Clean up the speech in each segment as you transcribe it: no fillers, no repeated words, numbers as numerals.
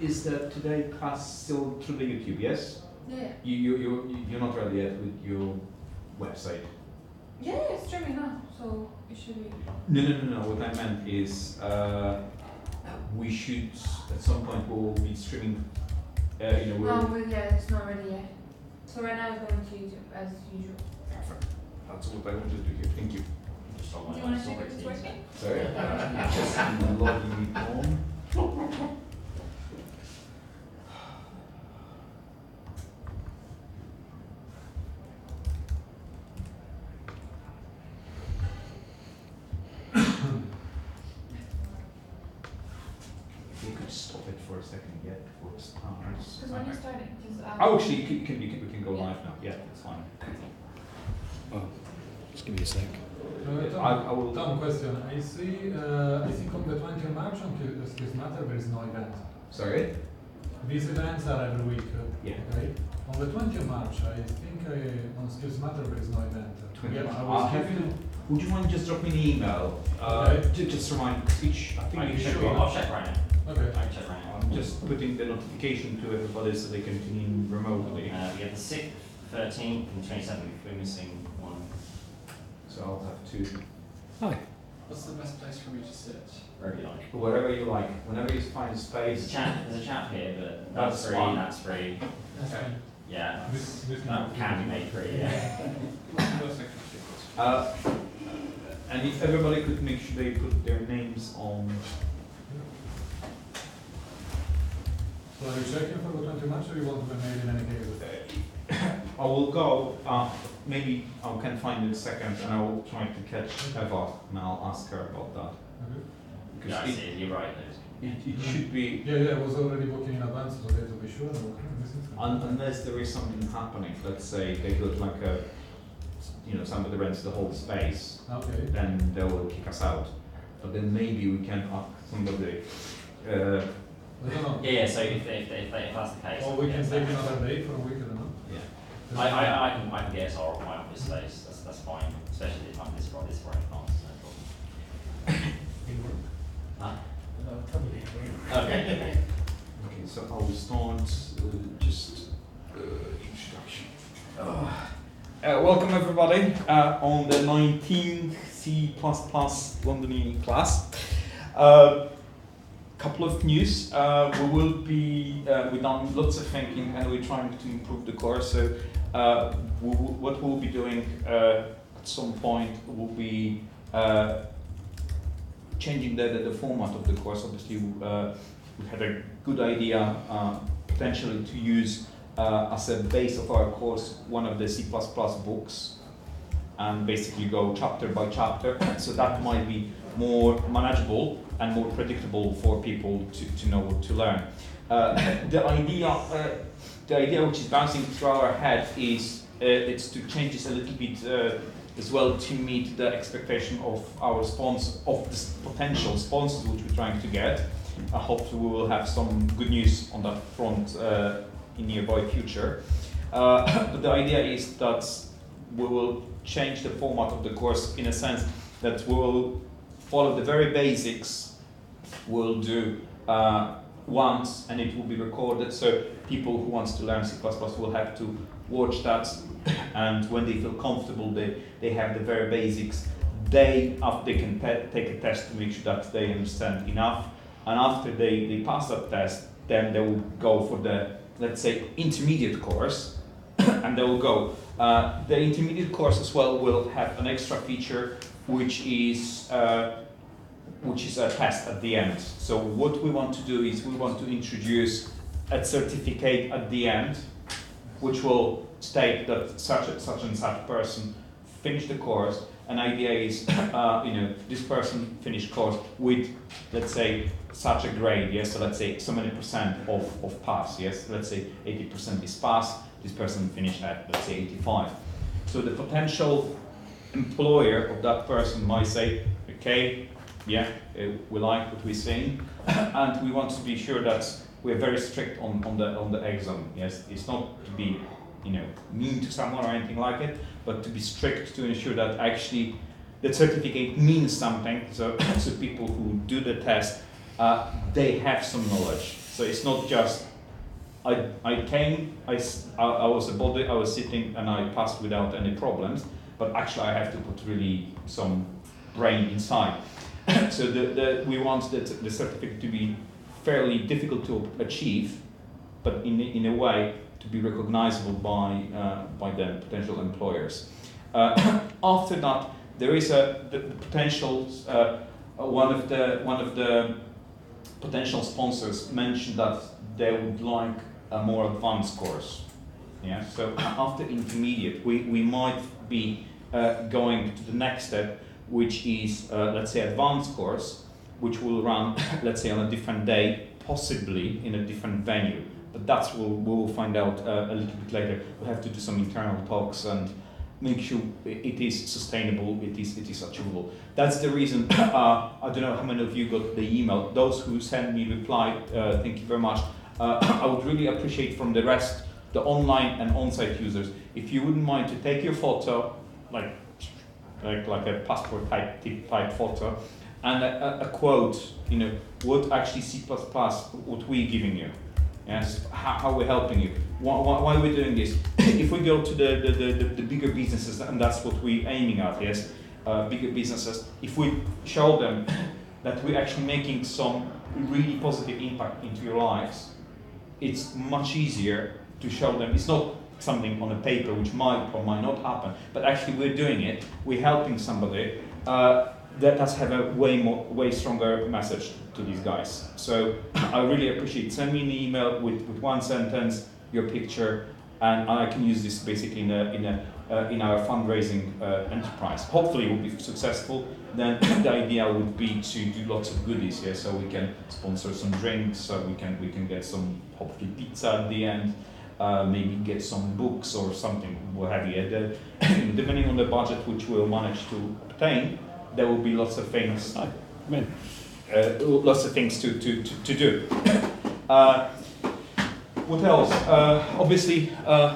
is that today class still through the YouTube? Yes. Yeah. You're not ready yet with your website. Yeah, it's streaming now, so it should be. No. What I meant is we should at some point we'll be streaming. Well, yeah, it's not ready yet. So right now it's going to YouTube as usual. Perfect. That's what I wanted to hear. Thank you. Just on Do you my want to check if it's working? Sorry. Just logging it on. We could stop it for a second yet before it starts. Because when you're starting, just. Oh, actually, we can go live now. Yeah, that's fine. Oh, just give me a sec. I will. Tom, question. I think on the 20th of March on Skills Matter there is no event. Sorry? These events are every week. Yeah. Okay. On the 20th of March, I think on Skills Matter there is no event. Would you mind just drop me an email? Okay. Just remind each. I think Are we you should sure? be. I'll check right now. Okay. I can check right now. I'm just putting the notification to everybody so they can tune in remotely. We have the 6th, 13th, and 27th. We're missing one. So I'll have to. Hi. What's the best place for me to sit? Wherever you like. Wherever you like, whenever you find There's a space. chat here, but That's that's free. fine. That's free. That's fine. Yeah. This That can be made free. Yeah. And if everybody could make sure they put their names on. So are you checking for the 20th of March or you want to be made in any case? I will go. Maybe I can find it in a second, and I will try to catch Eva, and I'll ask her about that. Okay. Because Yeah, I see. You're right. it should be. Yeah, I was already booking in advance, so they have to be sure. Unless there is something happening, let's say they got like a, somebody rents the whole space, Okay. then they will kick us out. But then maybe we can ask somebody. I don't know. Yeah. So if that's the case. Or we can yes, take that- another day for a week, I don't know. Yeah. I can get us all my office space. That's fine. Especially if I'm this Friday class. No problem. Huh? Okay. Okay, so I will start just introduction. Welcome everybody on the 19th C++ London class. Couple of news. We will be, we've done lots of thinking and we're trying to improve the course. So what we'll be doing at some point will be changing the format of the course. Obviously, we had a good idea potentially to use as a base of our course one of the C++ books and basically go chapter by chapter. So that might be more manageable and more predictable for people to know what to learn. The idea which is bouncing through our head is it's to change this a little bit as well to meet the expectation of our sponsors, of the potential sponsors which we're trying to get. I hope we will have some good news on that front in nearby future. But the idea is that we will change the format of the course in a sense that we will follow the very basics. We'll do once and it will be recorded, so people who want to learn C++ will have to watch that, and when they feel comfortable they have the very basics. They can take a test to make sure that they understand enough, and after they pass that test, then they will go for the, let's say, intermediate course, and they will go. The intermediate course as well will have an extra feature which is a test at the end. So what we want to do is we want to introduce a certificate at the end, which will state that such and such person finished the course. An idea is, this person finished course with, let's say, such a grade. Yes, so let's say so many percent of pass. Yes, let's say 80% is pass. This person finished at, let's say, 85. So the potential employer of that person might say, okay, yeah, we like what we're seeing, and we want to be sure that we're very strict on the exam. Yes, it's not to be, mean to someone or anything like it, but to be strict to ensure that actually the certificate means something. So, so people who do the test, they have some knowledge. So it's not just I came, I was a body, I was sitting, and I passed without any problems. But actually, I have to put really some brain inside. So we want the certificate to be fairly difficult to achieve, but in a way to be recognizable by the potential employers. After that, there is the potential. One of the potential sponsors mentioned that they would like a more advanced course. Yeah. So after intermediate, we might be going to the next step, which is let's say advanced course, which will run let's say on a different day, possibly in a different venue. But that's we'll find out a little bit later. We'll have to do some internal talks and make sure it is sustainable, it is achievable. That's the reason. I don't know how many of you got the email. Those who sent me reply, thank you very much. I would really appreciate from the rest, the online and on-site users, if you wouldn't mind to take your photo, like a passport type photo, and a quote. You know what actually C++, what we're giving you. Yes, how we're helping you, why we're doing this. If we go to the bigger businesses, and that's what we're aiming at, yes, bigger businesses, if we show them that we're actually making some really positive impact into your lives, it's much easier to show them. It's not something on a paper which might or might not happen, but actually we're doing it, we're helping somebody. That does have a way stronger message to these guys. So I really appreciate it. Send me an email with one sentence, your picture, and I can use this basically in our fundraising enterprise. Hopefully it will be successful. Then the idea would be to do lots of goodies here, so we can sponsor some drinks, so we can get some hopefully pizza at the end. Maybe get some books or something, what have you. Depending on the budget which we'll manage to obtain, there will be lots of things. Lots of things to do. What else? Obviously,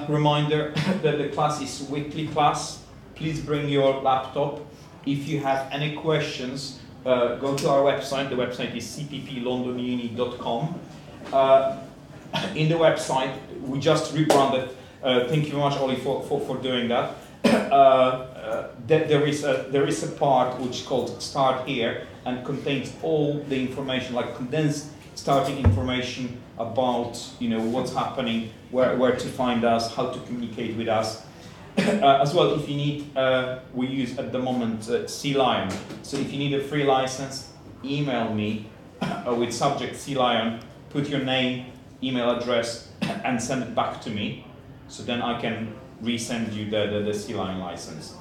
reminder that the class is weekly class. Please bring your laptop. If you have any questions, go to our website. The website is cpplondonuni.com. In the website, we just rebranded. Thank you very much, Oli, for doing that. There is a part which is called Start Here and contains all the information, like condensed starting information about what's happening, where to find us, how to communicate with us. As well, if you need, we use at the moment Sea Lion. So if you need a free license, email me with subject Sea Lion, put your name, email address, and send it back to me. So then I can resend you the Sea Lion license.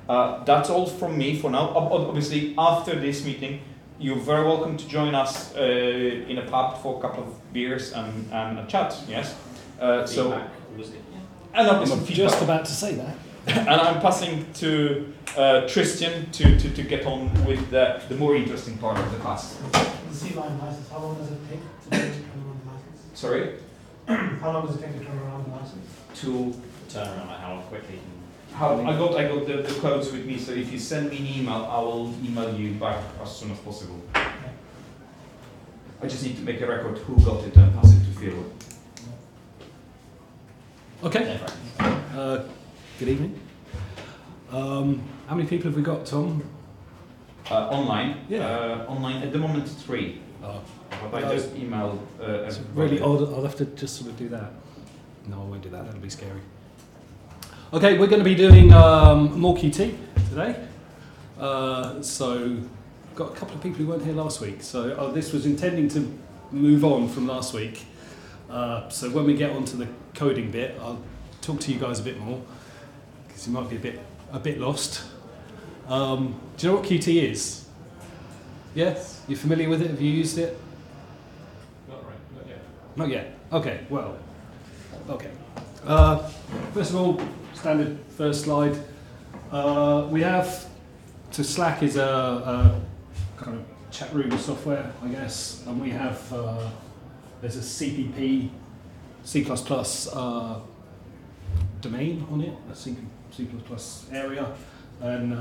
That's all from me for now. Obviously, after this meeting, you're very welcome to join us in a pub for a couple of beers and a chat. Yes. And obviously I'm just about to say that. And I'm passing to Tristan to get on with the more interesting part of the class. The Sea Lion license, how long does it take to turn around the license? Sorry? How long does it take to turn around the license? To Turn around, like how quickly? I got the codes with me, so if you send me an email, I will email you back as soon as possible. Okay. I just need to make a record who got it and pass it to Phil. Okay. Good evening. How many people have we got, Tom? Online? Yeah. Online at the moment 3. Oh, But I just emailed it's everybody. really odd. I'll have to just sort of do that. No, I won't do that. That'll be scary. Okay, we're going to be doing more QT today. So, got a couple of people who weren't here last week. So, this was intending to move on from last week. So, when we get onto the coding bit, I'll talk to you guys a bit more because you might be a bit lost. Do you know what QT is? Yes, you familiar with it? Have you used it? Not yet. Not yet. Okay. Well. Okay. First of all, standard first slide. We have Slack is a kind of chat room software, I guess, and we have there's a CPP C++ domain on it, a C++ area, and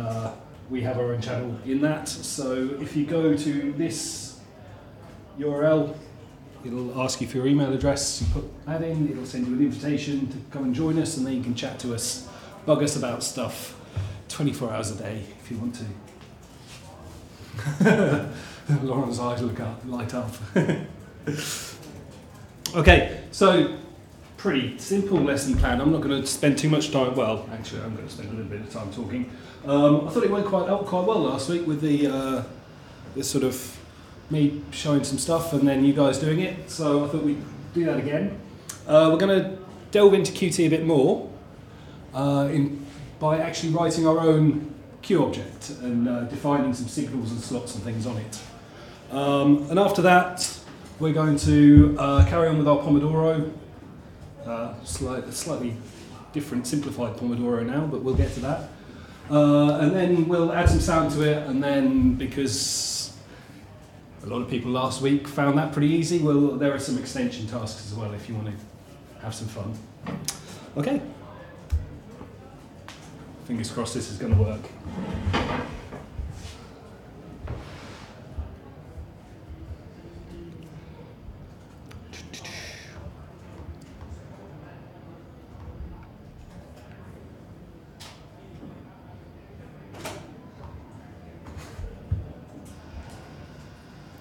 we have our own channel in that. So if you go to this URL, It'll ask you for your email address. You put that in. It'll send you an invitation to come and join us, and then you can chat to us, bug us about stuff, 24 hours a day if you want to. Lauren's eyes light up. Okay, so pretty simple lesson plan. I'm not going to spend too much time. Well, actually, I'm going to spend a little bit of time talking. I thought it went quite well last week with the sort of me showing some stuff and then you guys doing it. So I thought we'd do that again. We're going to delve into Qt a bit more by actually writing our own Q object and defining some signals and slots and things on it. And after that, we're going to carry on with our Pomodoro. Slightly different, simplified Pomodoro now, but we'll get to that. And then we'll add some sound to it, and then because a lot of people last week found that pretty easy, well, there are some extension tasks as well if you want to have some fun. Okay. Fingers crossed this is going to work.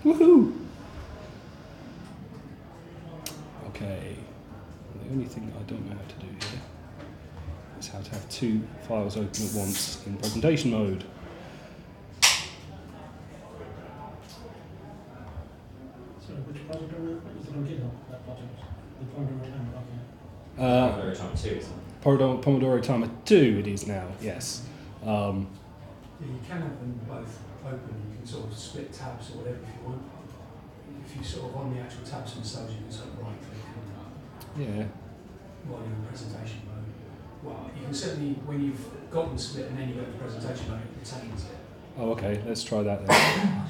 Woohoo! Okay, the only thing that I don't know how to do here is how to have two files open at once in presentation mode. So which Pomodoro is it on GitHub, that project? The Pomodoro timer, okay. Pomodoro Timer 2, isn't it? Pomodoro Timer 2 it is now, yes. Yeah, you can have them both open. You can sort of split tabs or whatever if you want. If you sort of on the actual tabs themselves, you can sort of right click and Yeah. while you're in presentation mode. Well, you can certainly, when you've got them split and then you go to presentation mode, it retains it. Oh, okay, let's try that then.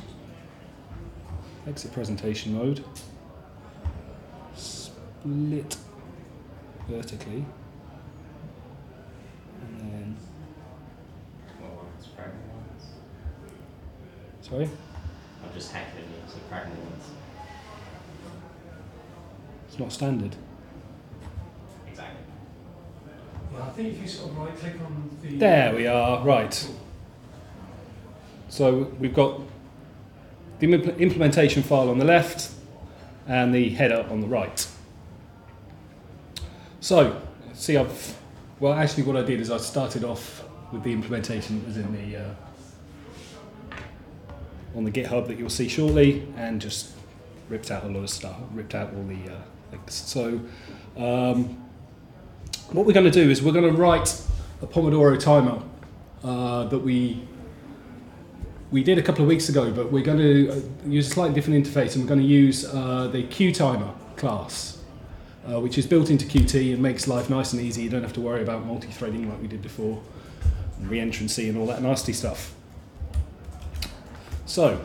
Exit presentation mode. Split vertically. And then, Well, it's fragment ones. sorry? I'm just heckling you, so fragment ones. It's not standard. Exactly. Yeah, I think if you sort of right click on the... There we are, right. So we've got the implementation file on the left and the header on the right. So, see well actually what I did is I started off with the implementation that was in the on the GitHub that you'll see shortly and just ripped out a lot of stuff, ripped out all the links. So what we're going to do is we're going to write a Pomodoro timer that we did a couple of weeks ago, but we're going to use a slightly different interface, and we're going to use the QTimer class, which is built into Qt and makes life nice and easy. You don't have to worry about multi-threading like we did before, and re-entrancy and all that nasty stuff. So,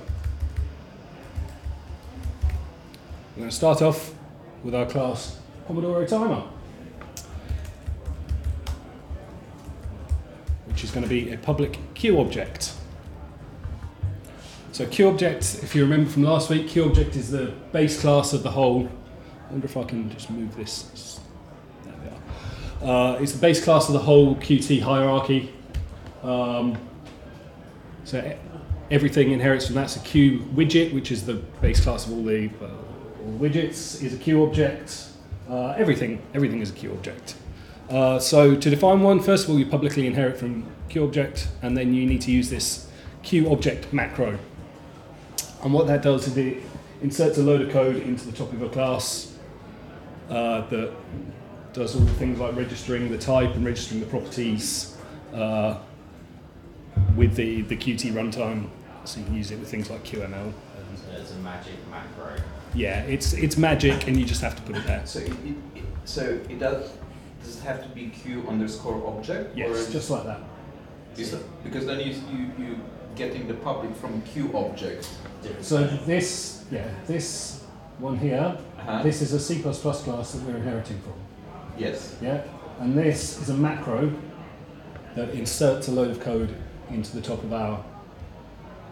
we're going to start off with our class Pomodoro timer, which is going to be a public Q object. So QObject, if you remember from last week, QObject is the base class of the whole. I wonder if I can just move this. There we are. It's the base class of the whole Qt hierarchy. So everything inherits from that. So Q widget, which is the base class of all the widgets, is a Q object. Everything is a Q object. So to define one, first of all, you publicly inherit from Q object, and then you need to use this Q object macro. And what that does is it inserts a load of code into the top of a class that does all the things like registering the type and registering the properties with the Qt runtime. So you can use it with things like QML. So it's a magic macro. Yeah, it's magic, and you just have to put it there. So it does it have to be Q underscore object? Yes, just like that. Because then you getting the public from Q object. So this one here, this is a C++ class that we're inheriting from. Yes. Yeah, and this is a macro that inserts a load of code into the top of our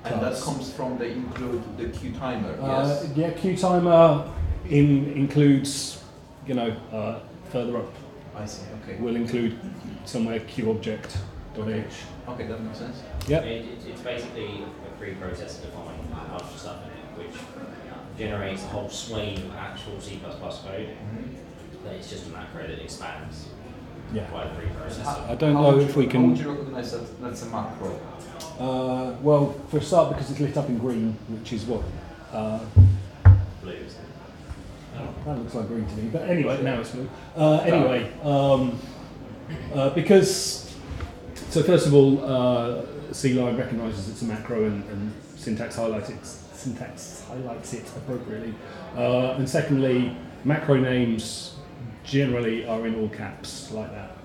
class. And that comes from the include the QTimer. Yes. Yeah, QTimer includes, further up, I see. Okay. will include somewhere QObject.h. Okay, that makes sense. Yep. It's basically a preprocessor defined a bunch of stuff in it, which generates a whole swathe of actual C++ code. But it's just a macro that expands Yeah. by the preprocessor. I don't know if we How can. would you recognize that's a macro? Well, for a start, because it's lit up in green, which is what. Blue, isn't it? That looks like green to me, but anyway, now it's blue. Because, so first of all, C-line recognises it's a macro and syntax highlights it appropriately. And secondly, macro names generally are in all caps like that.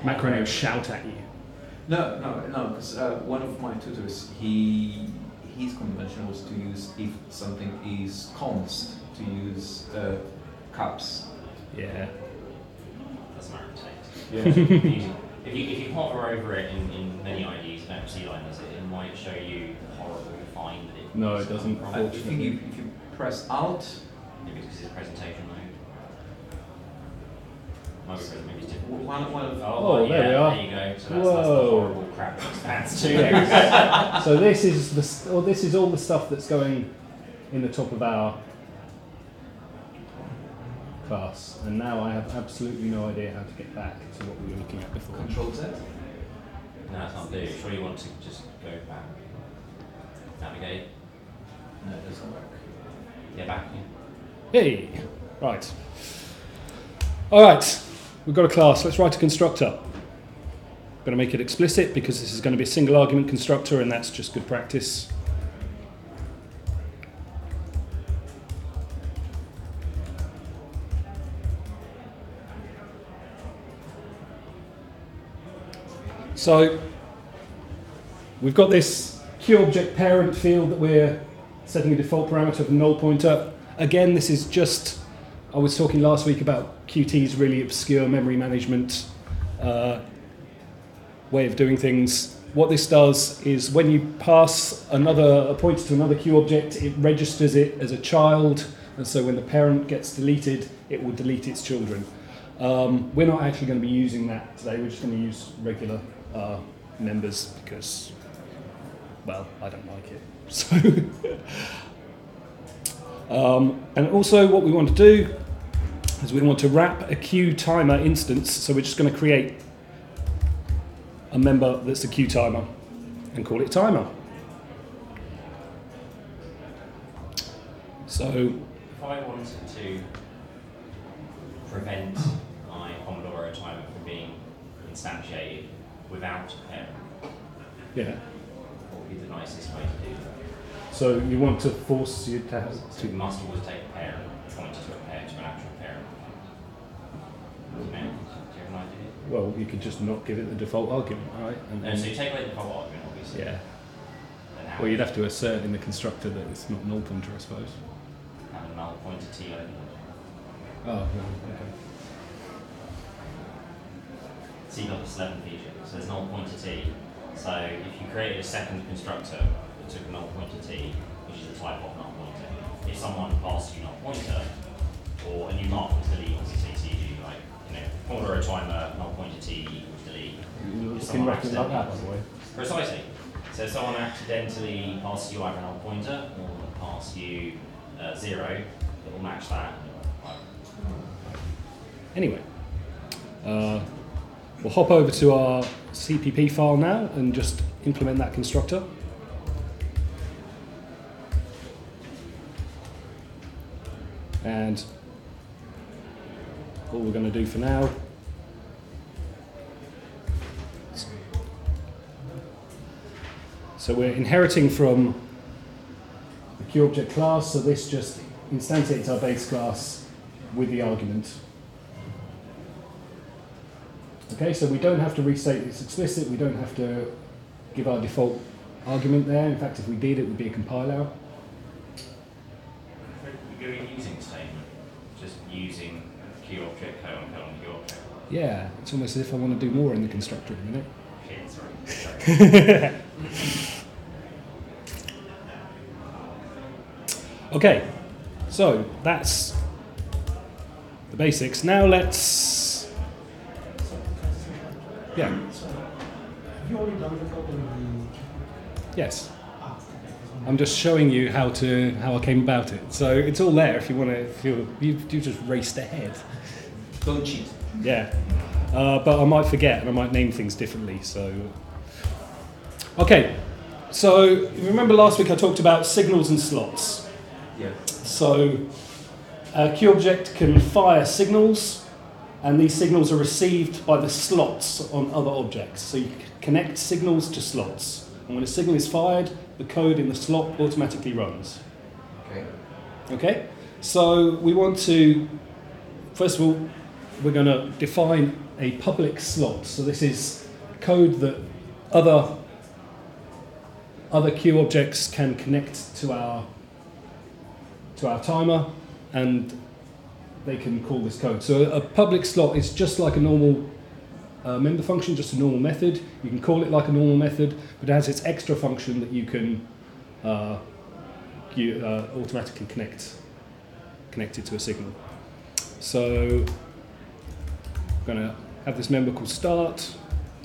Macro names shout at you. No, because one of my tutors, his convention was to use, if something is const, to use caps. Yeah. That's macro text. Yeah. If you hover over it in many IDs, don't C-line does it, it might show you the horrible find that it No, it doesn't. I think if you press Alt, Maybe it's because it's presentation mode. Maybe it's different. one of Oh, there we are. There you go. So that's the Whoa. horrible crap that expands to. Yes. So this is all the stuff that's going in the top of our class, and now I have absolutely no idea how to get back to what we were looking at before. Control Z. No, that's not do. Sure, you want to just go back. Navigate. No, it doesn't work. Yeah, back. Hey, right. All right, we've got a class. Let's write a constructor. I'm going to make it explicit because this is going to be a single argument constructor, and that's just good practice. So we've got this QObject parent field that we're setting a default parameter of null pointer. Again, this is just, I was talking last week about Qt's really obscure memory management way of doing things. What this does is when you pass a pointer to another QObject, it registers it as a child, and so when the parent gets deleted, it will delete its children. We're not actually going to be using that today, we're just going to use regular members because, well, I don't like it. So, and also what we want to do is we want to wrap a QTimer instance, so we're just going to create a member that's a QTimer and call it timer. So, If I wanted to prevent my Commodore timer from being instantiated without a parent, yeah. what would be the nicest way to do that? So you want to force you to have So we must always take a parent, point to a parent, to an actual parent. Do you have an idea? well, you could just not give it the default argument, right? No, so you take away the default argument, obviously. yeah. Then how Well, you'd have to assert in the constructor that it's not null pointer, I suppose. have a null pointer T over. Oh, no, okay. So you've got this 11 feature, so there's null pointer T. So if you created a second constructor that took a null pointer T, which is the type of null pointer, if someone passed you null pointer, or a new mark was delete, obviously CCG, like, Commodore timer, null pointer T equals delete. You If can someone reckon like that, by accidentally- the way. Precisely. So if someone accidentally passes you either a null pointer or pass you 0, it will match that. Anyway, we'll hop over to our CPP file now and just implement that constructor. And all we're going to do for now so we're inheriting from the QObject class, so this just instantiates our base class with the argument. Okay, so we don't have to restate it's explicit, we don't have to give our default argument there. In fact, if we did, it would be a compile out. You're using statement, just using QObject, QObject. Yeah, it's almost as if I want to do more in the constructor in a minute. Okay, sorry. Okay, so that's the basics. Now let's, yeah, Have you already done the code on yes. the... Ah, okay. I'm just showing you how I came about it. So it's all there if you want to. If you just raced ahead. Don't cheat. Yeah, but I might forget and I might name things differently. So, okay. So you remember last week I talked about signals and slots. Yeah. So a QObject can fire signals, and these signals are received by the slots on other objects. So you connect signals to slots, and when a signal is fired, the code in the slot automatically runs. Okay. Okay? So we want to, first of all, we're going to define a public slot. So this is code that other QObjects can connect to our timer, and they can call this code. So a public slot is just like a normal member function, just a normal method. You can call it like a normal method, but it has its extra function that you can automatically connect it to a signal. So I'm going to have this member called start,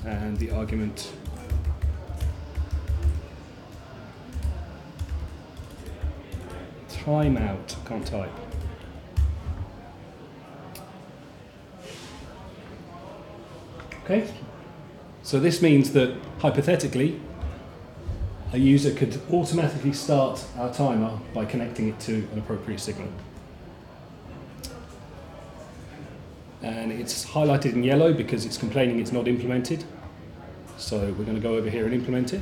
and the argument timeout. Can't type. Okay, so this means that hypothetically a user could automatically start our timer by connecting it to an appropriate signal. And it's highlighted in yellow because it's complaining it's not implemented. So we're going to go over here and implement it.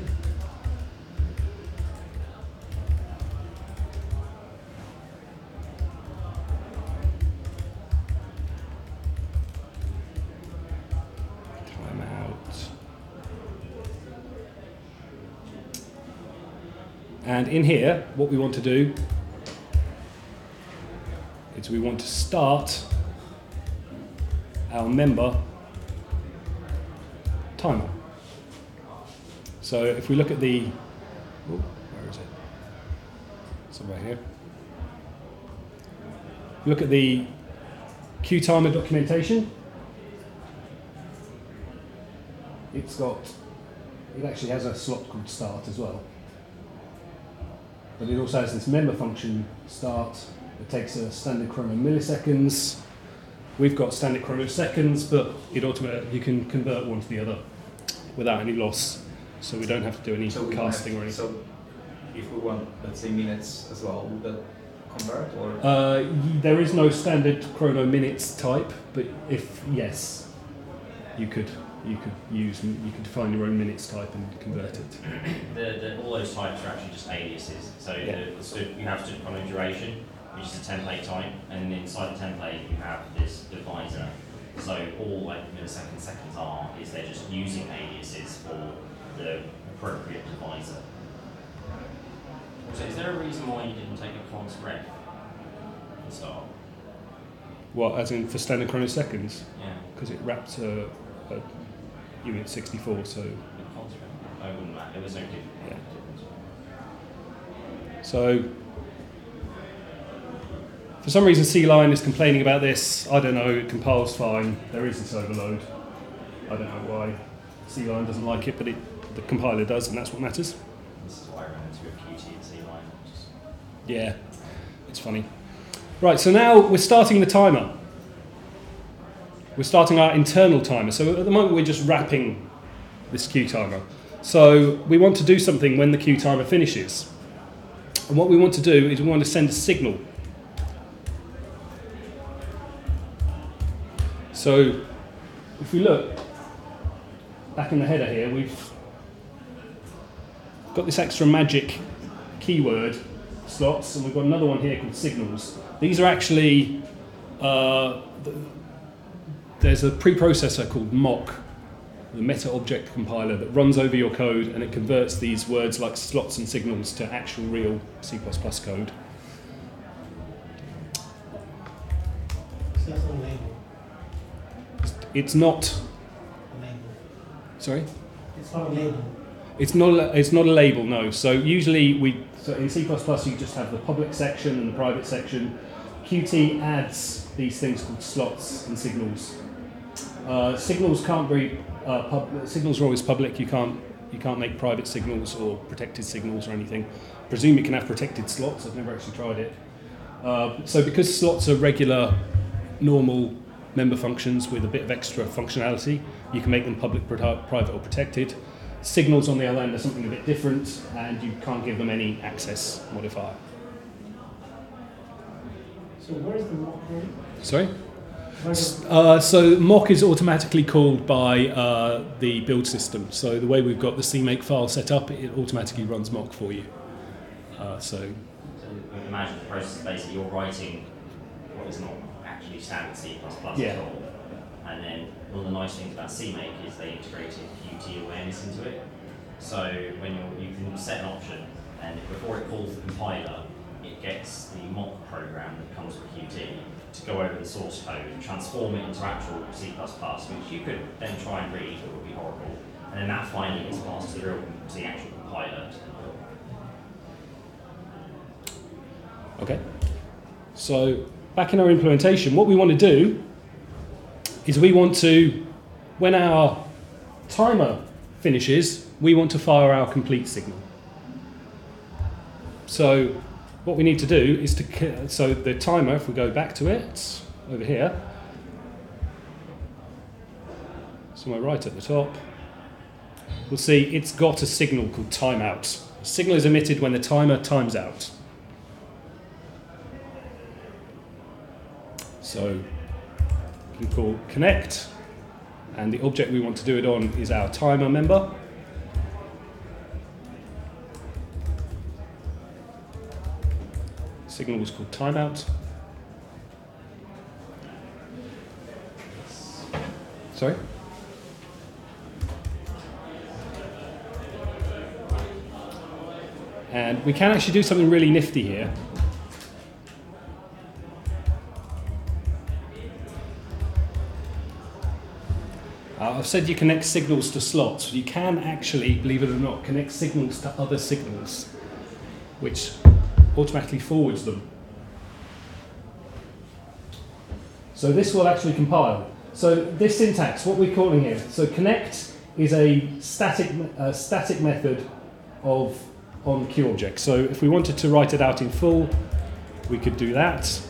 And in here, what we want to do is we want to start our member timer. So if we look at the, where is it? It's right here. Look at the QTimer documentation. It actually has a slot called start as well. But it also has this member function start. It takes a standard chrono milliseconds. We've got standard chrono seconds, but you can convert one to the other without any loss. So we don't have to do any casting or anything. So if we want, let's say, minutes as well, would that convert or? There is no standard chrono minutes type, but if yes, you could define your own minutes type and convert it. All those types are actually just aliases. So you have stood chrono duration, which is a template type, and inside the template you have this divisor. So all like millisecond seconds is they're just using aliases for the appropriate divisor. So is there a reason why you didn't take a const ref at the start? What, as in for standard chrono seconds? Yeah. Because it wrapped a unit 64, so. I wouldn't matter. It was no different. Yeah. So, for some reason C-Line is complaining about this. I don't know, it compiles fine. There is this overload. I don't know why C-Line doesn't like it, but the compiler does, and that's what matters. This is why I ran into a Qt and C-Line. Yeah, it's funny. Right, so now we're starting the timer. We're starting our internal timer. So at the moment we're just wrapping this QTimer. So we want to do something when the QTimer finishes. And what we want to do is we want to send a signal. So if we look back in the header here, we've got this extra magic keyword slots, and we've got another one here called signals. These are actually there's a preprocessor called mock, the meta object compiler, that runs over your code and it converts these words like slots and signals to actual real C++ code. So that's a label. It's not. A label. Sorry? It's not a label. It's not a label, no. So usually so in C++ you just have the public section and the private section. Qt adds these things called slots and signals. Signals can't be signals are always public. You can't make private signals or protected signals or anything. I presume you can have protected slots. I've never actually tried it. So because slots are regular, normal member functions with a bit of extra functionality, you can make them public, private, or protected. Signals, on the other hand, are something a bit different, and you can't give them any access modifier. So where's the mock going? Sorry? So mock is automatically called by the build system. So the way we've got the CMake file set up, it automatically runs mock for you. So imagine the process is basically you're writing what is not actually standard C++ Yeah. at all. And then one of the nice things about CMake is they integrated Qt awareness into it. So when you can set an option, and before it calls the compiler, it gets the mock program that comes with Qt to go over the source code and transform it into actual C++, which you could then try and read, but would be horrible. And then that finally gets passed to the actual compiler. okay. So back in our implementation, what we want to do is we want to, when our timer finishes, we want to fire our complete signal. So what we need to do is so the timer, if we go back to it, it's over here, somewhere right at the top, we'll see it's got a signal called timeout. The signal is emitted when the timer times out. So we can call connect, and the object we want to do it on is our timer member. Signal was called timeout. Sorry? And we can actually do something really nifty here. I've said you connect signals to slots. You can actually, believe it or not, connect signals to other signals, which automatically forwards them. So this will actually compile. So this syntax, what we're calling here, so connect is a static method of on QObject. So if we wanted to write it out in full, we could do that.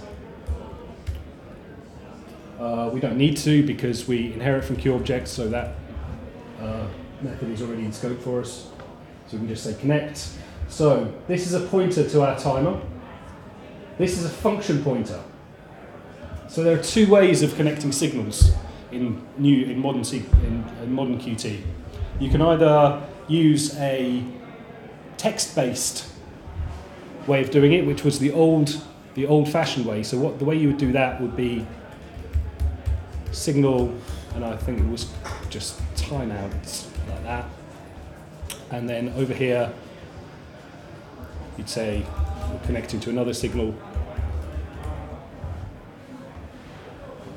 We don't need to because we inherit from QObject, so that method is already in scope for us. So we can just say connect. So this is a pointer to our timer. This is a function pointer. So there are two ways of connecting signals in modern Qt. You can either use a text-based way of doing it, which was the old-fashioned way. So the way you would do that would be signal, and I think it was just timeouts like that. And then over here, you'd say we're connecting to another signal.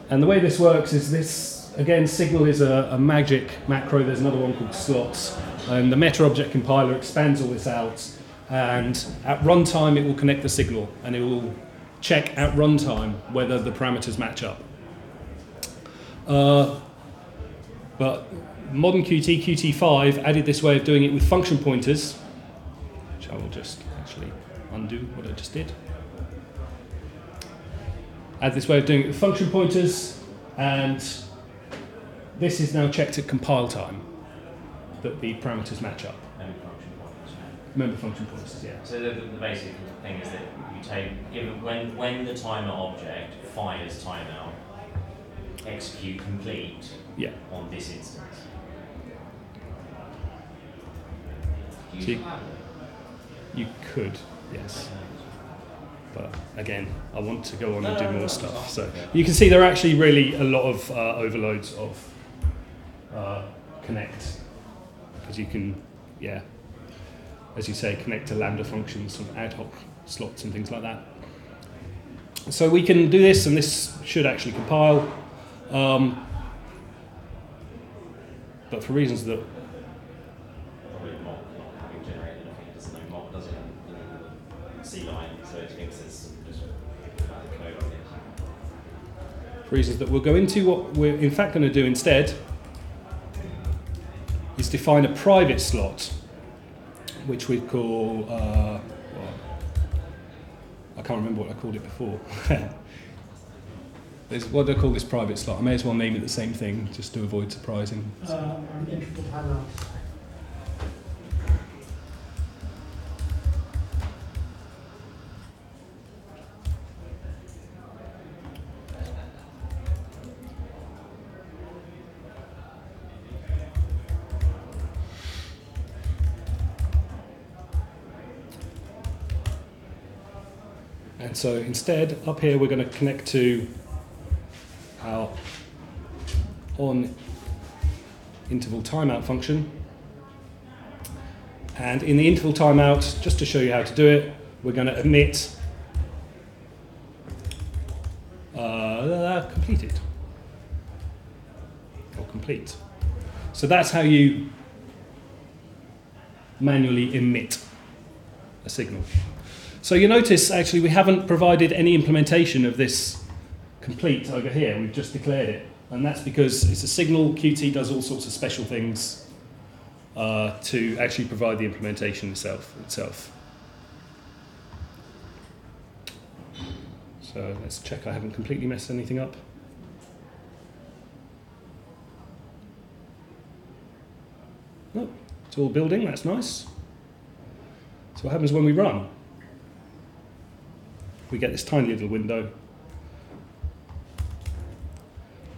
And the way this works is this, again, signal is a magic macro. There's another one called slots. And the meta object compiler expands all this out. And at runtime, it will connect the signal. And it will check at runtime whether the parameters match up. But modern Qt, Qt5, added this way of doing it with function pointers, which I will just actually undo what I just did. Add this way of doing it with function pointers, and this is now checked at compile time, that the parameters match up. Member function pointers, yeah. So the basic thing is that you take, when the timer object fires timeout, execute complete on this instance. You could, yes. But again, I want to go on and do more stuff. So you can see there are actually really a lot of overloads of connect, because you can, as you say, connect to Lambda functions, sort of ad hoc slots and things like that. So we can do this, and this should actually compile. But for reasons that So it thinks there's some just bad code on it. Reasons that we'll go into. What we're in fact going to do instead is define a private slot, which we call, well, I can't remember what I called it before. What do I call this private slot? I may as well name it the same thing, just to avoid surprising. Integral timeout. And so instead, up here, we're going to connect to our on interval timeout function. And in the interval timeout, just to show you how to do it, we're going to emit completed or complete. So that's how you manually emit a signal. So you notice actually we haven't provided any implementation of this complete over here, we've just declared it. And that's because it's a signal. Qt does all sorts of special things to actually provide the implementation itself. So let's check I haven't completely messed anything up. Oh, it's all building, that's nice. So what happens when we run? We get this tiny little window.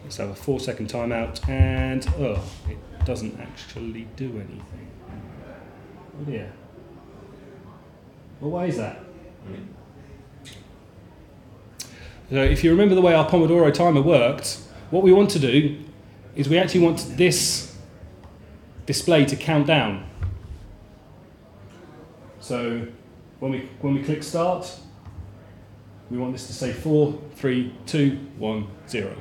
Let's have a 4-second timeout, and it doesn't actually do anything. Oh dear. Well, why is that? So if you remember the way our Pomodoro timer worked, what we want to do is we actually want this display to count down. So when we click start, we want this to say 4, 3, 2, 1, 0.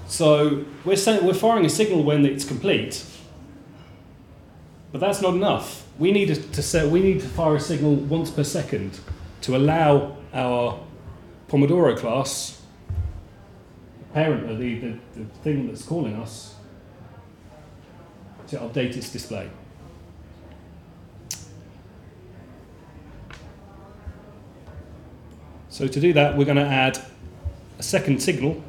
So we're firing a signal when it's complete, but that's not enough. We need to fire a signal once per second to allow our Pomodoro class, parent, the thing that's calling us, to update its display. So to do that, we're going to add a second signal,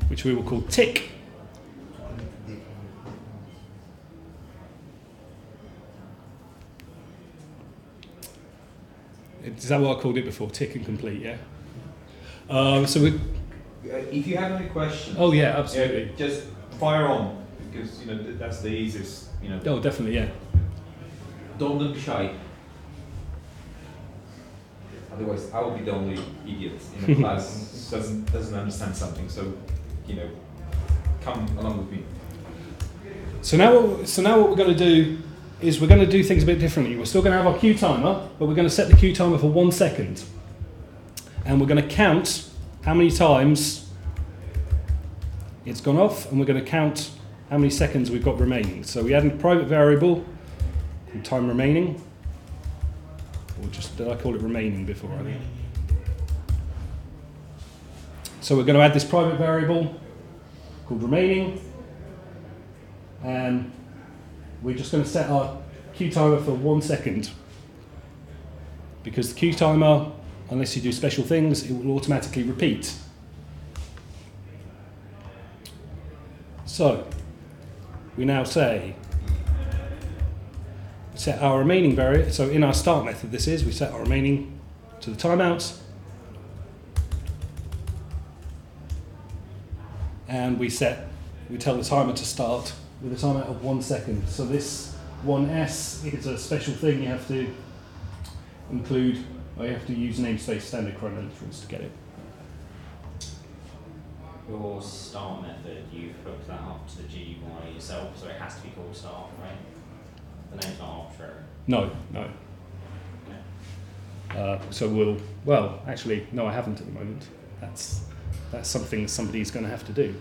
which we will call tick. Is that what I called it before? Tick and complete, yeah? So we. If you have any questions, Oh yeah, absolutely. Just fire on, because that's the easiest. Oh, definitely, yeah. Don't be shy. Otherwise, I will be the only idiot in a class who doesn't understand something. So, come along with me. So now what we're going to do is we're going to do things a bit differently. We're still going to have our Q timer, but we're going to set the Q timer for 1 second. And we're going to count how many times it's gone off, and we're going to count how many seconds we've got remaining. So we add a private variable called time remaining, or just, did I call it remaining before? I think. So we're going to add this private variable called remaining, and we're just going to set our Q timer for 1 second, because the Q timer, unless you do special things, it will automatically repeat. So we now set our remaining variable. So in our start method, we set our remaining to the timeout, and we tell the timer to start with a timeout of 1 second. So this 1s is a special thing you have to include, or you have to use namespace standard chronometrons to get it. Your start method, you've hooked that up to the GUI yourself, so it has to be called start, right? The name's not arbitrary. No. Okay. Actually, no, I haven't at the moment. That's something somebody's going to have to do.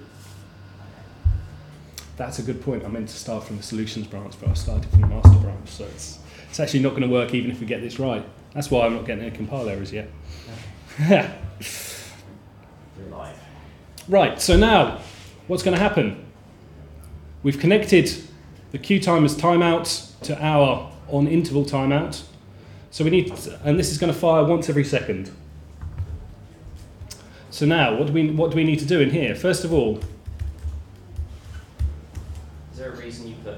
That's a good point. I meant to start from the solutions branch, but I started from the master branch, so it's actually not going to work even if we get this right. That's why I'm not getting any compile errors yet. We're live. Right, so now, what's going to happen? We've connected the QTimers timeout to our on-interval timeout. So we need, and this is going to fire once every second. So now, what do we need to do in here? First of all, Is there a reason you put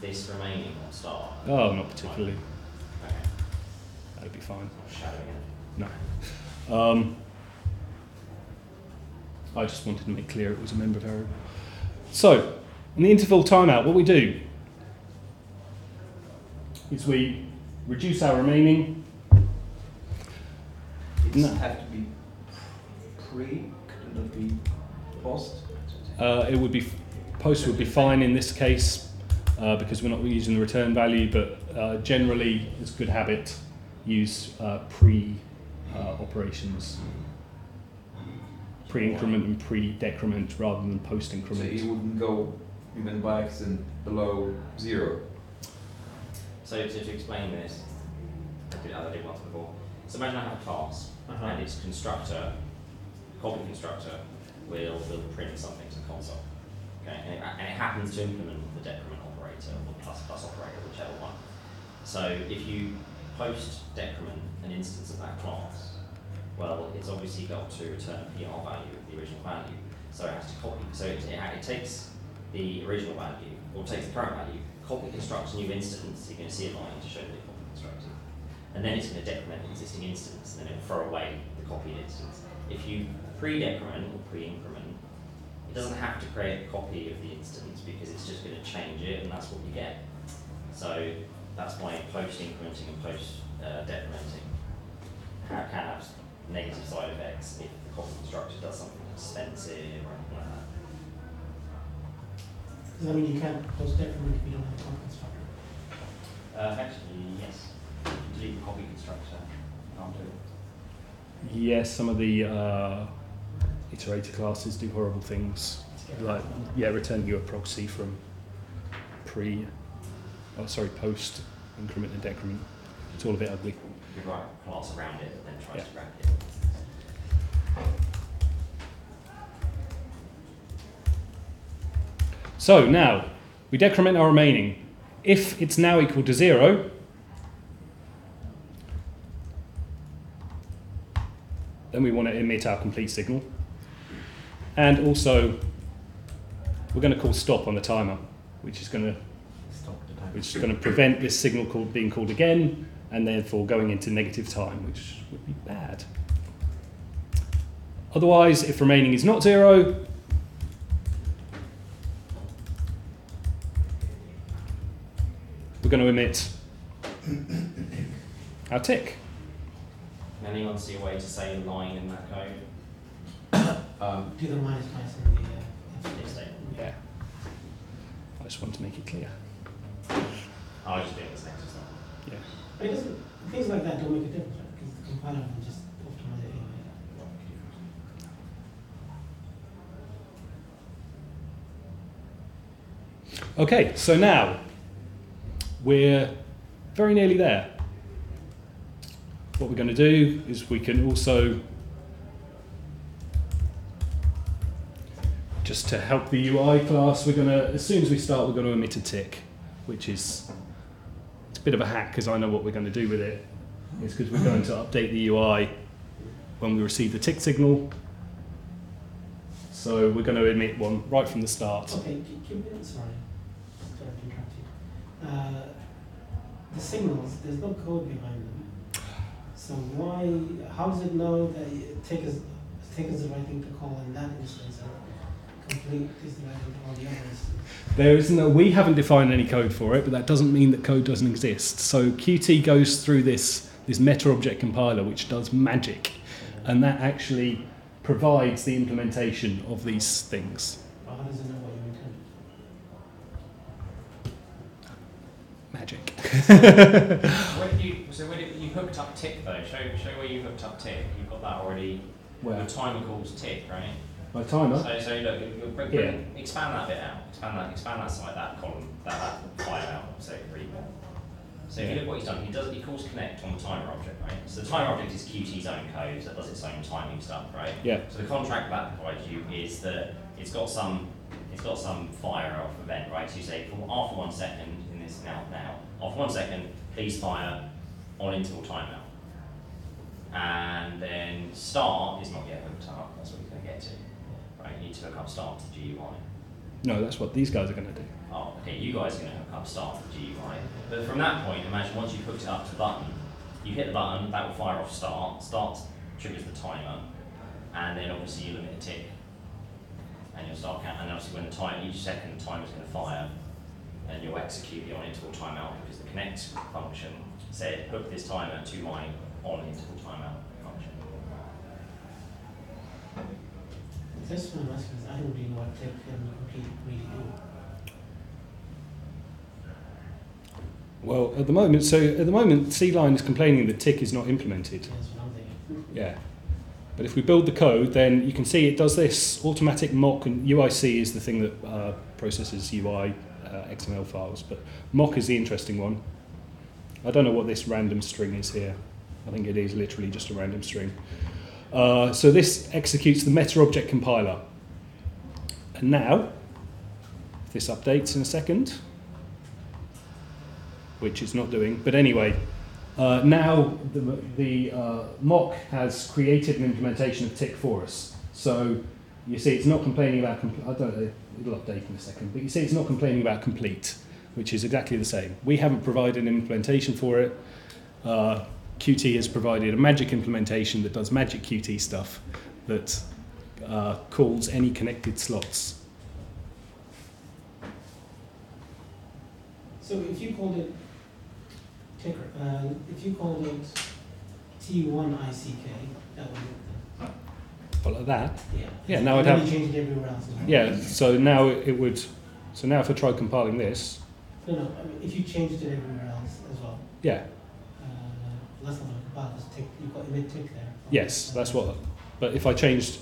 this remaining on start? oh, not particularly. Okay. That'd be fine. Not shadowing it. No. I just wanted to make clear it was a member variable. So, in the interval timeout, what we do is we reduce our remaining. It No. have to be pre, could it be post? It would be post would be fine in this case because we're not using the return value, but generally it's a good habit use pre operations, pre-increment and pre-decrement rather than So post-increment. it wouldn't go even by accident below 0. So to explain this, as I did once before. So imagine I have a class and its constructor, copy constructor, will print something to the console. Okay, and it happens to implement the decrement operator or the plus plus operator, whichever one. So if you post decrement an instance of that class, well, it's obviously got to return a PR value of the original value. So it has to copy. So it takes the original value, or takes the current value, copy constructs a new instance. You're going to see a line to show that it copy constructed, and then it's going to decrement an existing instance, and then it'll throw away the copied instance. If you pre-decrement or pre-increment, it doesn't have to create a copy of the instance because it's just going to change it, and that's what you get. So that's why post-incrementing and post-decrementing can have negative side effects if the copy constructor does something expensive or anything like that. Does that mean you can't post decrement if you don't have a copy constructor? Effectively, yes. You delete the copy constructor, you can't do it. Yes, some of the iterator classes do horrible things, like return you a proxy from post increment and decrement. It's all a bit ugly. You write a class around it, but then tries to grab it. So now we decrement our remaining. If it's now equal to 0, then we want to emit our complete signal. And also, we're going to call stop on the timer, which is going to prevent this signal being called again, and therefore going into negative time, which would be bad. Otherwise, if remaining is not 0, we're going to emit our tick. Can anyone see a way to say a line in that code? Do the minus minus in the If statement. Yeah. I just want to make it clear. I'll just do this next to something. Yeah. But it doesn't, things like that don't make a difference, right? Because the compiler will just optimize it anyway. Okay, so now we're very nearly there. What we're going to do is we can also, just to help the UI class, we're going to, as soon as we start, we're going to emit a tick, which is, it's a bit of a hack because I know what we're going to do with it. It's because we're going to update the UI when we receive the tick signal. So we're going to emit one right from the start. Okay, sorry to interrupt you. The signals, there's no code behind them. So how does it know that tick is the right thing to call in that instance and complete is the right thing to call the other instance? We haven't defined any code for it, but that doesn't mean that code doesn't exist. So Qt goes through this meta object compiler which does magic, and that actually provides the implementation of these things. Well, how does it know what you intended? Magic. When you hooked up tick though, show where you hooked up tick. You've got that already. Where? The timer calls tick, right? my timer. So look, you'll expand that bit out. Expand that side, that column, that file out, so you can read more. So if you look what he's done, he calls connect on the timer object, right? So the timer object is Qt's own code, so it does its own timing stuff, right? Yeah. So the contract that provides you is that it's got some fire off event, right? So you say after 1 second in this now after 1 second, please fire on interval timeout. And then start is not yet hooked up. That's what you're going to get to, right? You need to hook up start to GUI. No, that's what these guys are going to do. Oh, okay, you guys are going to hook up start to GUI. But from that point, imagine once you've hooked it up to the button, you hit the button, that will fire off start. Start triggers the timer, and then obviously you limit a tick, and you'll start counting. And obviously when the time, each second the timer is going to fire, and you'll execute the on interval timeout because the connect function said hook this timer to my on interval timeout function. That's what I'm asking, is I don't really know what tick and complete really do. Well, at the moment, C-Line is complaining that tick is not implemented. That's what I'm thinking. Yeah. But if we build the code, then you can see it does this automatic mock, and UIC is the thing that processes UI XML files, but mock is the interesting one. I don't know what this random string is here. I think it is literally just a random string. So this executes the meta object compiler. And now, if this updates in a second, which it's not doing, but anyway, now the mock has created an implementation of tick for us. So you see it's not complaining about, I don't know, it'll update in a second, but you see it's not complaining about complete, which is exactly the same. We haven't provided an implementation for it. Qt has provided a magic implementation that does magic Qt stuff that calls any connected slots. So if you called it ticker, if you called it T1ICK, that would work But like that. then. Yeah. Yeah, now And I'd then have. you change it everywhere else. Yeah, so now it would. So now if I try compiling this, No, I mean, if you changed it everywhere else as well, yeah, that's not going to compile. Just tick. You've got emit tick there. yes, that's what. But if I changed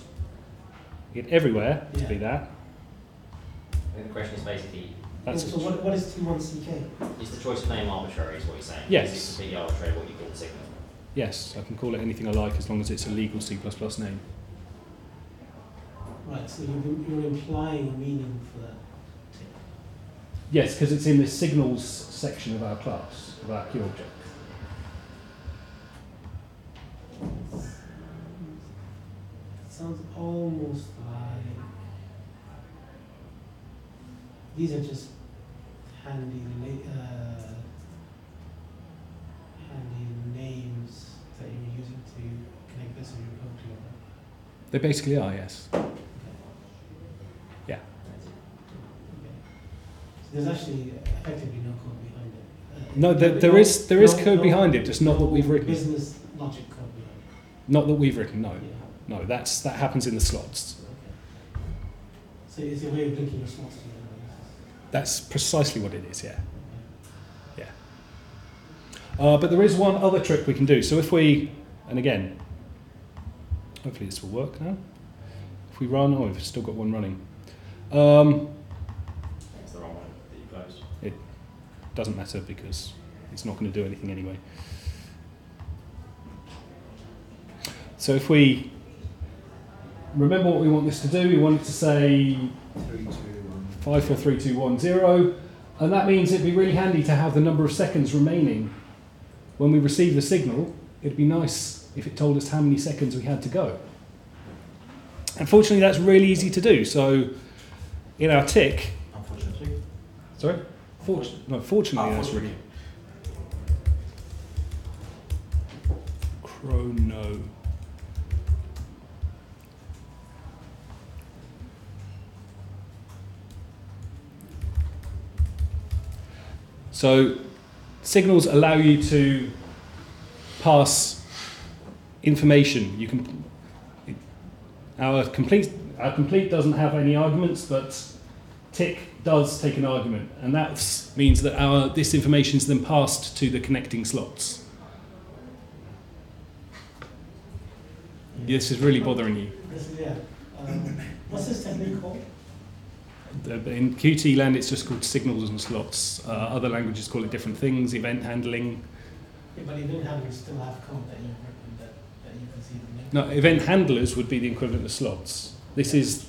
it everywhere to be Yeah. that, I think the question is basically, that's So what is T1CK? is the choice of name arbitrary, is what you're saying? Yes. Is it completely arbitrary what you call the signal? yes, I can call it anything I like as long as it's a legal C++ name. Right. So you're implying a meaning for that tick. Yes, because it's in the signals section of our class, of our QObject. It sounds almost like these are just handy names that you're using to connect this and your code together. They basically are, yes. Okay. Yeah. Okay. So there's actually effectively no code behind it. No, there is code behind it, just not that we've written. Business logic code behind it. Not that we've written, no. Yeah. No, that happens in the slots. Okay. So it's a way of linking your slots together. That's precisely what it is, yeah. But there is one other trick we can do. So if we, and again, hopefully this will work now. If we run, we've still got one running. It's the wrong one that you closed. It doesn't matter because it's not going to do anything anyway. So if we remember what we want this to do, we want it to say 543210, and that means it'd be really handy to have the number of seconds remaining when we receive the signal. It'd be nice if it told us how many seconds we had to go. Unfortunately, that's really easy to do. So in our tick, Unfortunately. sorry, fortunately, that's really chrono. So signals allow you to pass information. You can. Our complete doesn't have any arguments, but tick does take an argument, and that means that this information is then passed to the connecting slots. This is really bothering you. This is, yeah. What's this technique called? In Qt land, it's just called signals and slots. Other languages call it different things, event handling. Yeah, but event handlers still have code that you've written that you can see the link. No, event handlers would be the equivalent of slots. This is,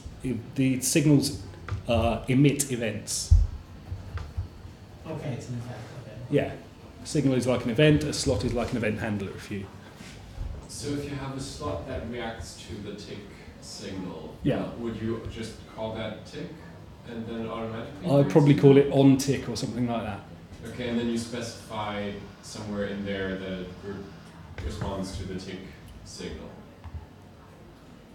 the signals emit events. Okay, it's an event. Okay. Yeah. Signal is like an event, a slot is like an event handler if you... So if you have a slot that reacts to the tick signal, Yeah. Would you just call that tick and then automatically? I'd probably call it on tick or something like that. Okay, and then you specify somewhere in there that it responds to the tick signal.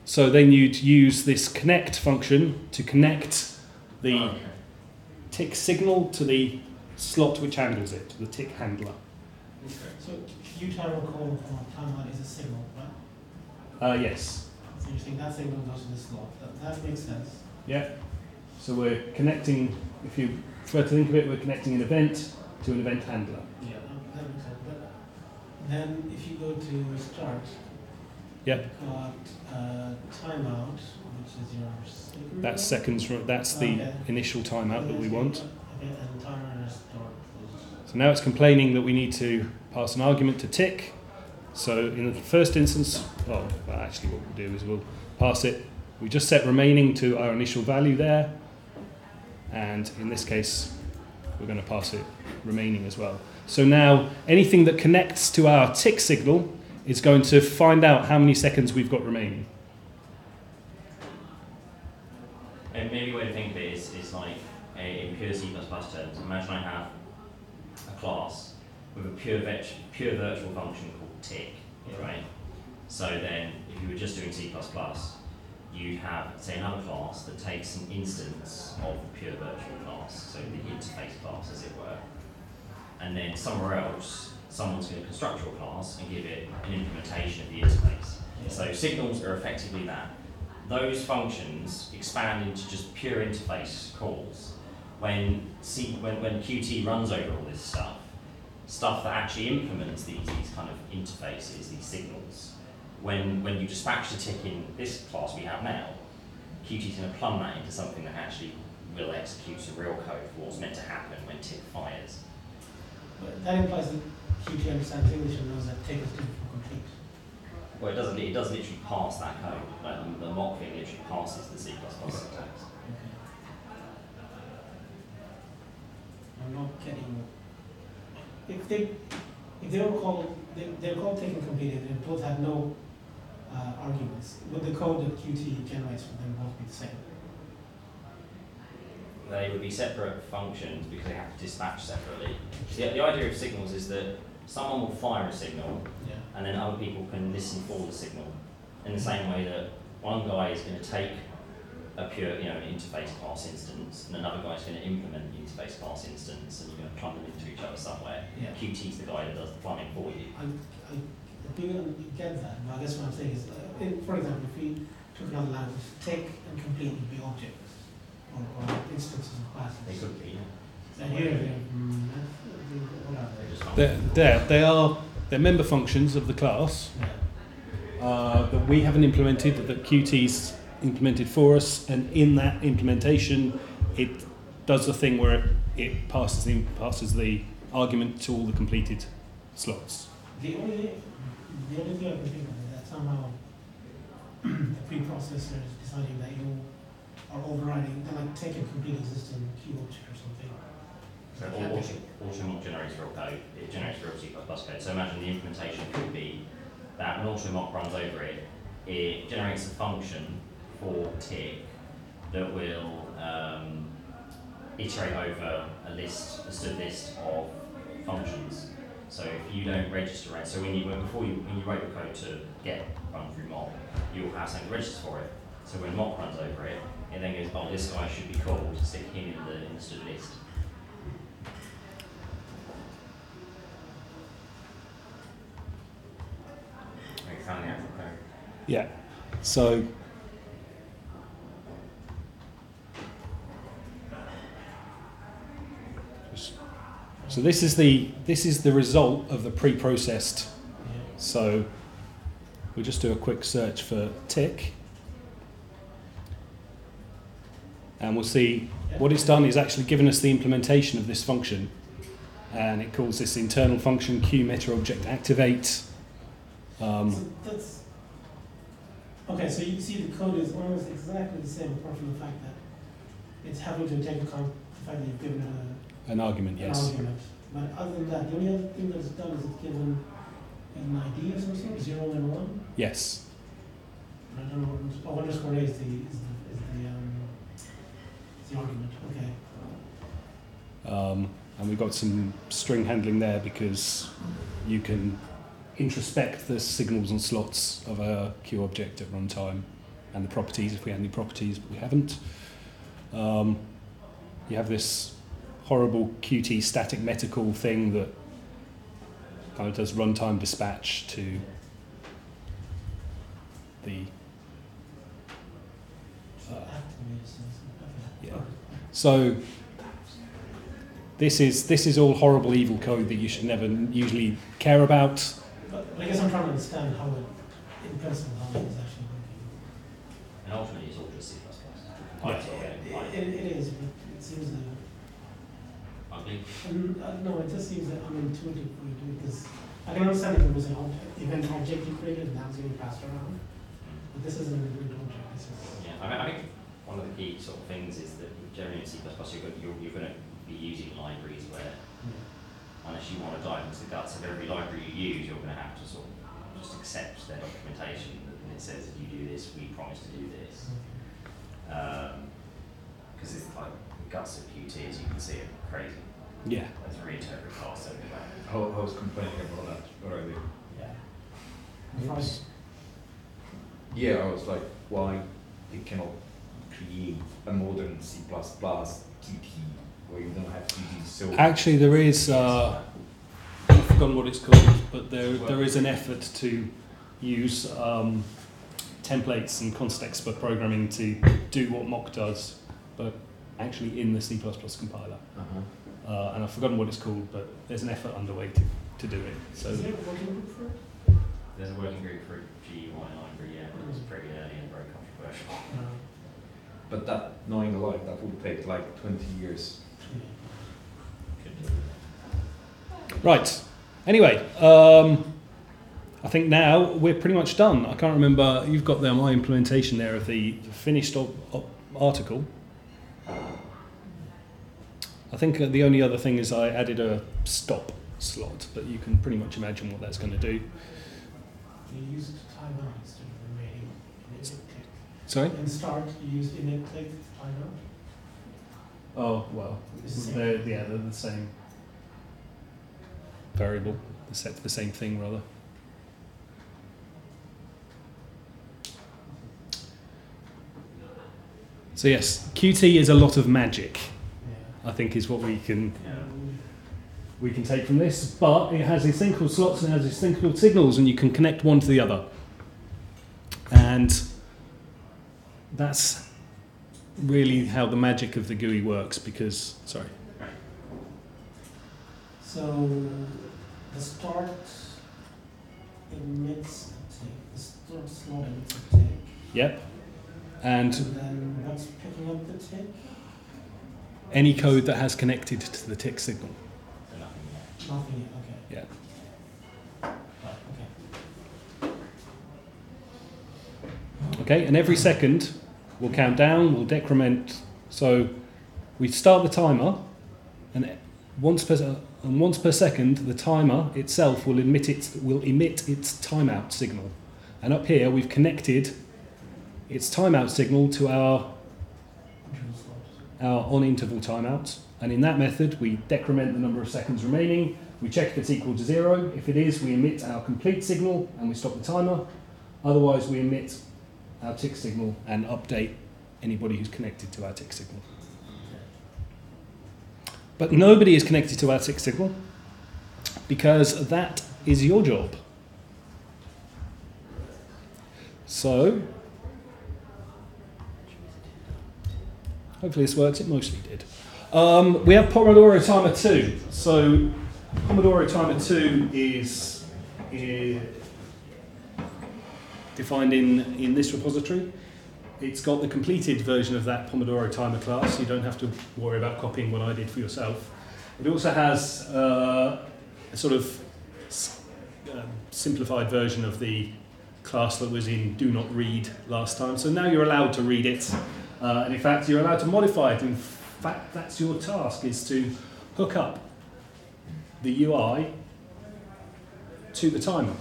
So then you'd use this connect function to connect the Okay. tick signal to the slot which handles it, the tick handler. Okay. So Qt call for timeout is a signal, right? Yes. So you're saying that signal goes to the slot. That makes sense. Yeah. So we're connecting, if you prefer to think of it, we're connecting an event to an event handler. Yeah, that makes sense. But then if you go to start, Yep. you've got timeout, which is your second. That's seconds from, that's the Okay. initial timeout that we want. Okay, and timer is start. So now it's complaining that we need to pass an argument to tick. So in the first instance, well actually what we'll do is we'll pass it, we just set remaining to our initial value there. And in this case, we're going to pass it remaining as well. So now anything that connects to our tick signal is going to find out how many seconds we've got remaining. And maybe a way to think of it is like in pure C++ terms. Imagine I have a class with a pure virtual function called tick, right? So then, if you were just doing C++, you'd have, say, another class that takes an instance of the pure virtual class, so the interface class, as it were. And then somewhere else, someone's going to construct your class and give it an implementation of the interface. So signals are effectively that. Those functions expand into just pure interface calls. When Qt runs over all this stuff that actually implements these kind of interfaces, these signals, when you dispatch the tick in this class we have now, Qt is going to plumb that into something that actually will execute some real code for what's meant to happen when tick fires. But that implies that Qt understands English and knows that tick is different from complete. Well, it does literally parse that code. Like the mock thing literally passes the C++ syntax. Okay. I'm not getting. If they were called tick and complete, and they both had no arguments, would the code that Qt generates for them both be the same? They would be separate functions because they have to dispatch separately. The idea of signals is that someone will fire a signal, Yeah. and then other people can listen for the signal. In the same way that one guy is going to take a pure, an interface class instance, and another guy is going to implement the interface class instance, and you're going to plumb them into each other somewhere. Yeah. Qt's the guy that does the plumbing for you. I do get that, but I guess what I'm saying is, for example, if we took another language, tick and complete would be objects or instances of classes. They could be. And here, what are they? They're member functions of the class Yeah. that we haven't implemented, that Qt's implemented for us, and in that implementation it does the thing where it passes the argument to all the completed slots. The only thing I can think of is that somehow the preprocessor is deciding that you are overriding, like take a complete existing key object or something. So Automock generates real code. It generates real C++ code. So imagine the implementation could be that when Automock runs over it, it generates a function for tick that will iterate over a stood list of functions. So if you don't register it, so when you write your code to get run through mock, you'll have something to register for it. So when mock runs over it, it then goes, oh, this guy should be called, stick him in the stood list. You found the actual code. Yeah. So this is the result of the pre-processed. Yeah. So we'll just do a quick search for tick. and we'll see what it's done is actually given us the implementation of this function, and it calls this internal function QMetaObject activate. So that's okay. So you see the code is almost exactly the same, apart from the fact that it's having to take account the fact that you've given it An argument, an yes. argument. But other than that, the only other thing that it's done is it's given an ID of some sort, 0 and 1. Yes. I don't know what underscore A is the argument. Okay. And we've got some string handling there because you can introspect the signals and slots of a Q object at runtime and the properties if we had any properties, but we haven't. You have this horrible Qt static metacall thing that kind of does runtime dispatch to the yeah. So this is all horrible evil code that you should never usually care about. But I guess I'm trying to understand how it, in principle, how it is actually working. And ultimately, it's all just C++. Yeah. It is, but it seems Ugly. no, it just seems unintuitive for you to do, because I can understand if it was an event object you created and that was getting passed around, but this isn't an event object. This is I think one of the key sort of things is that generally in C++, you're going to be using libraries where, unless you want to dive into the guts of every library you use, you're going to have to sort of just accept their documentation, and it says if you do this, we promise to do this. Because it's like the guts of Qt, as you can see, are crazy. Yeah. There's reinterpret class everywhere. I was complaining about that already. Yeah. Yeah, I was like, why you cannot create a modern C++ Qt where you don't have Qt so... Actually, there is, I've forgotten what it's called, but there is an effort to use templates and context for programming to do what mock does, but actually in the C++ compiler. And I've forgotten what it's called, but there's an effort underway to do it. So is there a working group for it? There's a working group for GUI library, yeah, but it was pretty early and very controversial. But that, knowing the life, that would take like 20 years. right. Anyway, I think now we're pretty much done. I can't remember. You've got there my implementation there of the finished article. I think the only other thing is I added a stop slot, but you can pretty much imagine what that's going to do. You used timeout instead of remaining init tick. Sorry? In start, you used init tick timeout. Oh, well, they're the same variable. They're set to the same thing, rather. So yes, Qt is a lot of magic, I think is what we can take from this, but it has asynchronous slots and it has asynchronous signals, and you can connect one to the other. And that's really how the magic of the GUI works, because, sorry. So the start emits a tick, the start slot emits a tick. Yep. And then what's picking up the tick? any code that has connected to the tick signal. Nothing yet, okay. Yeah. Okay. Okay, and every second we'll count down, we'll decrement. So we start the timer, and once per second, the timer itself will emit its timeout signal. And up here, we've connected its timeout signal to our on-interval timeout. And in that method, we decrement the number of seconds remaining. We check if it's equal to 0. If it is, we emit our complete signal and we stop the timer. Otherwise, we emit our tick signal and update anybody who's connected to our tick signal. But nobody is connected to our tick signal because that is your job. So, hopefully this works. It mostly did. We have Pomodoro Timer 2. So, Pomodoro Timer 2 is defined in this repository. it's got the completed version of that Pomodoro timer class. You don't have to worry about copying what I did for yourself. It also has a sort of simplified version of the class that was in Do Not Read last time. So now you're allowed to read it. And in fact, you're allowed to modify it. In fact, that's your task, is to hook up the UI to the timer.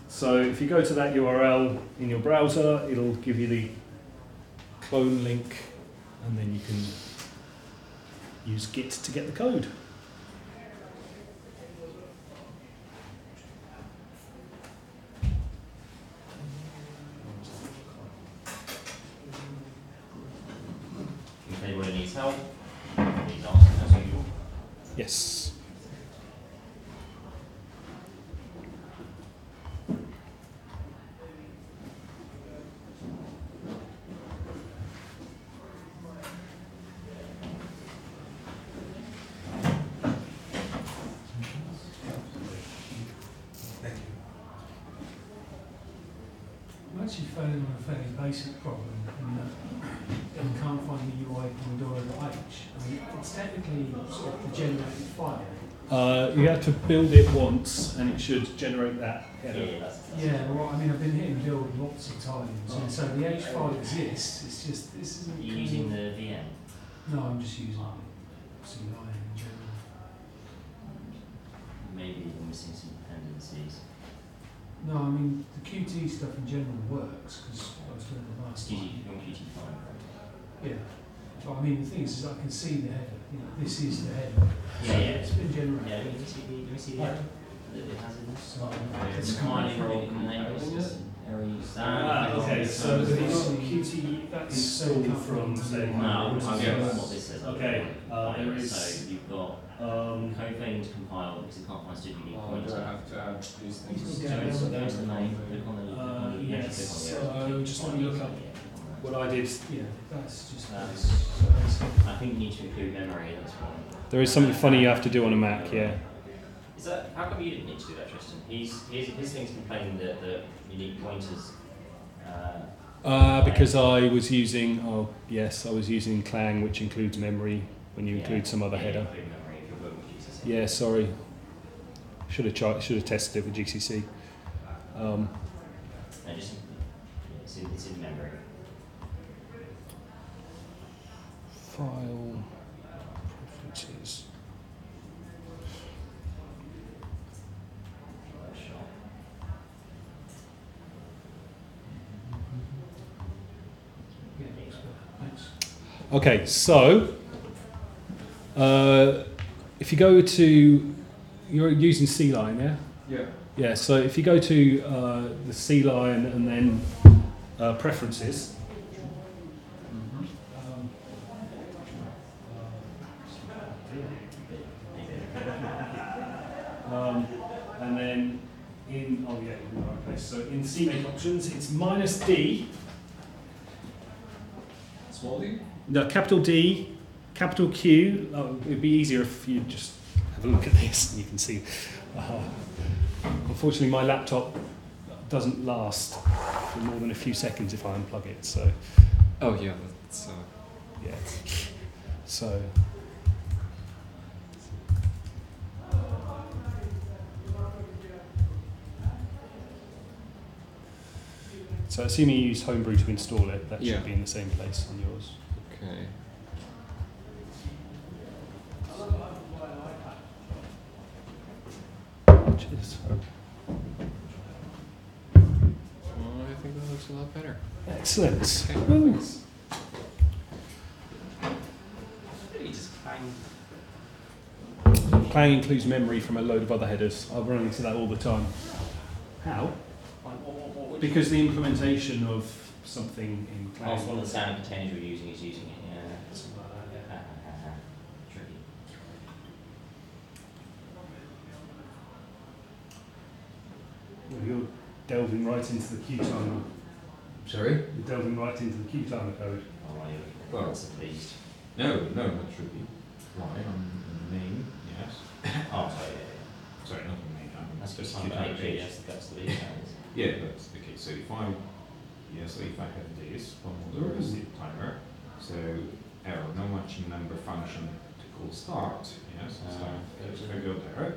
So if you go to that URL in your browser, it'll give you the clone link, and then you can use Git to get the code. If anybody needs help, please ask as usual. Yes. I'm actually failing on a fairly basic problem in that you can't find the UI Pomodoro.h. I mean, it's technically sort of the generated file. You have to build it once, and it should generate that header. Yeah, well, I mean, I've been hitting build lots of times, and so the H file exists. It's just this isn't. Are you using the VM? No, I'm just using CLI in general. Maybe you're missing some dependencies. No, I mean the Qt stuff in general works because I was doing it last Qt, time. you're on Qt5, right? Yeah. But I mean the thing is I can see the header. You know, this is the header. Yeah, So yeah. It's been generated. Yeah, let me see the error that it has in this. So It's compiling wrong in the name of this error use. Okay, so it's it's not Qt that's installed from, say, No, I'm Yes. going what this says. Okay, there is, So you've got code failing to compile because it can't find stupid unique Oh, do pointer. I have to add these things? So go into the main, click on the yes, so just let me look up what I did. yeah, that's just Um, this. So that's I think you need to include memory, that's one. There is something funny you have to do on a Mac, yeah. Is that, how come you didn't need to do that, Tristan? His thing's complaining that the unique pointers, Because I was using, I was using Clang, which includes memory when you include some other header. Include memory if you're working with GCC. Yeah, sorry. Should have tested it with GCC. No, just, it's in memory. File preferences. yeah, thanks. Okay, so if you go to, you're using C-Line, yeah? Yeah. Yeah, so if you go to the C-Line and then preferences, and then in, in the right place. So in CMake options, it's -D, Small d? no, capital D, capital Q. It'd be easier if you just have a look at this and you can see. Unfortunately, my laptop doesn't last for more than a few seconds if I unplug it. So Oh yeah, that's yeah, so. So assuming you use Homebrew to install it, that Yeah. should be in the same place on yours. okay. Cheers. Well, I think that looks a lot better. Excellent. Okay, Woo. thanks. You just clang. Clang includes memory from a load of other headers. I run into that all the time. How? Because the implementation of something in Oh, Clang. it's one of the standard containers you're using is using it, yeah. Something like that, yeah. Tricky. Well, you're delving right into the QTimer. Sorry? You're delving right into the QTimer code. Oh, are you? Well. That's pleased. No, not tricky. Why? On the main, yes. Oh, sorry, yeah. Sorry, not the main. That's good sign for HP, yes, that's the details. Yeah, that's the case. So if I have this Pomodoro timer, so error, no matching number function to call start. Yes, if I go there,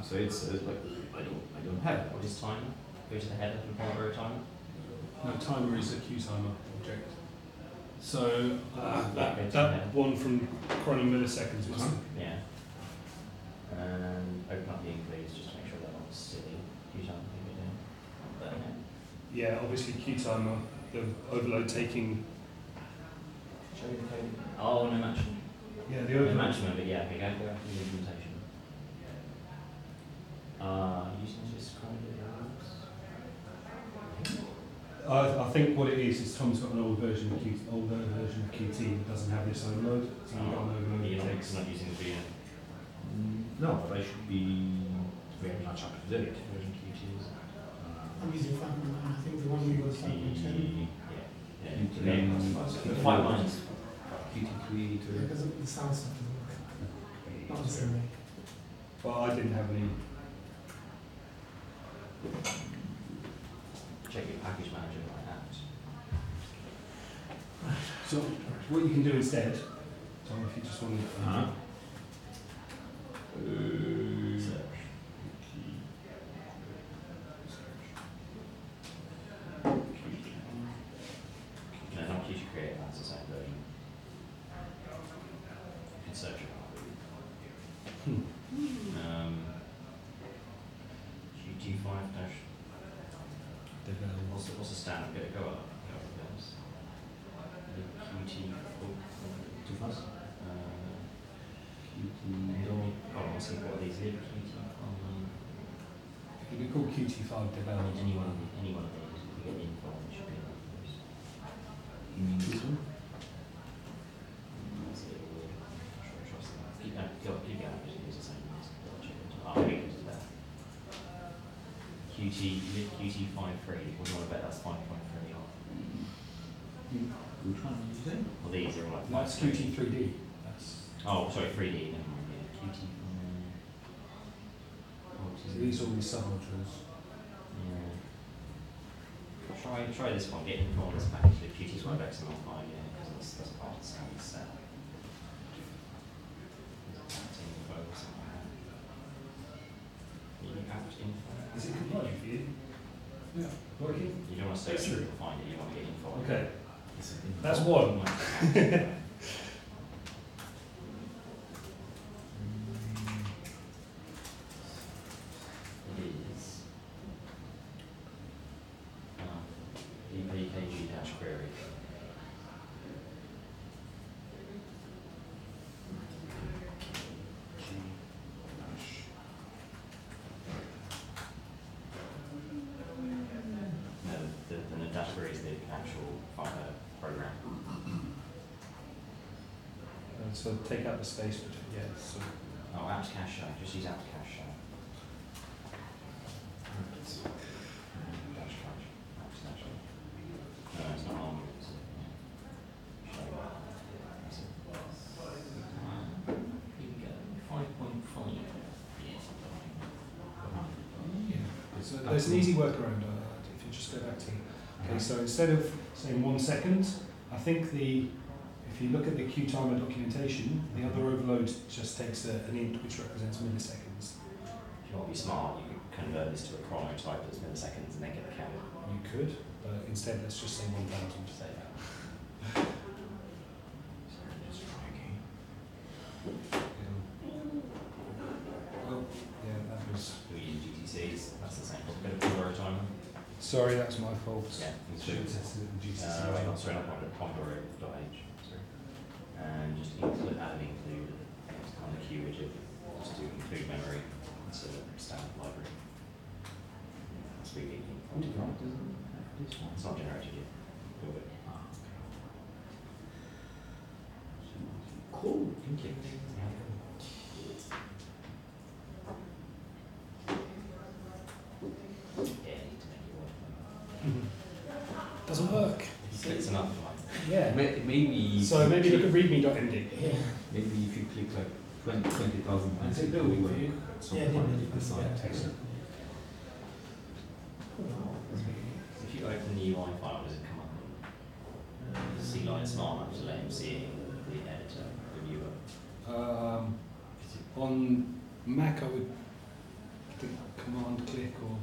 so it says like I don't have it. What is timer? Go to the header of the Pomodoro timer. No, timer is a QTimer object. So Okay, that one from chrono milliseconds was Yeah. And open up the includes just to make sure they're not silly. QTimer thing you're doing. But, yeah, obviously QTimer, the overload taking. show me the code. Oh, no matching. Yeah, the No overload. matching, but yeah, okay, go through the implementation. Using this kind of I think what it is Tom's got an older version of QT that doesn't have this overload. So you got an overload you're that not, takes. not using the VM. No, but I should be very much up to date. Version QT is. I'm using 5.9. I think the one we was 5.10. Yeah. QT. Yeah. 5 lines. Qt Creator. Because the sound stuff doesn't work. Not the same way. But I didn't have any. Check your package manager by apps. So what you can do instead, Tom, if you just want to. Search. No, not Qt Creator, that's the same version. You can search it. Qt5 dash. What's the standard bit? Go up. This. Qt. Too fast? Hold on, let's see what these are. Qt. It would be called QT5 development. Any one of these, if you get the info, it should be in that place. You mean this one? That's it. Trust that. Keep going, just use the same ones. Oh, here it is there. Qt5.3, what do you want to bet that's 5.3 on? Which one did you say? Well, these are all like That's 5.3. QT3D. That's, Oh, sorry, 3D, never mind, yeah. Qt5. so these are all these sub-modules. Yeah. Try this one, get info on this package, the Qt5 XML5, yeah, because that's part of the standard set. Info or something like that. You apt info. Is it compliant for you? Yeah. Working? You don't want to search through to find it, you want to get info. Okay. Is it in- That's one. It is. EKG dash query. No, the dash query is the actual program. So take out the space between, yeah, so. Oh, apt cache, just use apt cache. Dash cache, apt cache. No, it's not on. It's, yeah. Show that. That's it. Here we go. 5.5. Yes. So there's an easy workaround if you just go back to. Okay, so instead of saying 1 second, I think if you look at the QTimer documentation, the other overload just takes an int which represents milliseconds. If you want to be smart, you can convert this to a chronotype that's milliseconds and then get the count. You could, but instead let's just say 1000 to say that. Just try again. Well, yeah, that was. We use GTCs, that's the same. Bit of Pomodoro timer. Sorry, that's my fault. Yeah, Should have tested it in GCC. wait, not sorry, not Pomodoro.h. Sorry. And just include, add an include on the Q widget, just to include memory instead of standard library. That's really it's not generated yet. Build it. Cool, thank you. Yeah, need to make it work. Doesn't work. It's enough. Yeah. Maybe. So maybe look at readme.md. Yeah. Maybe if you click like 20,000 times. Is it building for you? So Yeah, far, yeah, the side. yeah. If you open the UI file, does it come up and see like smart enough to let him see it in the editor, the viewer? On Mac, I would think Command click or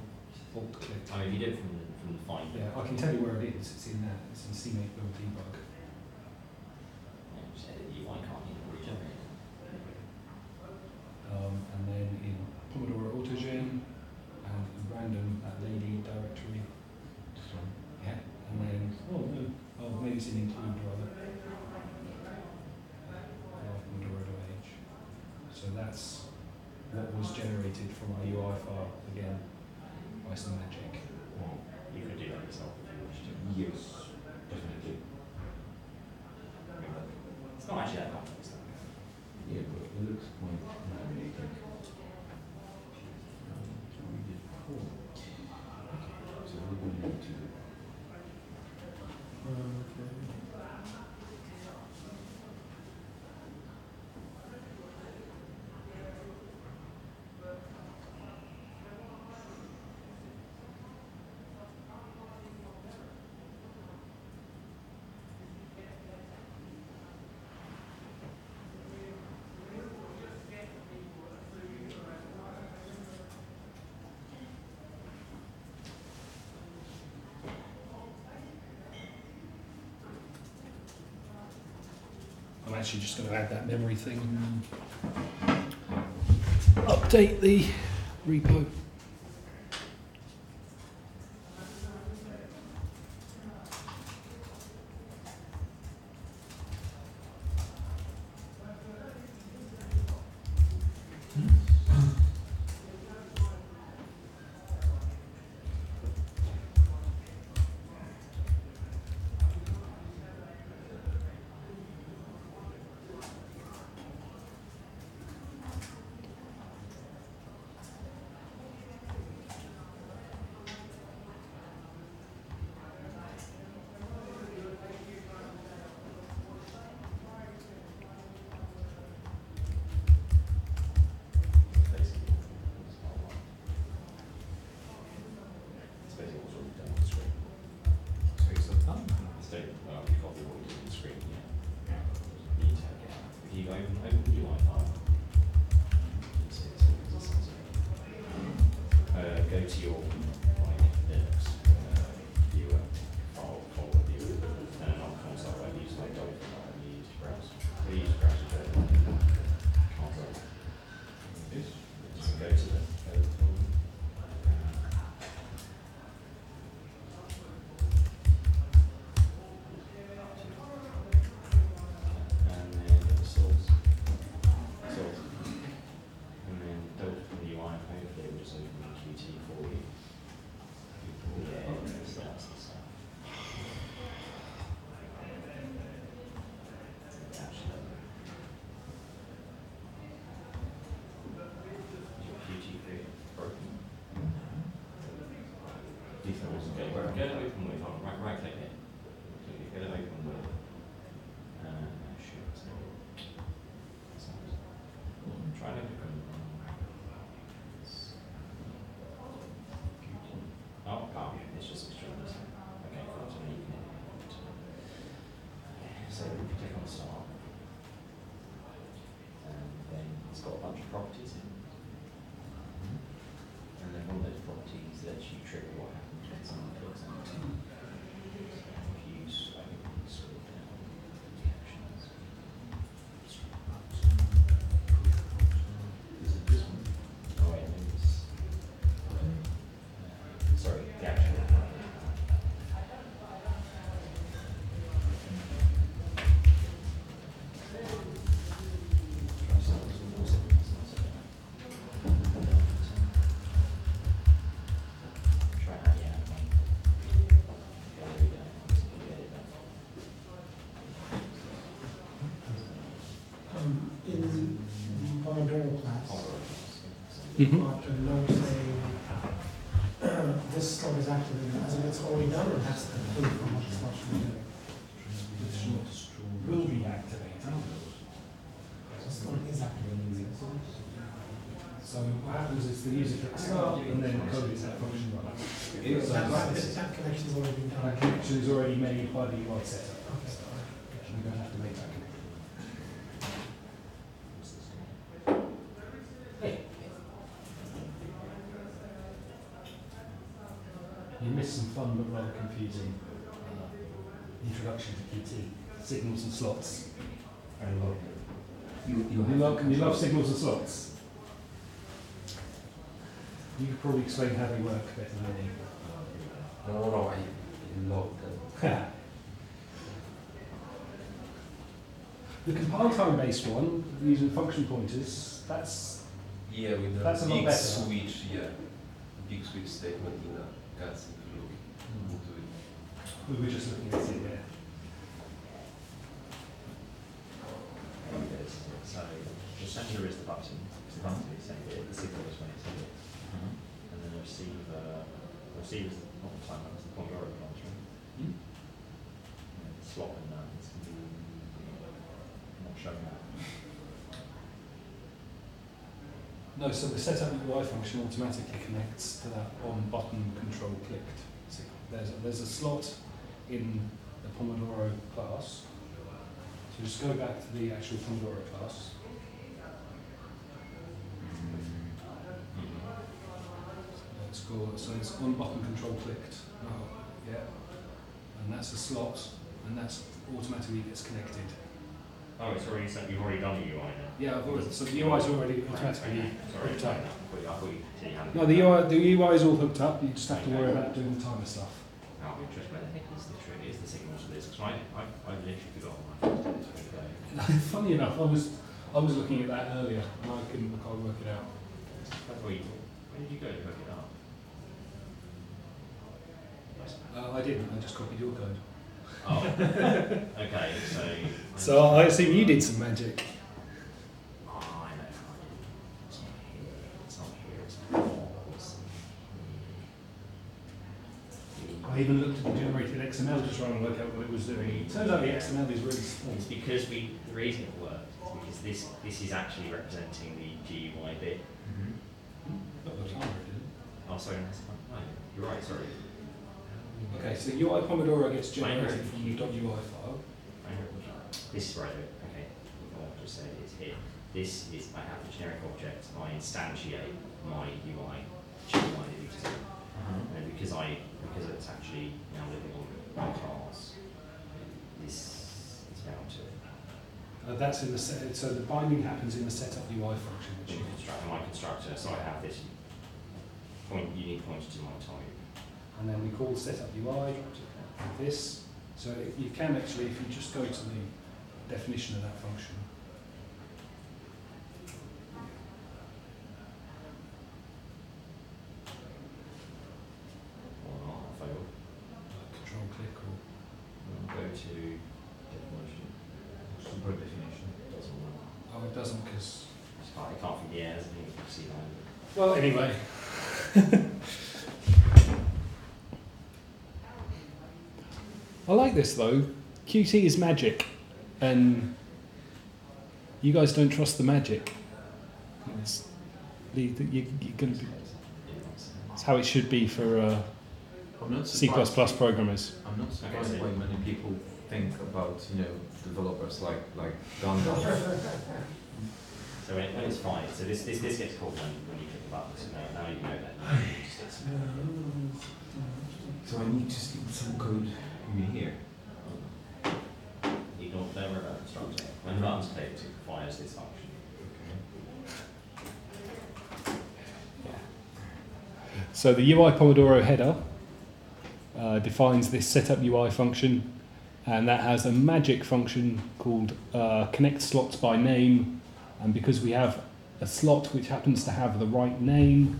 Alt click. I mean, if you do it from the find. Yeah, I can tell you where it is. It's in that. It's in CMake Build Debug. Yeah, just edit the UI, can't you? Regenerate. And then in Pomodoro Autogen and in random at Lady directory. Yeah. And then maybe it's in include rather. Pomodoro.h. So that's what was generated from our UI file again by some magic. You could do that yourself if you wish to. Yes, definitely. It's not actually that complex. Yeah, but it looks quite animated. So we're going to I'm actually just going to add that memory thing and update the repo. Go to your Linux viewer, file folder viewer, and then on console I use like Dolphin or I use browser. I use browser console. So go to the folder. And then the source. And then Dolphin UI, hopefully it will just open the Qt for you. Yeah, that's the stuff. Actually, is your Qt broken? Get it open with, right click it. Get it open with. Shoot. Try to open. Oh, it's just extremely simple. Okay, cool. So you can so we can click on start. And then it's got a bunch of properties in. And then one of those properties lets you trigger what happens when someone clicks on it. So if you scroll down the actions. Is it this one? Oh wait, maybe it's sorry, the actual In the Pomodoro class, Mm-hmm. after the note saying this slot is activated, as if it's already done, or has to complete from what the slot should be doing. Will be activated. The slot is activated. So what happens is the user clicks start and then the code is that function runs. So That connection's already been that done. connection is already made by the UI setup. Okay. We don't have to make that connection. You missed some fun but rather confusing introduction to Qt. Signals and slots. I love it. You love signals and slots? You could probably explain how they work better than me. No, I love them. The compile time based one, using function pointers, that's Yeah, with That's a the lot big better. switch, big switch statement in the cats if you look into it. we were just looking at it there. So the sender is the button. It's the button is send it. The signal is when it's sent it. And then the receiver is not the time, it's the point you're answering. Hmm? And the slot and that is not showing that. No, so the setup UI function automatically connects to that on button control clicked signal. There's a slot in the Pomodoro class. So just go back to the actual Pomodoro class. It's called, so it's on button control clicked. Yeah. And that's a slot, and that's automatically gets connected. Oh, it's already set. You've already done the UI now. Yeah, I've already, so the UI is already automatically Sorry, hooked up. I thought you said you hadn't. No, the UI is all hooked up. You just have to worry about doing the timer stuff. Out of interest, where the heck is the trick? Is the signals for this? Because I literally forgot my first did this for the day. Funny enough, I was looking at that earlier and I can't work it out. Where did you go to hook it up? I didn't. I just copied your code. Oh, okay. So I assume you did some magic. Oh, I know how I did it. It's not here. It's not here. It's not. I even looked at the generated XML to try and work out what it was doing. It turns out the XML is really small. It's because the reason it worked is because this is actually representing the GUI bit. Got the timer, didn't Oh, sorry, that's fine. No, you're right. Sorry. it? Okay, so UI Pomodoro gets generated from the .ui file. This is right. Okay. What I'll just say is here. This is I have the generic object. I instantiate my UI GUI. And because it's actually now living on my class, this is bound to it. That's in the set. So the binding happens in the setup UI function, which you My constructor, so I have this unique pointer to my type. and then we call setup UI with this. So you can actually, if you just go to the definition of that function, Or not, I failed. control click or Go to definition. Super definition. Doesn't work. oh, it doesn't because I can't think, yeah, there's a thing you can see that. well anyway. I like this though. Qt is magic, and you guys don't trust the magic. You're gonna be, it's how it should be for I'm not C++ surprised. programmers. I'm not surprised Okay. why many people think about developers like Gandalf. So when it's fine, so this gets called when you click the button, so now you know that. So I need to stick some code in here. Ignore, don't worry about constructor. When the button's clicked, it fires this function. So the UI Pomodoro header defines this setup UI function, and that has a magic function called connect slots by name. And because we have a slot which happens to have the right name,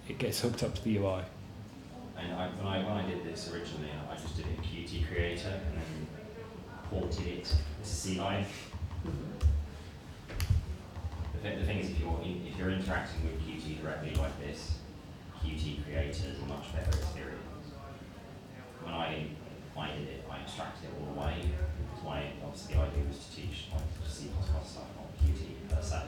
it gets hooked up to the UI. And when I did this originally, I just did it in Qt Creator and then ported it to C-Line. The thing is, if you're interacting with Qt directly like this, Qt Creator is a much better experience. When I did it, I extracted it all the way, because obviously the idea was to teach like C++ stuff on Qt per se.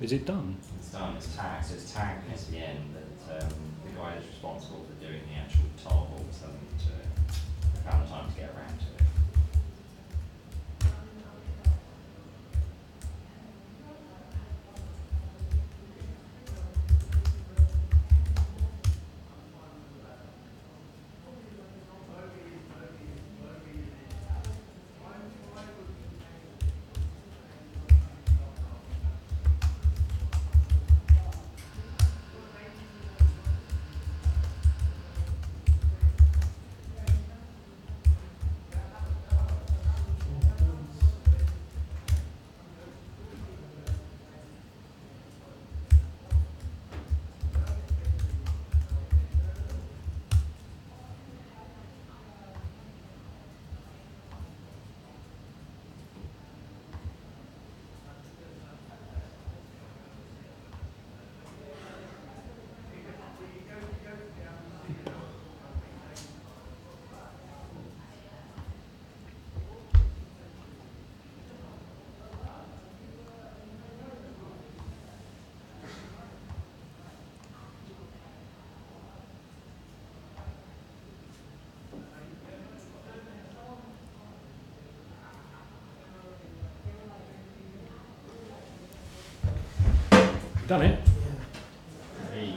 Is it done? It's done, it's tagged, so it's tagged at the end that the guy that's responsible for doing the actual tile vaults hasn't found the time to get around to it. Done it? Yeah. Hey,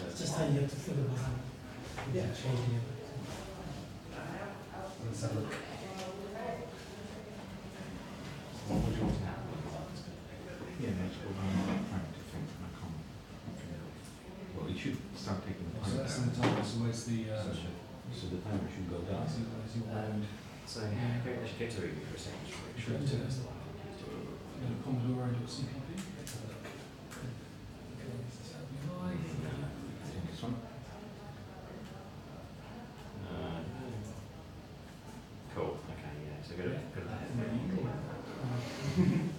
It's just how you have to feel about it. Yeah. Changing it. Let's have a look. what would you want to happen? Yeah, that's what I'm trying to think. I can't. Well, it should start taking time. So that's in the time, so where's the, So the timer should go down. where's your word? So, go to Ruby for a second. Sure. Commodore.cpp. This one. Cool, okay, yeah, so go to the head.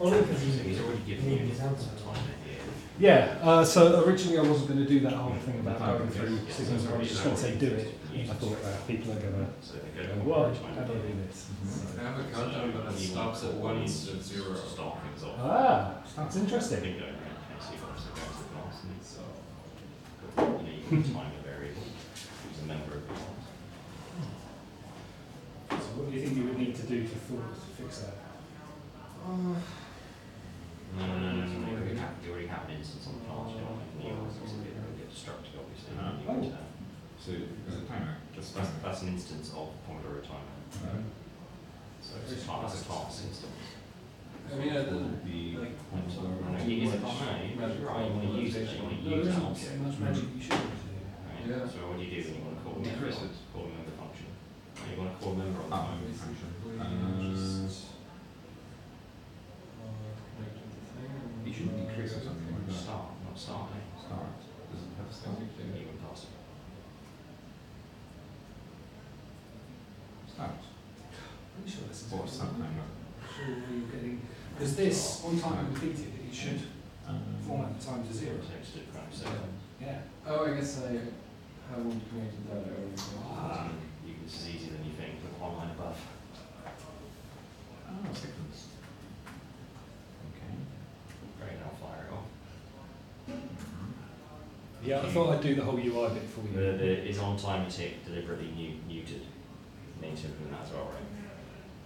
Only because So he's already given you his some answer. time here. Yeah, so originally I wasn't going to do that whole thing about Oh, going through yes. signals. I was just going to say do it. I thought people are going to So they go go, to well, time. how do I do this? I have a countdown, but it stops at 1 at 0. Start things off. Ah, that's interesting. Bingo, okay, so you've obviously go to the class and it's, you can time a variable, who's a member of the class. So what do you think you would need to do to fix that? No, you already have an instance on the class, you don't make a new one, so it's a bit destructive, obviously. Oh. You return. So there's a timer. That's an instance of Pomodoro timer. So it's a class instance. I mean, I didn't The like It is a class, no, you're right, you want to use it, you want to use that object. much magic you should do. Right? Yeah. So what do you do when you want to call a member? Decrease it. Call a member function. You want to call a member on the Ah, phone. function. It should decrease or something like that. Start, not start, eh? Start. Does it have start? Even past it. Start. Pretty sure this is. Or some timer. Sure you're getting, because this, on time completed, it should format the time to zero. Takes to prime So, second. yeah. Oh, I guess I haven't created that earlier. This is easier than you think, with one line above. Oh, seconds. Okay. Great, I'll fire it off. Yeah, I thought I'd do the whole UI bit for you. The is on timer tick deliberately muted. You need to implement that as well, right?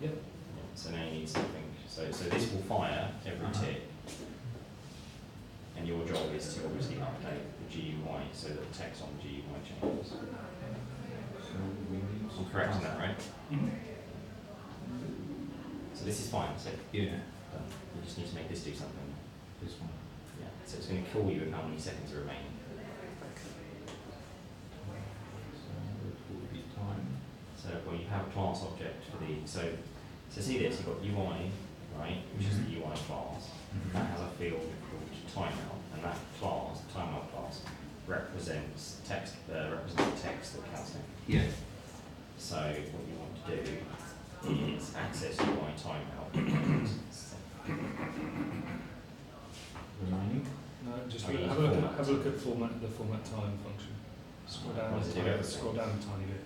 Yep. Yeah, so now you need something. So this will fire every tick. And your job is to obviously update the GUI so that the text on the GUI changes. So we need. I'm correct in that, right? So this is fine. So Yeah. done. You just need to make this do something. This one. Yeah. So it's going to call you with how many seconds are remaining. So it will be time. So well, you have a class object for the so see this, you've got UI, right, which is the UI class. That has a field called timeout, and that class, timeout class, represents text represents the text that counts in. Yeah. So what you want to do is access UI timeout. Remaining. No, just I mean, have a look at the format time function. Scroll down, What does it do everything? scroll down a tiny bit.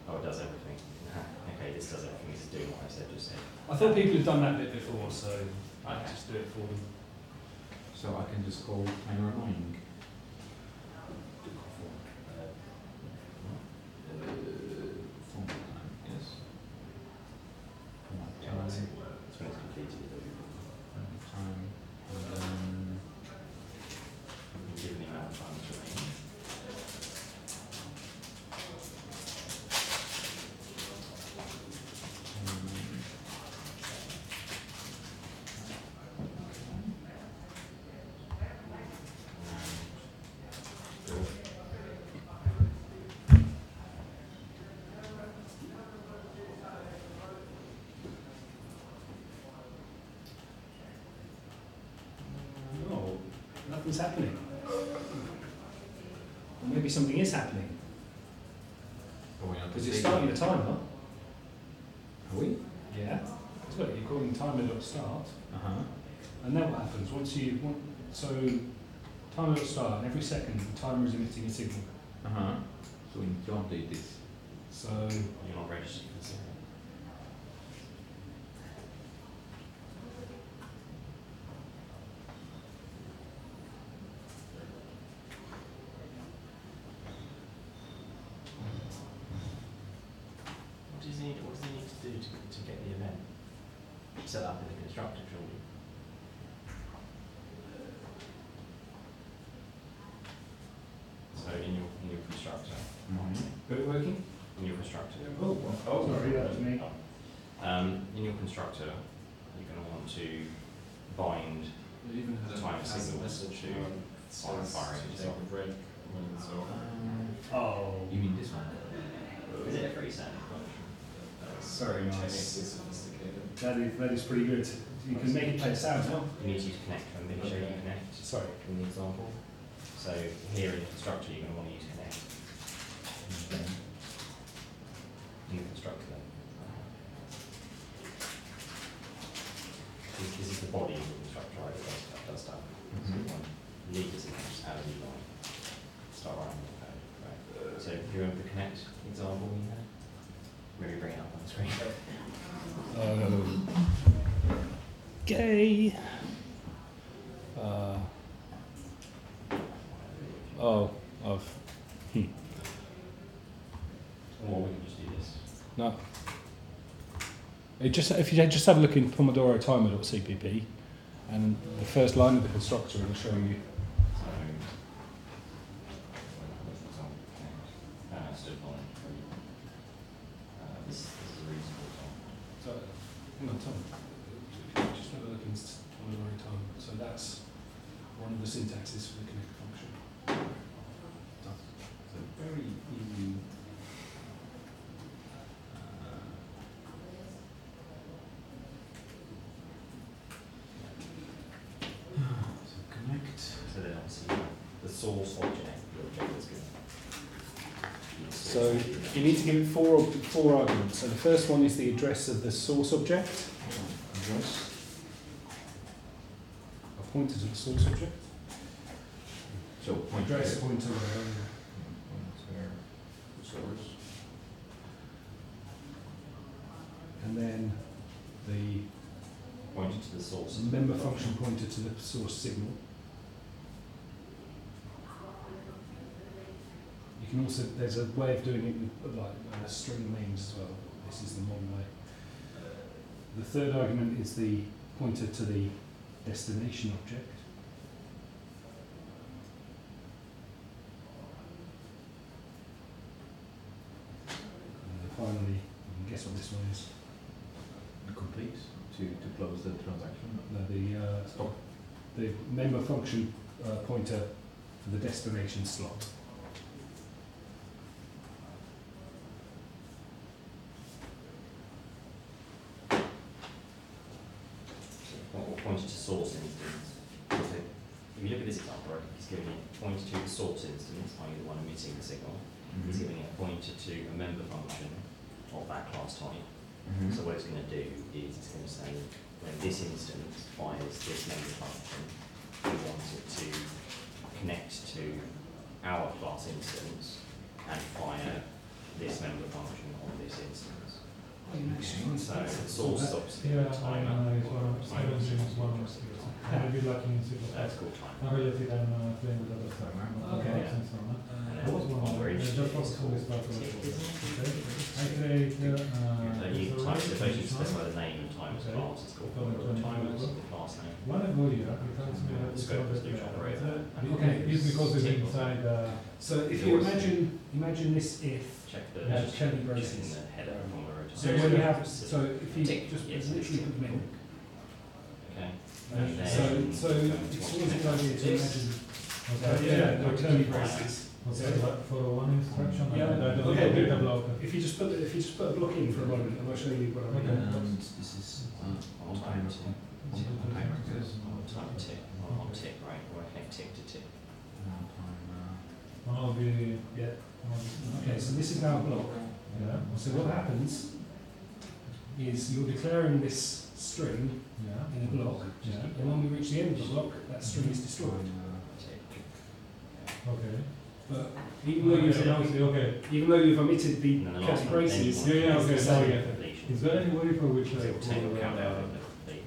Oh, it does everything. Okay, this does everything. This is doing what I said just said. I thought people had done that bit before, so I just do it for them. So So I can just call timer annoying. Format time, yes. Format time. That's when it's completed. Time. And then Given the amount of time that's remaining. No, nothing's happening. Or maybe something is happening. going on to Because you're stage. starting the timer. Are we? Yeah. So look, you're calling timer.start. Uh-huh. And then what happens? So timer.start, and every second the timer is emitting a signal. Uh-huh. So we need to update this. So You're not registered for the signal. What does he need to do to get the event set up in the constructor, surely? So in your constructor, got it working? in your constructor. Oh, sorry, that was me. In your constructor, you're going to want to bind It even had Time a signals message to says firing to take itself. a break when it's over. Oh, You mean this one? Is it a freestanding function? very nice. Technically sophisticated. That is pretty good. You can make it play a sound, no? You need to use connect. I'm going to show you connect Sorry. in the example. So here in the constructor, you're going to want to use connect. In the constructor then. This is the body of the constructor, right? That does stuff. So you want to leave this in, just add a new line. Start writing the code. Right. So if you remember the connect example we had, maybe bring it up on the screen. Okay. Or we can just do this. No. If you just have a look in Pomodoro timer.cpp, and the first line of the constructor will show you. So, where's the example? Connect. Still fine. This is a reasonable example. So, hang on, Tom. Just have a look in Pomodoro timer. So that's one of the syntaxes for the connect function. It's a very easy. So connect. So then obviously the source object, the object is good. So you need to give it four arguments. So the first one is the address of the source object, Address. a pointer to the source object. So point Address there. pointer. Pointer. Source. And then the Pointed to the source. member function pointer to the source signal. You can also, there's a way of doing it with like string names as well. This is the modern way. The third argument is the pointer to the destination object. And then finally, you can guess what this one is. Complete to close the transaction. No, the member function pointer for the destination slot. Or pointed to source instance. So if you look at this example, right, he's giving it pointer to the source instance, i.e. the one emitting the signal. He's giving it a pointer to a member function of that class type. So what it's going to do is it's going to say when this instance fires this member function, we want it to connect to our class instance and fire this member function on this instance. So the source stops. Yeah, I know, it's one of, I don't think it's one of those. I'll be lacking in C++. That's called time. Unrelated and playing with other stuff. Okay. I was one of them. Just focus on this part of it. Okay. I create, So you type, suppose you specify the name and time as class, it's called time as the class name. when I go here, it tells me that it's Scope is the operator. Okay, it's because it's inside, So if you imagine this if Check the, Yeah, just Kelly checking braces. the header on the rotor. So when you have, so if you Tick, just yes, literally tick. put them in. Okay. So And then- it's always a good idea to imagine. yeah, the curly braces. okay, for one instruction, Yeah, I don't okay. need a block. If you just put a block in for a moment, and I'll show you what I mean. Okay. This is on time tick. Time tick, on tick, right? We're connect tick to tick. One of the, Yeah. one- Okay, so this is our block. yeah, So what happens is you're declaring this string yeah, in a block, yeah, and when we reach the end of the block, that string is destroyed. okay. But even though you've, Okay. even though you've omitted the And then the last curly one, then you braces, want Yeah, yeah, to okay, use now I the get it. completion. Is there any way for which So I it will take could, account of the, you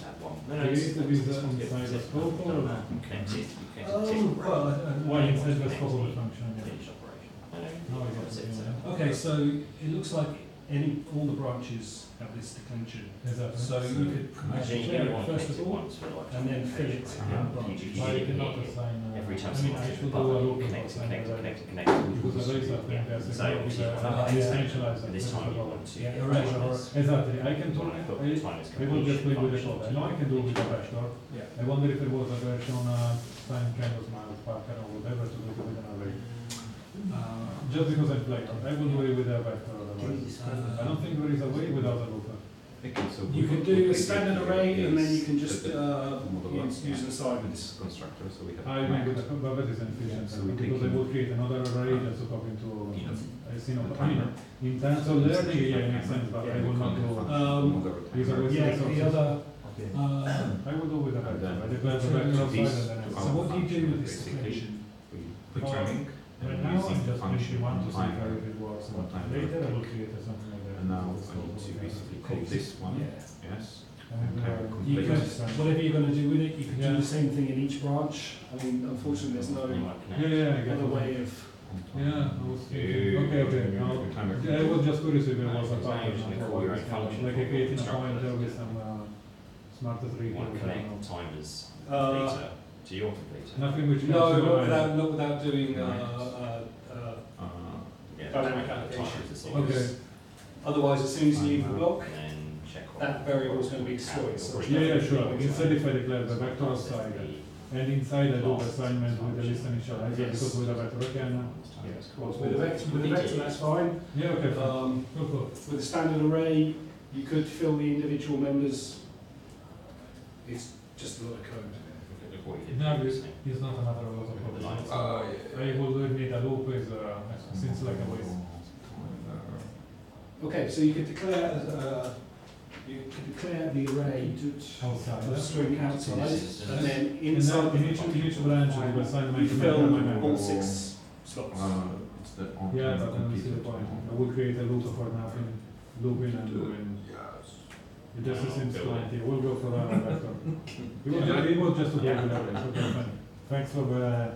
have one. it used to be the inside the scope or? Connect it, you connect the tick. well, Why inside the scope of the function? Yeah. Finish operation. Now I get it, yeah. okay, so it looks like all the branches have this declension. Exactly. So you could Actually, declare you it want first to of all, once for like and then fill it application. in You branch. just Why you cannot hit it assign, every time I mean, someone I touches should the do a button, loop connect, assign connect, that. connect, connect. Because the laser thing, Yeah. there's a So code obviously, with yeah. initialize that. This time you want to. Yeah, Right, Right. exactly. I can do When I put I, time is we will just play with the completion code. I know I can do with the vector. Yeah. I wonder if it was a version time kind of miles pattern or whatever to do it with an array. Just because I played it, I will do it with a vector otherwise. I don't think there is a way without a looper. You could do a standard array, and then you can just use an assignments. Constructor, so we have. I agree with that, but that is inefficient, So we because take I will create another array just to talk into, I see no, I mean, in terms of learning, yeah, it makes sense, but I will not do. These are waste Yeah, the resources. other. I will do with a vector, I declare the So vector outside these and then I. So what do you do with this declension? Returning Right and now, I'm using just function one to see time. if it works, One time. later I will create something like that. And now I need to basically call this one, Yeah. yes. And, You Complete. could, whatever you're going to do with it, you could Yeah. do the same thing in each branch. I mean, unfortunately, there's no You want to yeah, connect. yeah, I get other it. way of. Yeah, I was thinking, okay, now, yeah, I was just curious if there was a Because I pattern usually for call your this own kind of- function like for creating a constructor. pointer with some smartest You want to return. connect timers Uh, completer to your completer. Nothing which No, can not without doing. Yeah, Dynamic time- application. timers is the Okay. source. Otherwise, as soon as you leave the block, And then check what. that variable is going to be destroyed. So Yeah, yeah, sure. Instead, if I declare the vector outside, and inside I do the assignment with the list initializer, Yes. because with a vector I can. with the vector, that's fine. Yeah, okay, fine. Cool, cool. With a standard array, you could fill the individual members. It's just a lot of code. What you did No, previously. it's not a matter of lot of The lines. problems. I will need a loop is since like a waste. Okay, so you could declare the array Outside. of string outside, and then In inside that, in each branch I will assign my you fill my all member. 6 slots. It's the on Yeah, time but then we see the completed. point. I will create a loop for nothing, looping and doing. Yes. It just No, seems build it. plenty. We'll go for that vector. It was just to play with average. Okay, fine. Thanks for the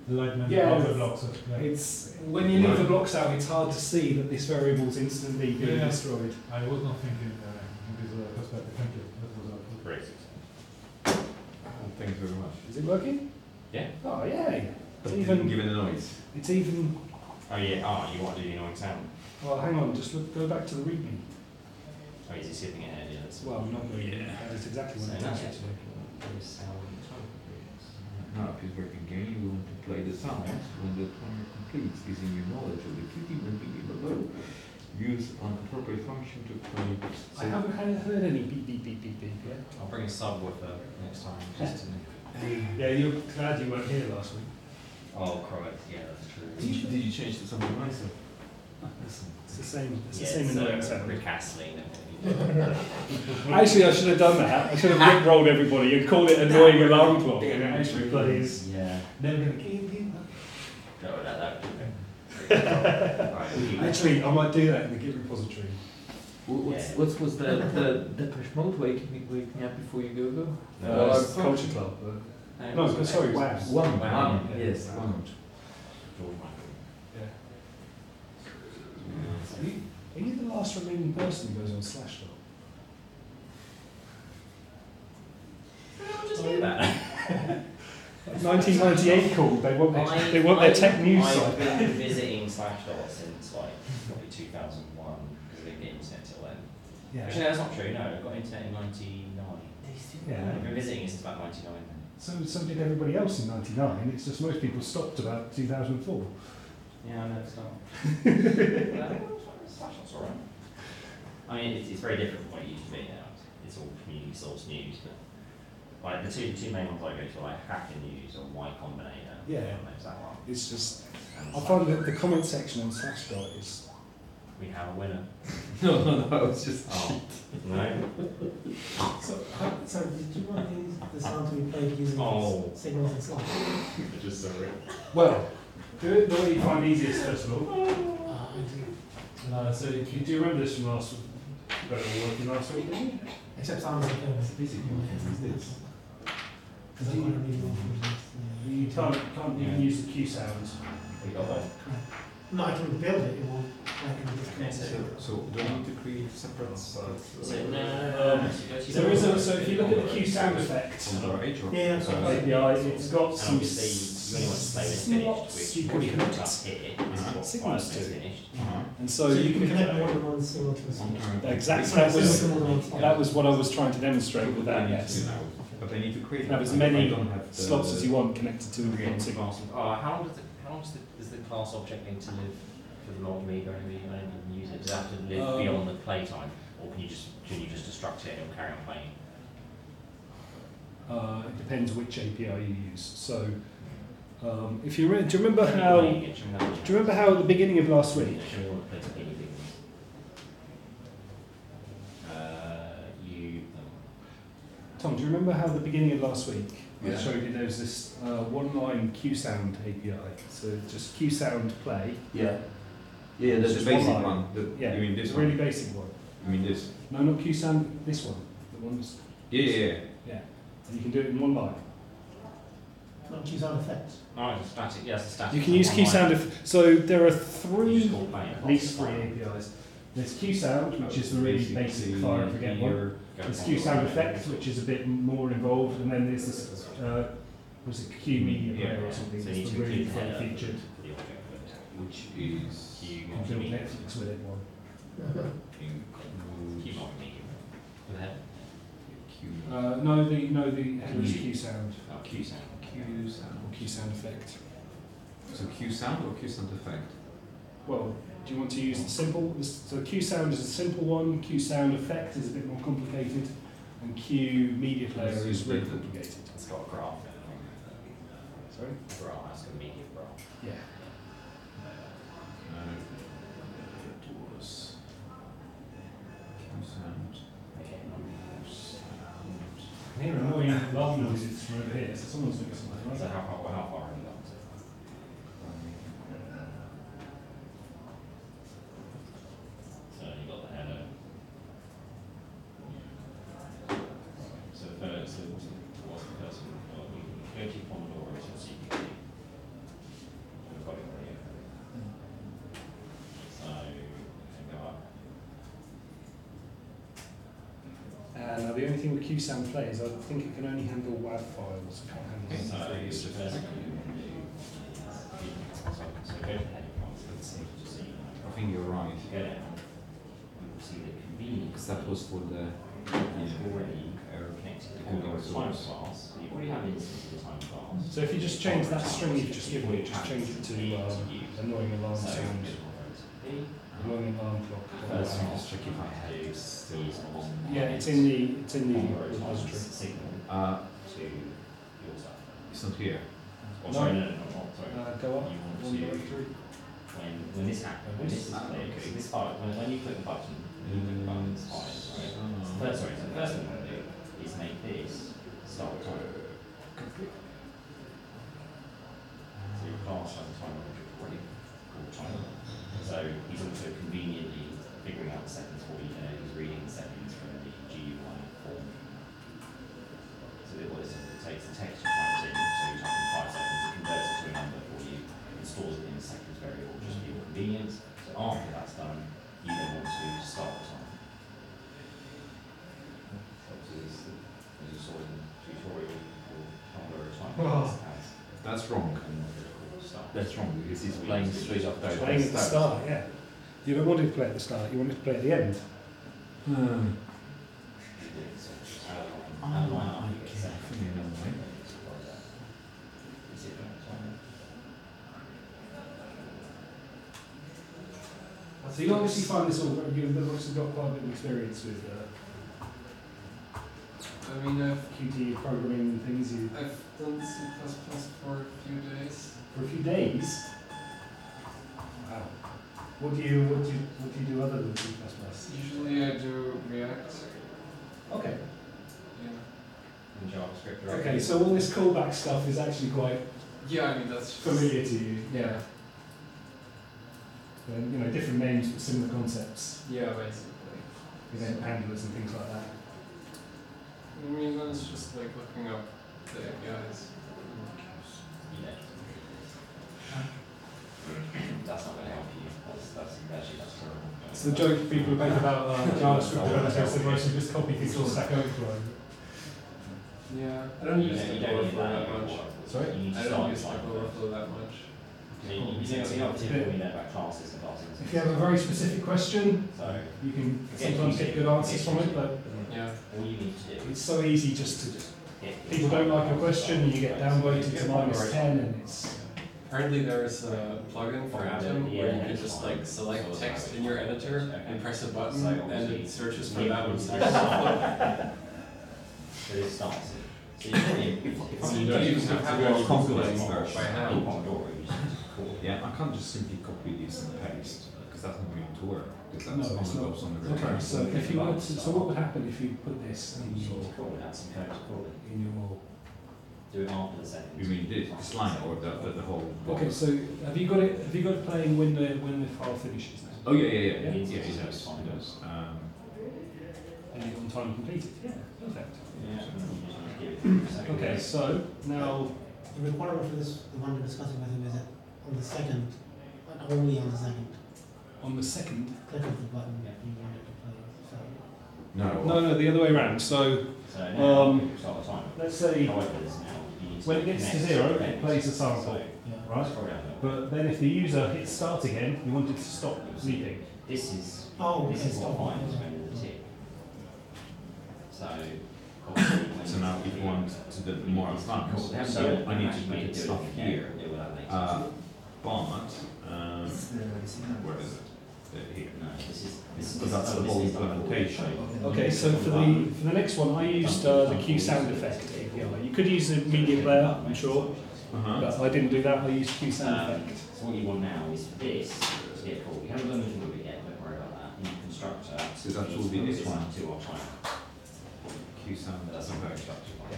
enlightenment Yeah, of the it's- blocks. Yeah. It's when you leave the blocks out, it's hard to see that this variable is instantly being Yeah. destroyed. I was not thinking in this perspective. Thank you. That was helpful. Great. Thanks very much. Is it working? Yeah. Oh yay! It's But even. given the noise. It's even. Oh yeah, you want to do the annoying sound? Well, hang on. Just go back to the README. Oh, is he skipping ahead? Yeah, that's. Well, not really. That's exactly So what it now does. it's working. Sound time completes. Now, if it's working again, you want to play the sound when the timer completes, using your knowledge of the QT will be below. Use an appropriate function to play. I haven't heard any beep beep beep beep beep yet. I'll bring a subwoofer next time. Just to. Yeah, you're glad you weren't here last week. Oh, correct. Yeah, that's true. Did you change to something nicer? It's the same. It's Yeah, the same annoying it's sound. Rick Astley. Actually, I should have done that. I should have rickrolled everybody and called it annoying alarm clock, and it actually plays. Yeah. Never gonna keep you. No, that. Right, we'll keep it. Actually, I might do that in the Git repository. What was the Depeche Mode? Wake me up before you go? Culture Club. No, sorry, Wow. One. Wow. Yes. Yeah. One. Are you the last remaining person who goes on Slashdot? I'll just hear that. 1998 called. They want their tech news I've site. been visiting Slashdot since like probably 2001 because I didn't get internet till then. Actually, Yeah. that's not true. No, I got internet in '99. Yeah. I've been visiting since about '99. So did everybody else in '99. It's just most people stopped about 2004. Yeah, I know it's not. Slashdot's alright. I mean, it's very different from what it used to be now. It's all community source news, but like the two main ones I go to are like Hacker News or Y Combinator. Yeah. Everyone knows that one. It's just And I find that the comment section on Slashdot is. we have a winner. No, I was just. Oh, no. So did you want the sound to be played using Oh. signals and slash? Just so weird. Well, do it the way you find easiest first of all. So do you remember this from last week? Got it all working last week, didn't you? Except sounds like Busy. Because I'm going to read one. You can't even use the Q sound. We got one. No, I can build it. It won't. I can just Okay, So do I need to create separate sites? So no. So if you look at the Q sound effect, On our age or? Yeah, API, it's got And some obviously, you only want to play when it's slots finished, you which can already connect. looked up here. This is what Signals Firefox is to. finished. And So you can connect more than one signal to a signal. Exactly. That was what I was trying to demonstrate with that. Yes. But I need to create. Have as I many don't have the slots as you want connected to one Create signal. class. How long does the class object need to live for the multimedia and the only use it? Does it have to live beyond the playtime, or can you just destruct it and it'll carry on playing? It depends which API you use. So, if you do you remember how? Do you remember how at the beginning of last week? Tom, do you remember how at the beginning of last week I showed you there was this one-line Q-Sound API? So just Q-Sound play. Yeah. Yeah, that's the Just basic one line. one. Yeah, You mean this it's a one? really basic one. You mean this? No, not Q-Sound. This one. The ones. Yeah. Yeah. And you can do it in one line. Not Q sound effects. Oh, it's a static. Yes, it's static. You can use Q-Sound. So there are You three, just call play it. at least three APIs. There's Q-Sound, which is the really basic fire and forget one. There's Q-Sound effect, which is a bit more involved, and then there's this, was it Q media player or something? So you need That's to the really include fully header featured. for the object first. Which is Q You can build multimedia. Netflix with it one. Q includes multimedia. With a header. Q. No, the header is Q-Sound. Oh, Q sound. Q sound. Or Q-Sound effect. So Q sound or Q sound effect? Well, do you want to use the simple? So Q-Sound is a simple one, Q-Sound effect is a bit more complicated, and Q media player is really complicated. It's got a graph. Sorry? Graph. That's got a media graph. Yeah. It was Q sound. Okay. I hear annoying alarm noises from over here, so someone's doing something like So that. how far are you up to? So you got the header. So first, what's the first one? Well, we go to Pomodoro, it's a CPP. We've got it already. So and go up. Now the only thing with Q-Sound Play is I think it can only handle WAV files. It can't handle So MP3s. the first thing you can do is so go to header files. Let's see to see. I think you're right. Go down. You will see the convenience. Because that was for the It's already connected to Google the time source. class. So you already have instance of the time class. So if you just change that string you've just given me, just change it to annoying alarm So sound, annoying alarm clock. first I'll one just check if I have is on Yeah, it's in the Pomodoro repository. signal to your stuff. It's not here. Oh, sorry, no, not sorry. Go up. You want One to way through. when this happens, when this is played, this part, when you click the button, you click the button, it's fine, right? So the first thing you want to do is make this start timer. So your class has a timer object already called timer. So he's also conveniently figuring out the seconds for you there. after that's done, you then want to start the time. Obviously, as you saw in the tutorial for Tumblr time, That's wrong. That's wrong because it's playing straight after It's playing at the start, yeah. You don't want it to play at the start, you want it to play at the end. So you obviously find this all, you've obviously got quite a bit of experience with I mean, Qt programming and things. I've done C++ for a few days. For a few days? Wow. What do you do other than C++? Usually I do React. Okay. Yeah. And JavaScript. Right? Okay, so all this callback stuff is actually quite Yeah, I mean that's familiar to you. Yeah. And, you know, different names but similar concepts. Yeah, basically. Event handlers and things like that. I mean, then it's just like looking up the APIs. That's not going to help you. That's terrible. It's the joke people make about JavaScript developers that mostly just copy things from Stack Overflow. Yeah, I don't use Stack Overflow that much. Sorry? I don't use Stack Overflow that much. If you have a very specific question, you can sometimes get good answers from it, but Yeah. All you need to do it's so easy just to, people don't like a question and you get downvoted to -10 and it's... Apparently there's a plugin for Atom where you can just like select text in your editor and press a button and it searches for that one. So it starts it. So you don't even have to go complex by hand. Yeah, I can't just simply copy this and paste because that's not going to work. Because that's No, it's only not. goes on the Okay, return. so if you were to, so what would happen if you put this in your, in your... Do it after the second. You mean this line or the whole? Okay, so have you got it playing when the file finishes now? Oh yeah, yeah. Yeah? It does. It does. And you're on time completed? Yeah, perfect. Yeah. Okay, so now... The requirement for this, the one we're discussing with him, is that on the second, but only on the second, On the second? click of the button that you want it to play. So No. The other way around. So, So now you start the timer. let's say However, there's now you need to when it gets to connect 0, events. it plays a sample, yeah. right? Scroll down a little. But then if the user hits start again, you want it to stop sleeping. This is Oh, this okay, is what stop. finds when the tick. So obviously when So now if you want to do more advanced, so I need to put it stuff here. It will have But where is it? Here. no, this is Because that's the whole implementation. Okay, so for the next one, I used the Q sound effect API. You could use a media player, I'm sure, but I didn't do that. I used Q sound effect. So what you want now is for this to get called. We haven't done anything with it yet, don't worry about that. In the constructor, So that will be this one. To our timer. Q sound. That's a very structured one.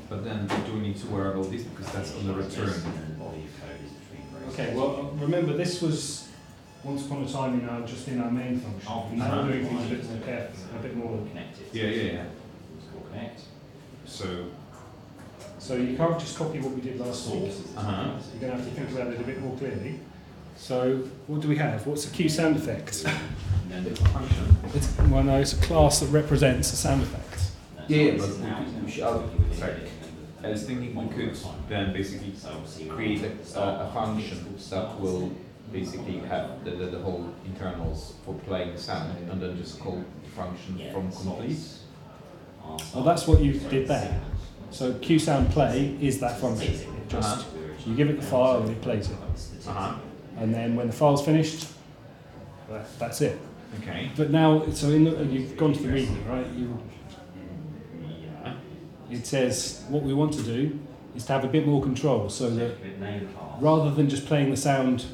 But then do we need to worry about this because that's on the return? And then the body of code is between braces. Okay, well, remember this was once upon a time just in our main function. Now we're doing things a bit more careful, a bit more. Connected. Yeah. It's called connect. So you can't just copy what we did last week. Source is the Uh-huh. timer. You're going to have to think about it a bit more clearly. So what do we have? What's a Q sound effect? And then the Function. Well, no, it's a class that represents a sound effect. Yeah, this but is now we should. Sorry. I was thinking we could then basically create a function that will basically have the whole internals for playing sound and then just call the function from complete. Well, that's what you did there. So Q sound play is that function. It just you give it the file and it plays it. And then when the file's finished, that's it. Okay. But now, so you've gone to the README, right? It says what we want to do is to have a bit more control, so that rather than just playing the sound,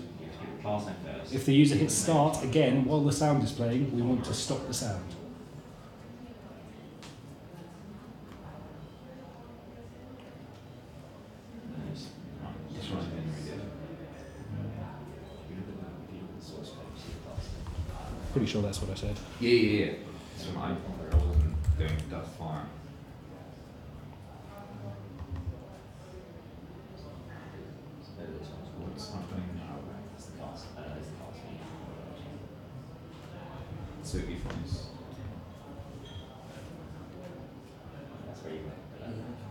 if the user hits start again while the sound is playing, we want to stop the sound. This one then we did. Pretty sure that's what I said. Yeah. So I wasn't going that far. What's happening now? So if it's That's where you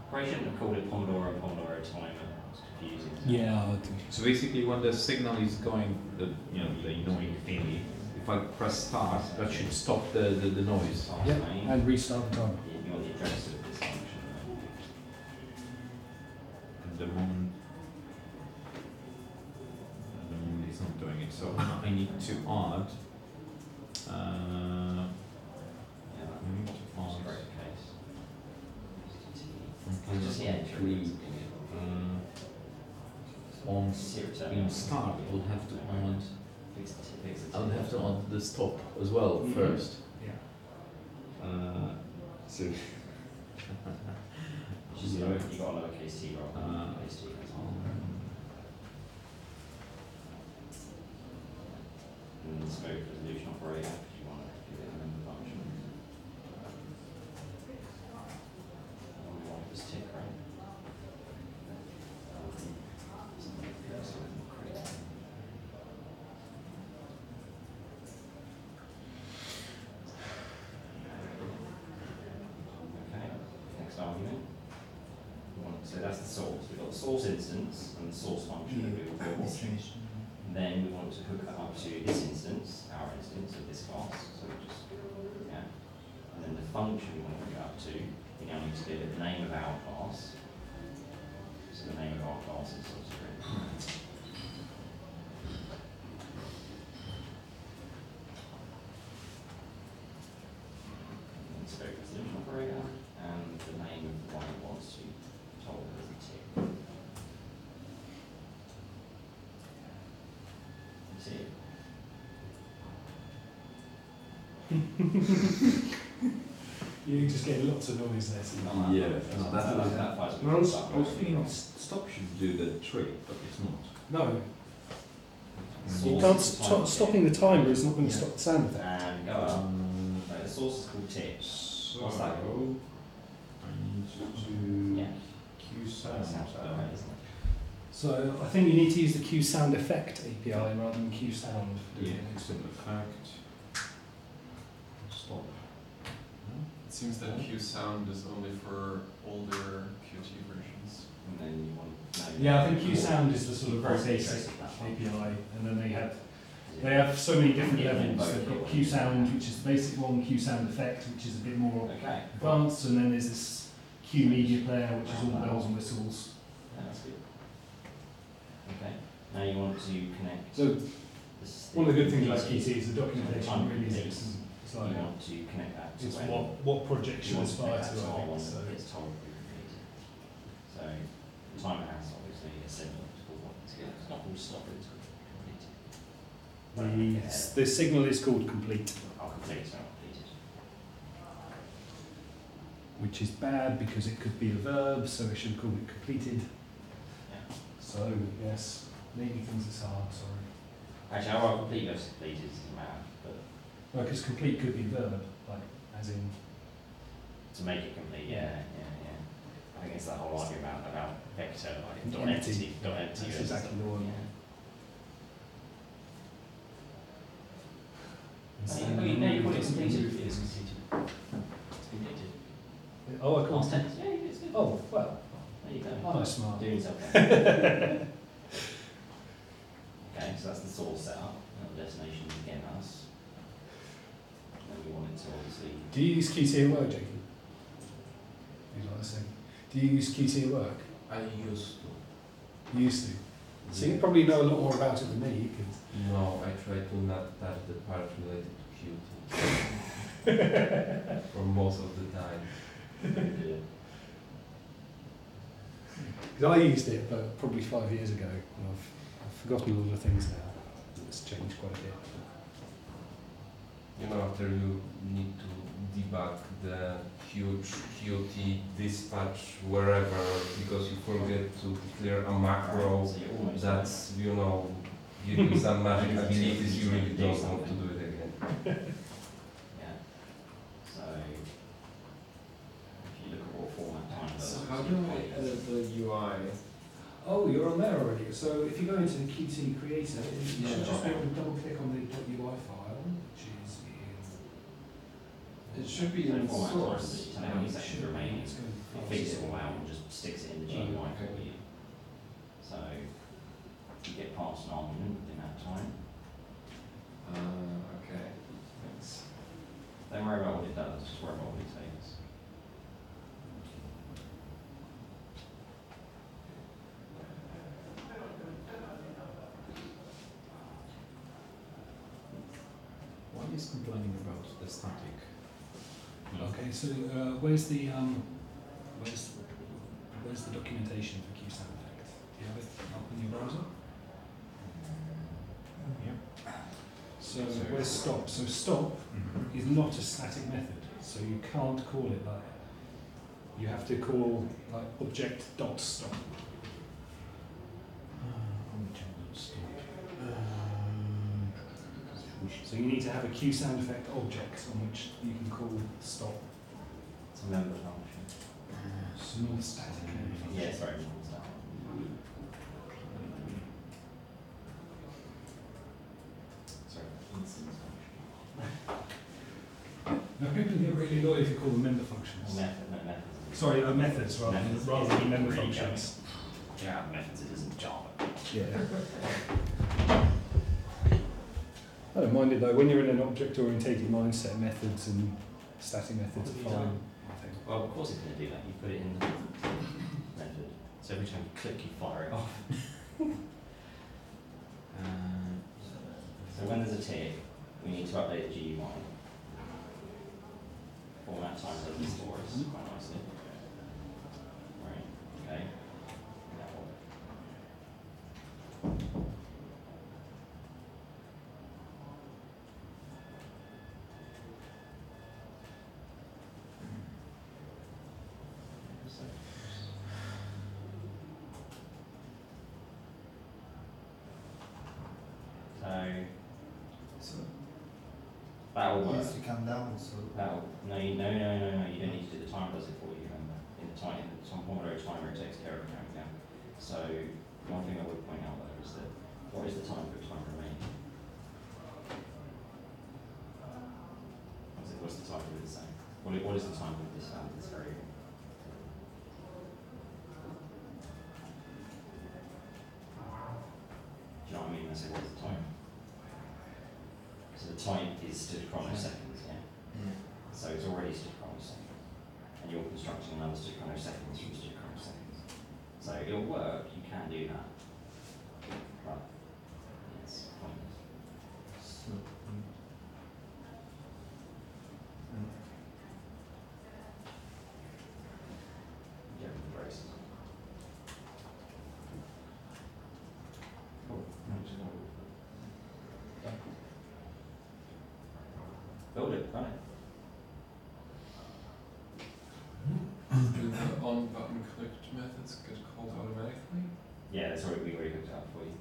probably shouldn't have called it Pomodoro and Pomodoro timer. It's confusing. Yeah. so basically when the signal is going, the annoying thingy, if I press start, that should stop the noise. Fast Yeah. name. And restart the timer. You want the address of this function. At the moment it's not doing it, so I need to add. Yeah, I need to that's a add. great case. Okay, Just the entry. we, on in start, we'll have to add. I'll have to add the stop as well first. Yeah. So. You got a lowercase t rather than uppercase t. And the smoke resolution operator, if you want to give it a member function. And we want this tick, right? Okay, next argument. So that's the source. We've got the source instance and the source function that we will call. Then we want to hook that up to this instance, our instance of this class. So we just, yeah. And then the function we want to hook it up to, we now need to give it the name of our class. So the name of our class is substring. And scope resolution operator, and the name of the one it wants to told as a tick. You're just getting lots of noise there. Yeah, no, that I was thinking stop should do the trick, but it's not. No. Source You can't is time stopping the timer is not going to stop the sound effect. And go up. Right, the source is called tips. So What's that called? I need to Yeah. Q That sound. sounds about right, isn't it? So I think you need to use the Q sound effect API rather than Q sound. Yeah, extend effect. Stop. It seems that Q sound is only for older Qt versions. And then you want Yeah, I think Q sound is the sort of very basic API, and then they have so many different levels. They've got Q sound, which is the basic one, Q sound effect, which is a bit more Okay. advanced, and then there's this Q media player, which is all bells and whistles. Yeah, that's good. Okay. Now you want to connect. So this one of the good things about PC QT is the documentation really is excellent. It's You like want to connect that to it's when what projects you should want to aspire connect that to. to I R1 think so. that gets told to be completed. So the timer has obviously a signal to call what it's not called stop, it's called complete. The signal is called complete, I'll complete, so not completed. which is bad because it could be a verb, so we should call it completed. Yeah. So yes, maybe things are hard. Sorry. Actually, how I complete versus completed doesn't matter, but No, because complete could be verb, like as in. to make it complete, yeah. I think it's that whole argument about vector, like dot Empty. empty, dot empty. That's versus exactly the one. Yeah. No, you call it completed. It is completed. It's completed. Oh, I Past can't. tense. Yeah, it's good. Oh well, There you go. I'm smart. Doing something. Okay, so that's the source setup. And the destination is again us. And we want it to obviously. Do you use Qt at work, Jacob? You'd like to say. Do you use Qt at work? I used to. You used to. So you probably know a lot more about it than me. You could. No, I try to not touch the part related to Qt for most of the time. Yeah. Because I used it, but probably 5 years ago. And I've forgotten all the things now. It's changed quite a bit. You know, after you need to debug the huge Qt dispatch wherever because you forget to declare a macro So you're almost that's, you know, give you some magic abilities, you really don't want to do it again. Yeah. So if you look at what format time does. So how do I edit the UI? Oh, you're on there already. So if you go into Qt Creator, you should just be able to double click on the .ui file, which is in It should be So in format source. times, you tell it how many seconds remaining, it figures it all out and just sticks it in the GUI for you. So you get passed on in that time. Okay. Thanks. Don't worry about what it does, just worry about what it takes. One is complaining about the static. Okay, so where's the documentation for QSound effect? Do you have it up in your browser? Yeah. So where's stop? So stop is not a static method, so you can't call it that. You have to call like object.stop. So you need to have a QSound effect object on which you can call stop. It's a member function. It's not static. Yeah, sorry, not static. Sorry, instance function. Now people get really annoyed if you call them member functions. Methods. Sorry, methods rather Methods. than member Really functions. Yeah, methods, it isn't Java. Yeah. I don't mind it though. When you're in an object-oriented mindset, methods and static methods are fine. I think. Well, of course it's going to do that. You put it in the method. So every time you click, you fire it off. So when there's a tick, we need to update the GUI. Format times over the stores quite nicely. Right, okay. So that'll work. Needs to come down, so. No, you don't need to do the timer does it for you, remember? In the time Pomodoro timer it takes care of counting down. So one thing I would point out though is that what is the time for time remaining? What's the time for this saying? What is the time for this variable? Do you know what I mean? I say what is the time? So the time is stood chronoseconds, yeah? So it's already stood chronoseconds. And you're constructing another stood chronoseconds from stood chronoseconds. So it'll work, you can do that. But it's pointless. So, Get rid of the braces. Cool. Build it, run it. Do the on button clicked methods get called automatically? Yeah, that's already, we already hooked up for you.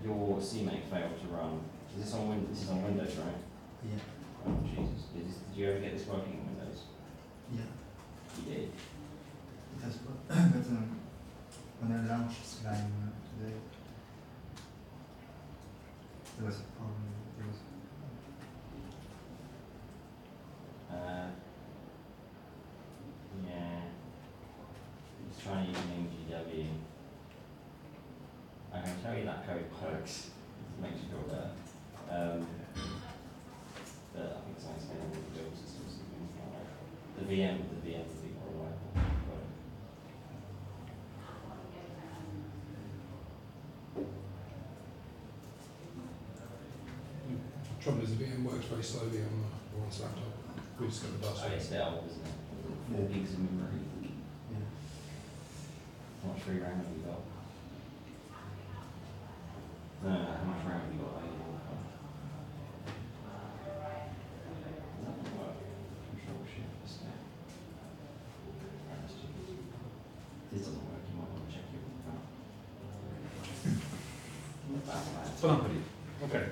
Your CMake failed to run. Is this on This is on Windows, right? yeah, Oh Jesus! Did you ever get this working on Windows? yeah, You did. it has, but when I launched Slime today, there was a problem. There was Yeah. Let's try using GW. I can tell you that code works. It makes you feel better. But I think something's going on with the build systems and things like that. The VM would be more reliable. The trouble is the VM works very slowly on one's laptop. We just got the bus. Oh, it's the old, isn't it? 4 gigs of memory. yeah. How much free RAM have you got? No, how much RAM have you got available? Doesn't work. Control shift, this now. This doesn't work, you might want to check your Somebody. Okay.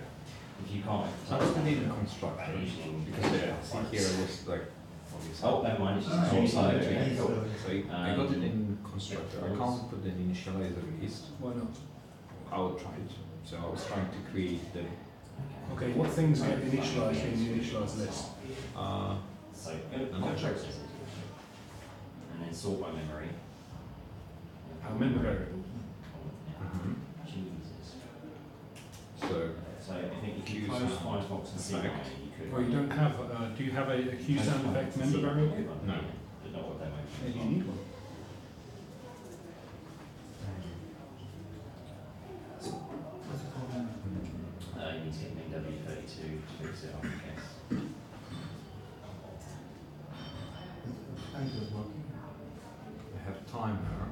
If you can't. I was need a construction because I see here it was like Oh, never mind. It's just So outside. I got it in constructor. I can't put an initializer list. Why not? I will try it. So I was trying to create the Okay, what things get initialized in the initialize list? So go to contracts and then sort by memory. Our memory variable. Jesus. So I think if you close Firefox and CLI, you could. Well, you don't have. Do you have a Q sound effect member variable? No. But not what they Yeah, make. you need one. What's it called? You need to get an W32 to fix it, I guess. I have timer.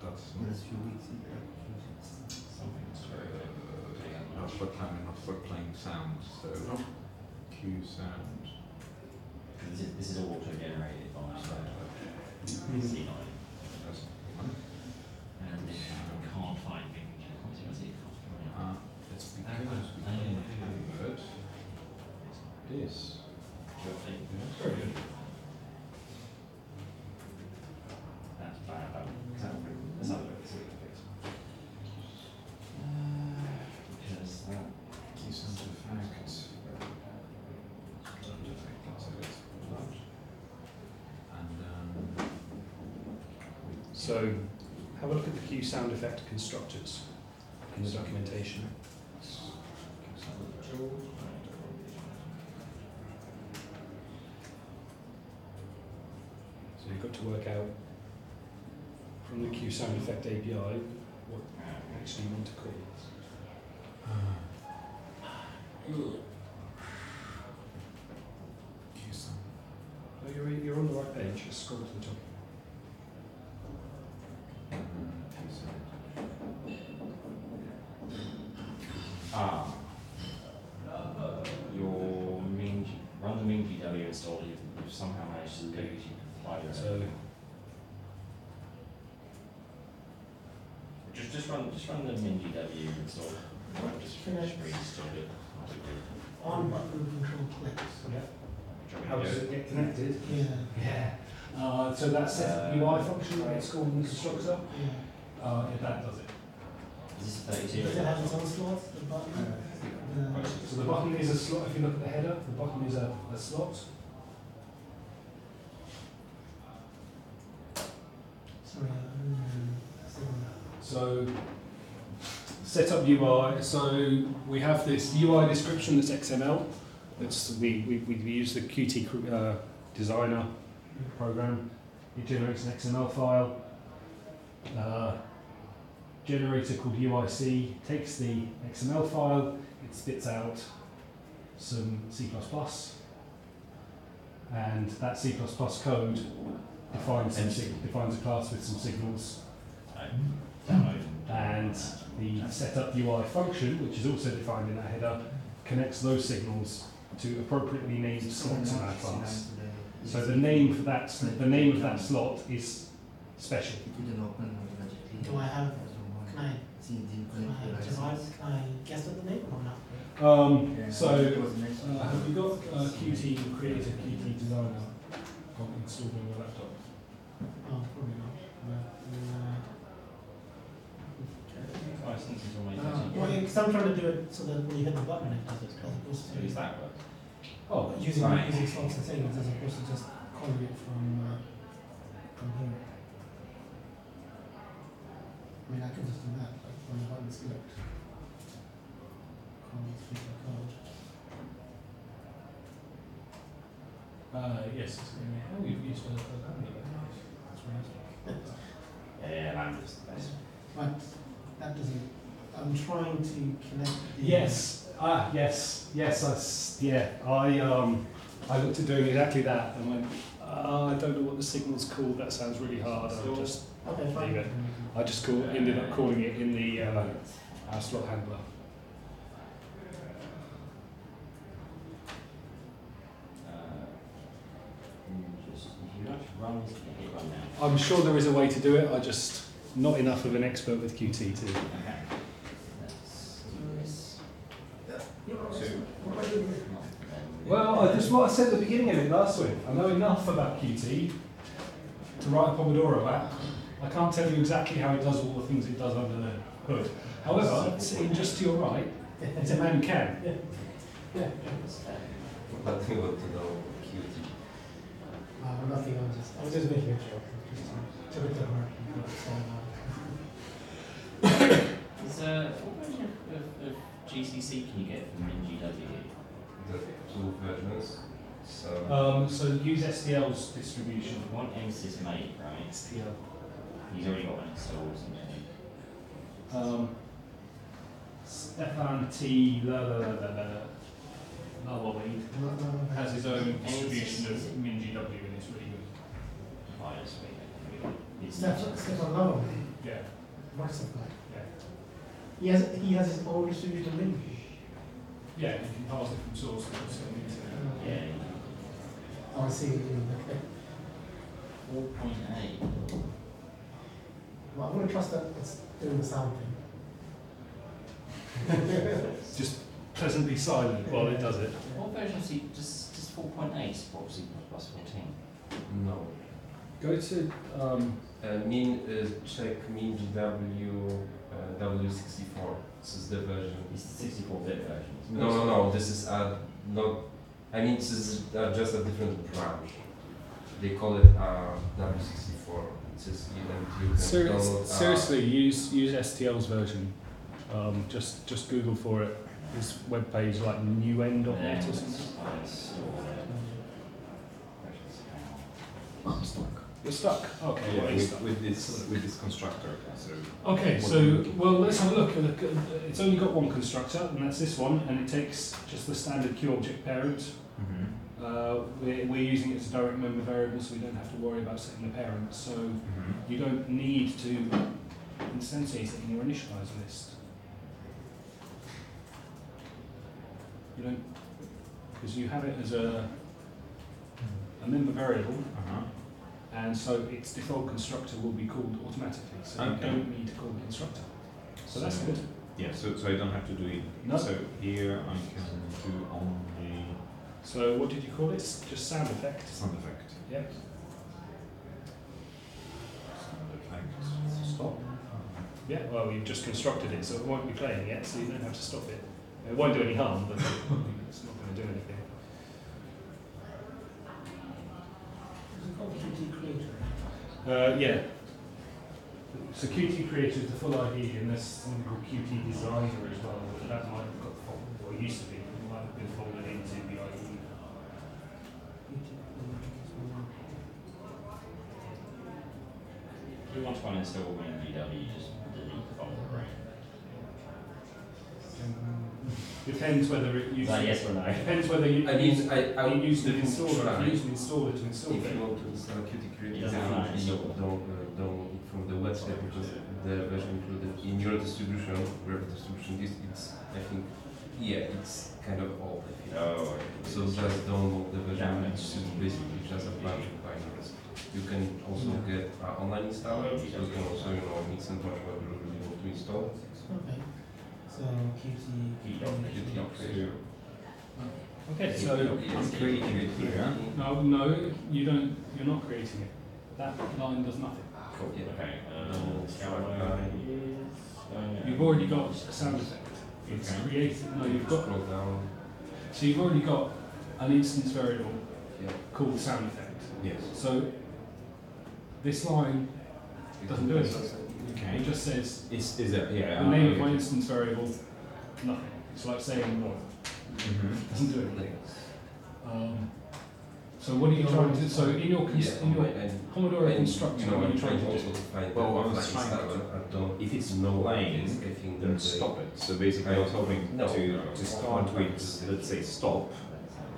That's not. Last few weeks. Something's Not for timer, not for playing sound. So Q sound. This is all auto-generated by C9. That's one. And if you can't find it, It's because we don't convert this. Very good. That's bad. Let's have a look. See what it fixes. Because that. Key sound effect. Sound effect, that's it. And then. So, have a look at the Q sound effect constructors in the documentation. So you've got to work out from the Q sound effect API what actually you want to call it. Q sound. Oh, you're on the right page, just scroll to the top. Your run the min GW install. You've somehow managed to lose. You can apply your So, just run the min GW install. Just reinstall it. On button control clicks. how does it get connected? Yeah. Yeah. So that set UI function that gets called in the constructor, Yeah. that does it. Is this 32? Does it have its own slots, the button? So the button is a slot, if you look at the header, the button is a slot. Sorry, So, setup UI, so we have this UI description that's XML. We use the Qt designer program. It generates an XML file. Generator called UIC takes the XML file, it spits out some C++, and that C++ code defines a class with some signals. And the setup UI function, which is also defined in that header, connects those signals to appropriately named slots in that class. So the name of that slot is special. do I have, can I guess at the name or not? Have you got Qt Creator, Qt Designer installed on your laptop? Oh, probably not. Well, because I'm trying to do it so that when you hit the button it does it, as opposed to that work? Oh, using slots and things as opposed to just calling it from here. I mean, I could just do that, like when the button's clicked. Call it feature code. yes. Oh, you've used that. That's right. Yeah, Lambda's the best. But that doesn't. I'm trying to connect. The Yes. I looked at doing exactly that and went, I don't know what the signal's called. That sounds really hard. I'll just Okay, fine. leave it. I just ended up calling it in the our slot handler. I'm sure there is a way to do it. I just not enough of an expert with Qt to. Well, that's what I said at the beginning of it last week. I know enough about Qt to write a Pomodoro app. I can't tell you exactly how it does all the things it does under the hood. However, sitting just to your right is a man who can. Yeah. But you want to know Qt. Nothing, I was just making a joke. Just a bit of work. What version of GCC can you get from MinGW? The two versions. So use STL's distribution. One Ensys mate, right? STL. He's already got one installed, isn't he? Stefan T. Lawweed has his own distribution of MinGW and it's really good. Oh, yes, sweet. Stefan Lowe. Yeah. Mercifully. Yeah. He has his own distribution link. Yeah, you can pass it from source code to Yeah. I see. Okay. 4.8. Well, I'm going to trust that it's doing the sound thing. just pleasantly silent while it does it. What version of C? Does 4.8 support C++ 14? No. Go to check MinGW W64. This is the version. It's the 64-bit version. No. This is not. I mean, this is just a different branch. They call it W64. It says you can download. Seriously, use STL's version. Just Google for it. His webpage like newen.net or something. I'm stuck. You're stuck. Okay. Yeah, well, he's stuck. with this constructor. So Okay, what do you so look at? well, let's have a look. It's only got one constructor, and that's this one, and it takes just the standard QObject parent. We're using it as a direct member variable, so we don't have to worry about setting the parent. So you don't need to instantiate it in your initialize list. You don't, because you have it as a member variable, and so its default constructor will be called automatically. So you don't need to call the constructor. So that's good. Yeah, so I don't have to do it. No. So here I can do only So what did you call it? Just sound effect. sound effect. Yep. Sound effect. Stop. Yeah. Well, you've just constructed it, so it won't be playing yet, so you don't have to stop it. It won't do any harm, but it's not going to do anything. Is it called Qt Creator? Yeah. So Qt Creator is the full ID, and there's something called Qt Designer as well. But that might have got folded, or used to be. It might have been folded into the IDE. If you want to uninstall MinGW, just delete the folder, right? Depends whether it uses. Like yes or no? Depends whether you. I mean, I you use the you can installer. try. If you use an installer to install If it. you want to install Qt It Creator, doesn't have an definitely installer. don't from the website because the version included in your distribution, wherever distribution is, it's I think it's kind of old. I think. Oh, So just download the version, which is basically just a bunch of binaries. You can also get online installer. You can also mix and match whatever you want to install. Okay. So Qt Creator. Okay, so I'm creating it here. no, you don't. You're not creating it. That line does nothing. Cool. Yeah. Okay. You've already got a sound effect. It's Okay. created. No, you've got. Scroll down. So you've already got an instance variable Yeah. called sound effect. Yes. So this line doesn't do anything. Okay. It just says Is that yeah? the name of my okay. instance variable, nothing. It's like saying no. Mhm. Doesn't do anything. So what are you trying to? So in your Pomodoro constructor, what are you trying to do? Well, I was trying to- if it's playing, then stop it. So basically, I was hoping to start with, let's say, stop.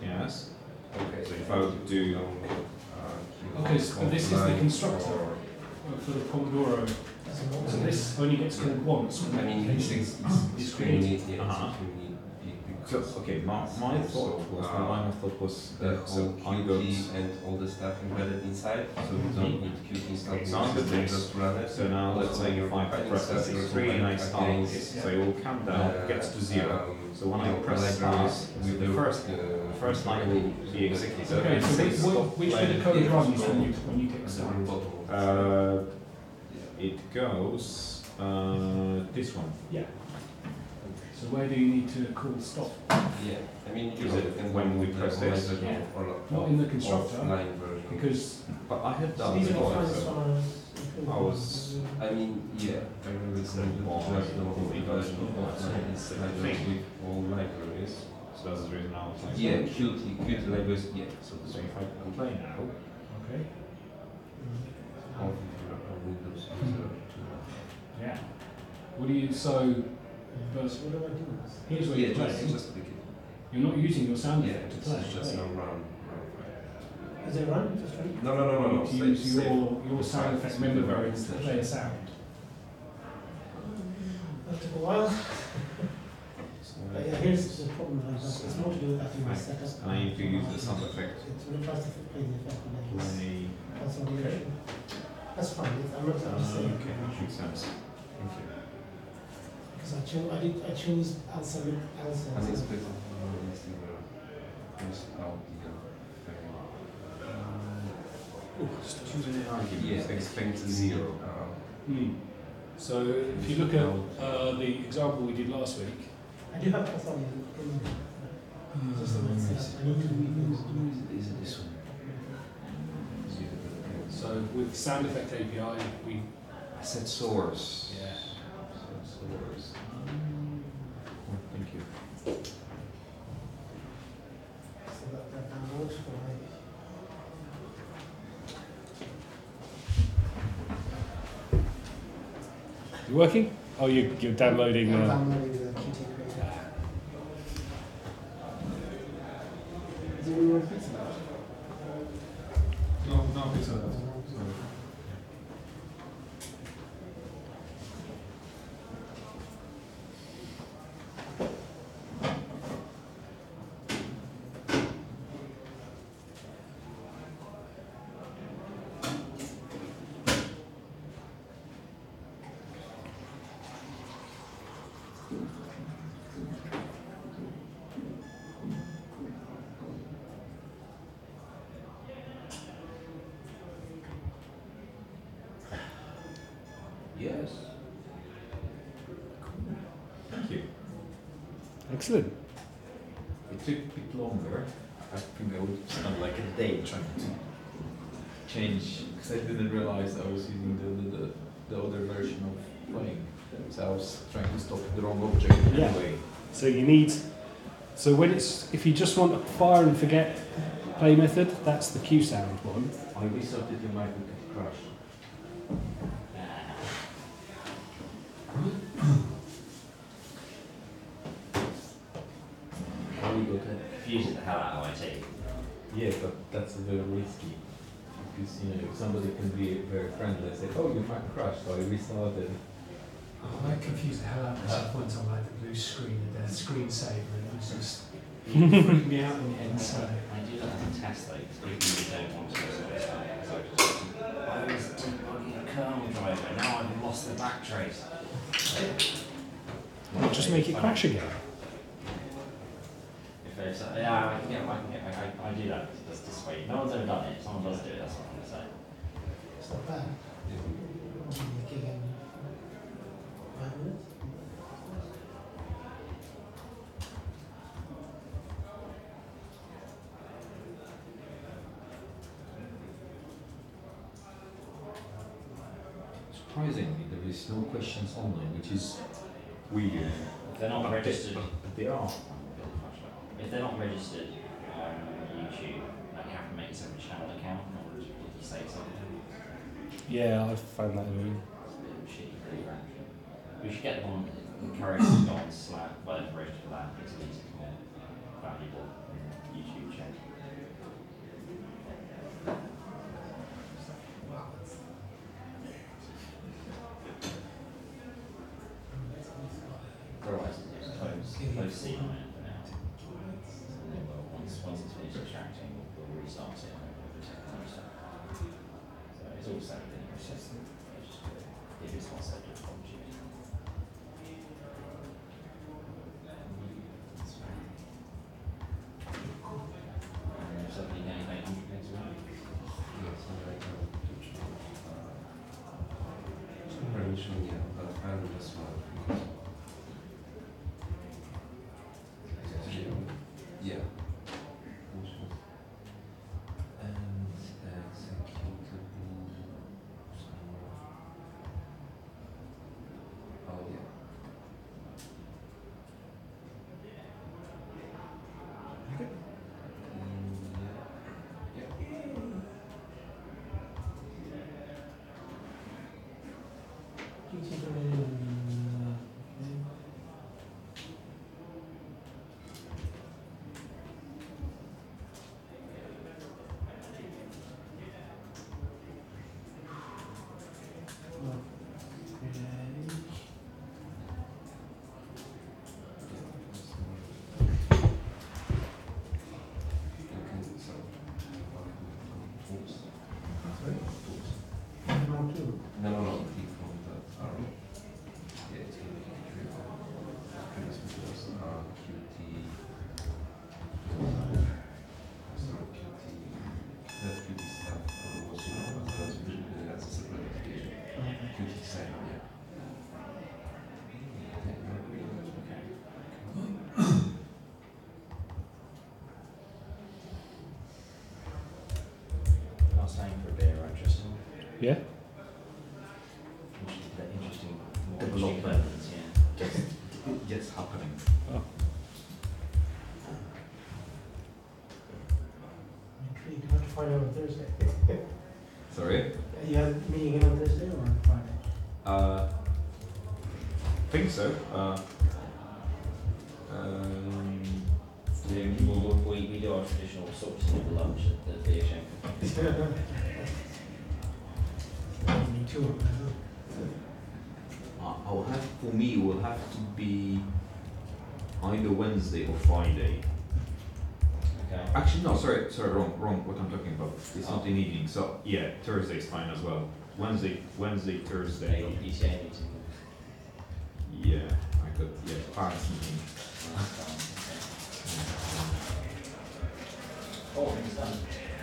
Yes. Okay. So if I would do Okay, so this is the constructor for the Pomodoro. So this only gets called once. I mean, it's created. created. Uh-huh. So, okay, my thought was, my line of thought was the that whole Qt and all the stuff embedded inside, so you don't need Qt stuff. Okay, sounds good. Just run it. So now let's say if I press S3 and I start this, so it will count down, gets to 0. So when I press start, with the first line will be executed. Okay, so which way the code runs when you click start? It goes this one. Yeah. So where do you need to call stop? Yeah, I mean, Is it when we press this? Yeah. Not in the constructor, offline version. because But I had So done these are the before, files so for I was. I mean, yeah, I really said Well, that there's no it does version of not. offline. It's the I don't thing. with all libraries. So that's the reason I was like. Yeah, Qt libraries, yeah. So So if I play now, okay. Or if you're a Windows user. Yeah. What do you so? So what do I do? Here's where Yeah, you play. just click it. You're not using your sound Yeah, effect to play. it's just are a you? run. Is it run? Just run? No. To use your sound effect member variables to play a sound. That took a while. But yeah, here's the problem. It's more to do with my setup. and I need to use the sound effect. It's when it tries to play the effect and then it's Play. that's all the issue. That's fine. I'm not saying Okay, makes sense. Thank you. because I chose Elsa. And it's better for receiver. Use audio. Just choosing an argument. Yeah, Expect 0. Hmm. So if you look at the example we did last week, I do have Elsa in just the one setup. I need to read Is it this one? so with Sound Effect API, we I said source. yeah. Source. Thank you. so that downloads for my. You working? Oh, you're downloading. I'm downloading the Qt Creator. Is there any more pizza? No pizza. Yes. Thank you. Excellent. It took a bit longer. I think I would spend like a day trying to change because I didn't realize I was using the other version of playing. So I was trying to stop the wrong object Yeah. anyway. So you need. So when it's if you just want a fire and forget play method, that's the Q sound one. I restarted the mic with crash. How we got it? Confuses the hell out of IT. Yeah, but that's very risky. Because, you know, somebody can be very friendly and say, oh, your mic crashed, so I restarted. Oh, I confused the hell out of myself once on like the blue screen and then screensaver and it was just freaked me out in the end. So I do that as a test though, because people don't want to use it. I was debugging a kernel driver, now I've lost the backtrace. Just make it crash again. If there's yeah, I do that. That's this way. No one's ever done it. If someone does do it, that's what I'm going to say. It's not bad. Gig in 5 minutes. Surprisingly, there is no questions online, which is weird. If they're not registered, But they are. if they're not registered on YouTube, like you have to make yourself a channel account in order to really say something. Yeah, I've found that annoying. It's a bit of a shitty program. We should get them on, encourage them to go on Slack, well, register for that, because at least it's more valuable YouTube channel. Otherwise, it's close scene on it for now. starting over the technology stuff. So it's all the same thing. It's just if it's not set to object. Something getting 800 megs a week. Yes, I permission, yeah, but I'm just one because yeah. And executable. Oh yeah. No, keep from the arrow. Yeah, it's going to be previous videos are QT. Sorry, QT. That QT stuff was that's a separate application. QT design, yeah. Last name for a beer, right, Tristan? Yeah. Interesting Development. developments, yeah. Just happening. Oh. Intrigued. You have to find out on Thursday. Sorry? You have a meeting again on Thursday or on Friday? Think so. We do our traditional sorting of lunch at the beer shed. Me too. I'll have, for me, it will have to be either Wednesday or Friday. Okay. Actually, no, sorry, wrong. What I'm talking about. It's not in evening. So yeah, Thursday's fine as well. Wednesday, Thursday. PTA meeting. Yeah, I got parents meeting. Oh, it's done.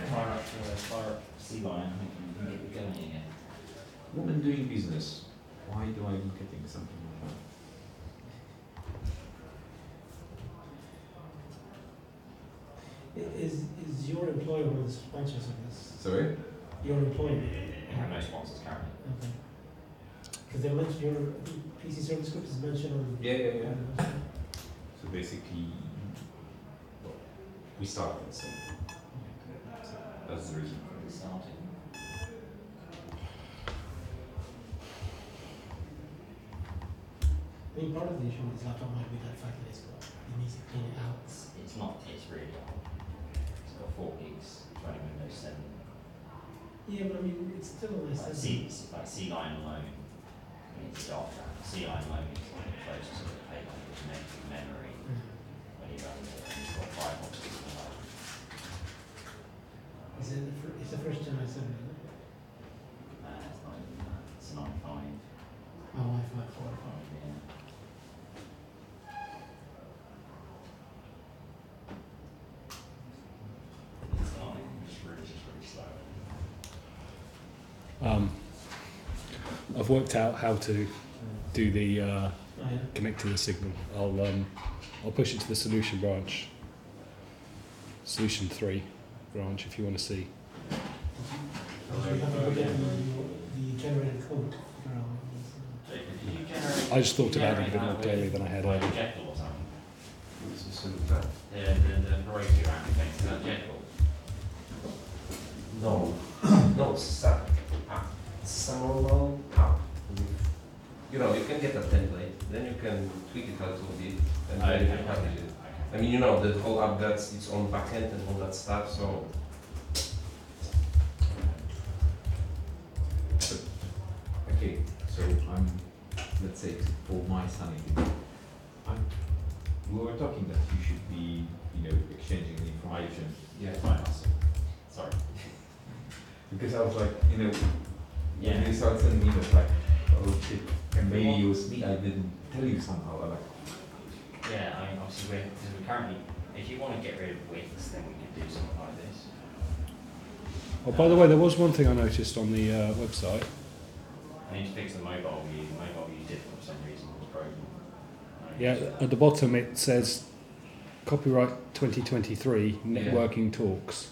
Fire up Sea Lion, I think you can get it going again. Woman doing business. Why do I be getting something like that? Is your employer one of the sponsors of this? Sorry? Your employer? We have no sponsors currently. Okay. Because they mentioned your PC service group is mentioned on. Yeah. So basically, well, we started, so that's the reason. We started. I mean, part of the issue with this laptop might be that fact that it needs to clean it out. It's not, it's really old. It's got 4 gigs, running Windows 7. Yeah, but I mean, it's still a nice. It's like C-Line alone. I mean, it's dark. C-Line alone is like close to the paper with memory. When you run it, it's got 5 options in the life. It's the first gen i7, isn't it? It's not even that. It's an i5. Oh, i5 4. Yeah. I've worked out how to do the connect to the signal. I'll push it to the solution branch, solution 3 branch, if you want to see. So you have to look at the generated code. I just thought about it a bit more clearly than I had earlier. Jekyll or something. This is that. The variety around the is that Jekyll? No, it's SAP. Sample app. You know, you can get a template, then you can tweak it a little bit, and then you can publish it. I mean, you know, the whole app gets its own backend and all that stuff, so. Okay, so let's say for my sanity, we were talking that you should be, exchanging the information. Yeah. Fine, awesome. Sorry. Because I was like, you know, Yeah. when you start sending me this like, oh shit, can maybe use me, I didn't tell you somehow. I'm like, Yeah, I mean, obviously because we're currently, if you want to get rid of Wix, then we can do something like this. Oh, by the way, there was one thing I noticed on the website. I need to fix the mobile view. The mobile view did for some reason was broken. Yeah, at the bottom it says copyright 2023 networking talks.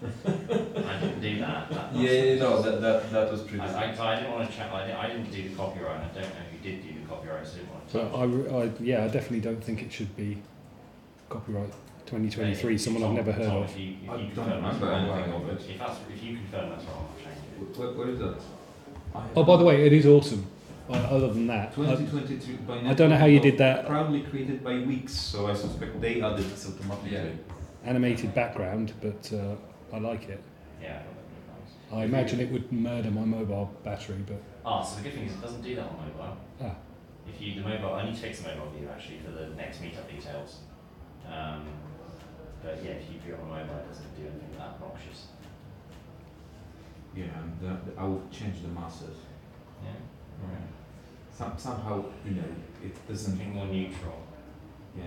I didn't do that. That was pretty. I didn't want to check. I didn't do the copyright. I don't know who did do the copyright, so I didn't want to. But I definitely don't think it should be copyright 2023. Someone I've never heard of. If you I don't confirm that's remember wrong, anything of it. if you confirm that's wrong, I'll change it. what is that? Oh, by the way, it is awesome. Other than that, 2023 by I don't know how you did that. Proudly created by Wix, so I suspect they added this automatically. Yeah. Animated background, but I like it. Yeah, I thought that would be nice. I imagine it would murder my mobile battery, but So the good thing is it doesn't do that on mobile. ah, If you the mobile, I need to fix the mobile view actually for the next meetup details. But yeah, if you do it on mobile, it doesn't do anything that obnoxious. Yeah, and I will change the masses. Yeah. Right. Somehow, you know, it doesn't. Something more neutral Yeah.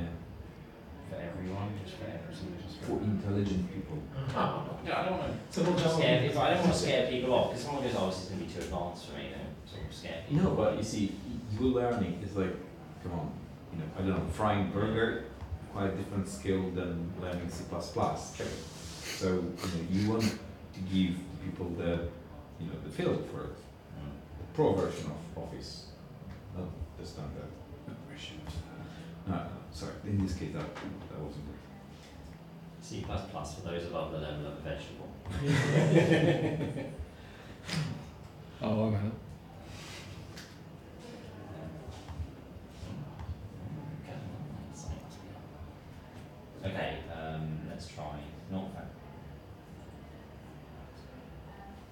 for everyone, just for everyone, just For intelligent people. Yeah, I don't want So we'll to jump scare on. people. I don't want to scare people off because someone goes, "Oh, this is going to be too advanced for me." Then sort of scare people. No, but you see, you learning is like, come on, you know, I don't know, frying burger, quite a different skill than learning C++. So, you know, you want to give people the, you know, the feel for it. The pro version of Office, not the standard version. No, sorry, in this case that wasn't good. C++ for those above the level of a vegetable. oh, I'm out. Okay, let's try Notepad.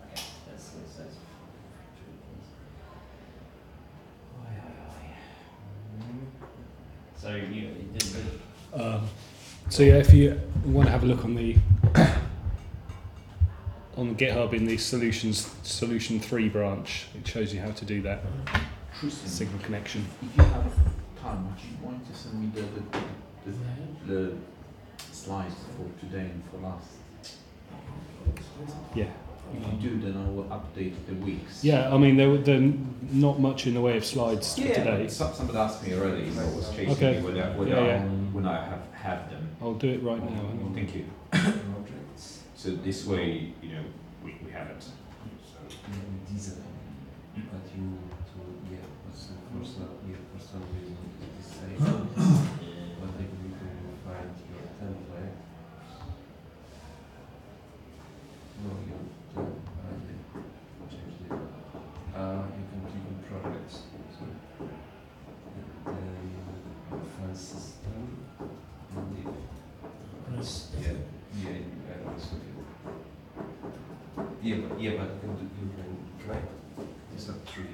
Okay, let's So you So yeah, if you want to have a look on the on GitHub in the solution 3 branch, it shows you how to do that signal connection. If you have time, would you want to send me the slides for today and for last? Yeah. If you do, then I will update the weeks. Yeah, I mean, there not much in the way of slides for today. Somebody asked me already, so I was chasing Okay. me when I have them. I'll do it right now. hang on. Thank you. So this way, you know, we have it. Design, but you for some reason it is safe. But if you can find your template, no, you change it. You can click on projects. So then file system. But you can try. It's not true.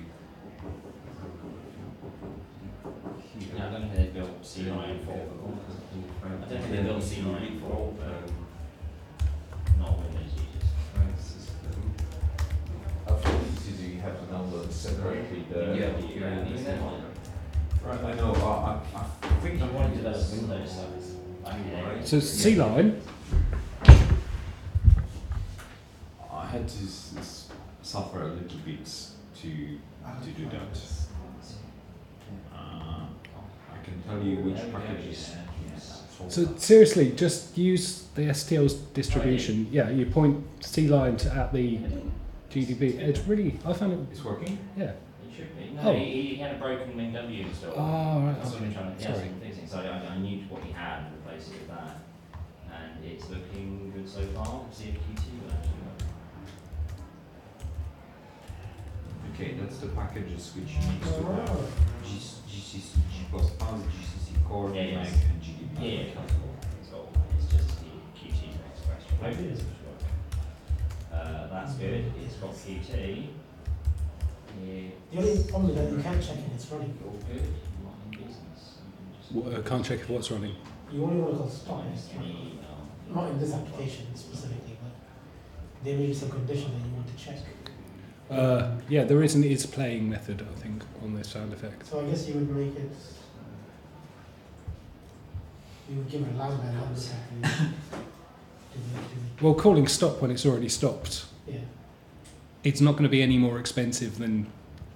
Yeah, I don't think they built C9 for. I don't think they built C9 for not Windows users. File system. After this, you have to download separately Right, I know. I think I want to develop Windows service. So C-Line, I had to suffer a little bit to do that. I can tell you which packages. so seriously, just use the STL's distribution. Yeah, you point C-Line at the GDB. It's really, I found it. It's working? Yeah. It should be. No, Oh. he had a broken LinkW installed. Oh, right. That's what I'm trying to. Yeah, Sorry. I'm fixing. So I knew what he had and replaced it with that, and it's looking good so far. See if Qt will actually work. Okay, that's the packages which you need to have. GCC, G++, GCC Core, Yeah, Mac, yes. and GDB. Yeah, comfortable. It's just the Qt express. Hopefully this will work. That's good. It's got Qt. Yeah. The only problem with that, you can't check it, it's running. All good. Not in business. You can just Can't check if what's running. You only want to call stop. find any email. Not in this application specifically, but there may be some condition that you want to check. Yeah, there is an is playing method, I think, on this sound effect. So I guess you would make it. You would give it a louder and Well, calling stop when it's already stopped, yeah. it's not going to be any more expensive than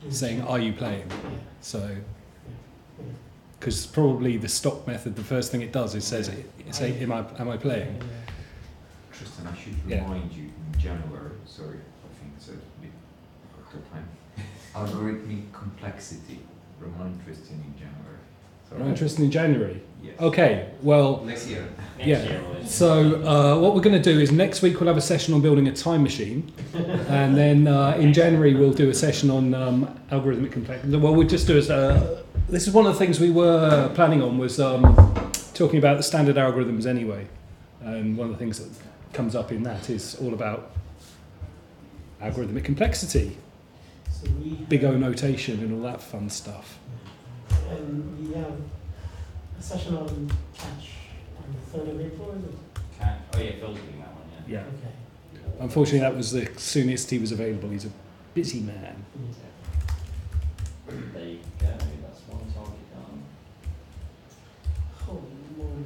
saying, are you playing? Yeah. So, because probably the stop method, the first thing it does is says, say, am I playing? Tristan, I should Yeah. remind you in January, sorry, I think it's a bit out of time. Algorithmic complexity. Remind Tristan in January. Sorry. Are interested in January? Yes. Okay, well, Next year. so what we're going to do is next week we'll have a session on building a time machine, and then in January we'll do a session on algorithmic complexity. Well, we'll just do this is one of the things we were planning on was talking about the standard algorithms anyway, and one of the things that comes up in that is all about algorithmic complexity, So we big O notation and all that fun stuff. And we have a session on catch on the 3rd of April, is it? Oh yeah, Phil's doing that one, yeah. Yeah. Okay. Unfortunately, that was the soonest he was available. He's a busy man. There you go, that's one target done. Oh, Lord.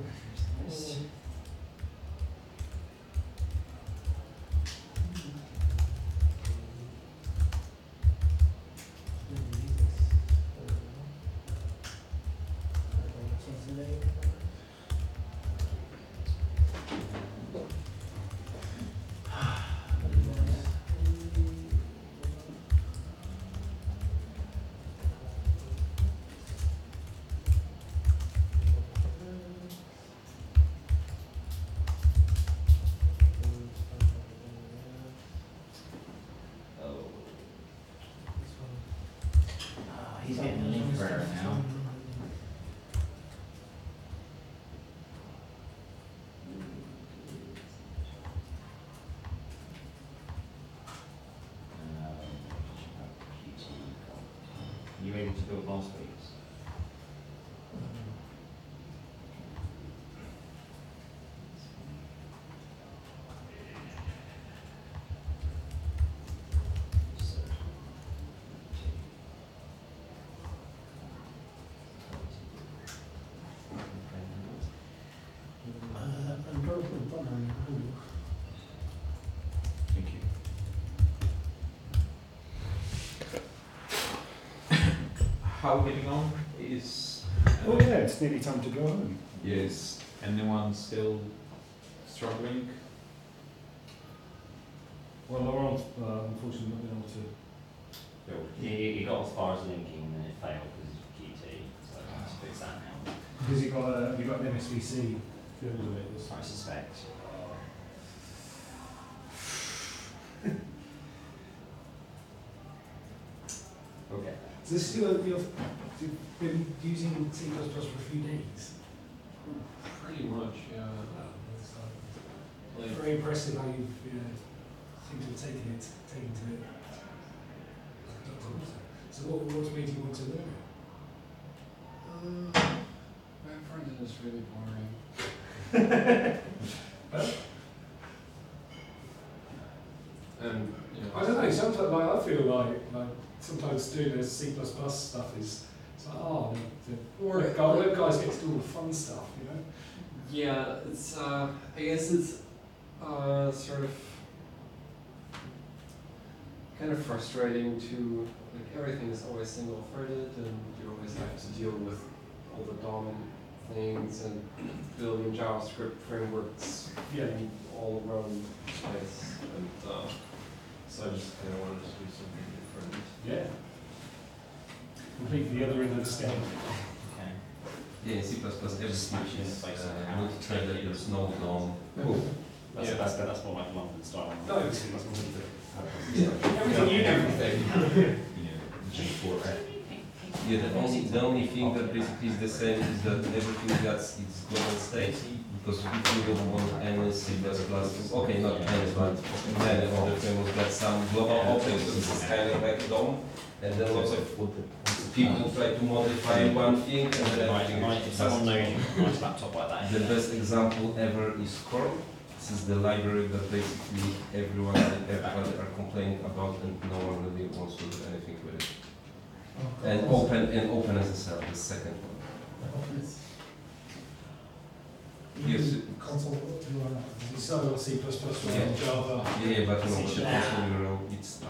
He's getting a link for it now. You were able to do it last week? I'm going to put a button on the window. Thank you. How getting on is... Oh yeah, it's nearly time to go home. Yes. Anyone still struggling? Well, Laurent, unfortunately, not been able to. He got as far as linking and then it failed because of QT, so I have to fix that now. Because you got an MSVC field of it. I suspect. Okay. So this is you've been using C++ for a few days. Pretty much, yeah. Like, Very impressive how you've seem to have taken to it. So what's made you want to learn it? my friend is really boring. And, you know, I don't know. Sometimes I feel like sometimes doing this C++ stuff is it's like the guys get to do all the fun stuff, you know. yeah, it's, I guess it's sort of kind of frustrating to, like, everything is always single-threaded and you always have to deal with all the DOM things and building JavaScript frameworks in all around the place. And so I just kind of wanted to do something different. Yeah. Completely the other end of the scale. Okay. Yeah, in C++ everything is multi-threaded, there's no DOM. That's more like London style. No, it's Everything you Everything. G4. Yeah, the only thing that basically is the same is that everything gets its global state, because if you want any C++, okay, not any, but many other frameworks got some global objects, this is kind of like DOM, and then lots of people try to modify one thing, and then everything If someone knows you can write a laptop like that. The best example ever is Curl. This is the library that basically everybody are complaining about, and no one really wants to do anything with it. And open SSL, the second one. Yes. Console so C++ or Yeah. Java. Yeah, but no, the console URL, it's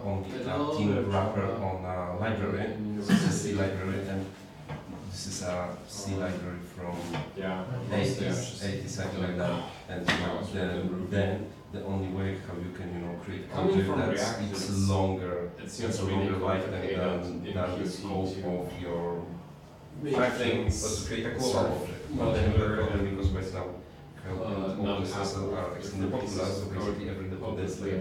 only a team wrapper on a library. This is a C library, and this is a C library from 80s, something like that. And then the only way how you can create a project that's it's longer, it's a longer lifetime than the scope of your thing was to create a global object. But then you have a problem because right now SSL are extremely popular, so basically every dependency layer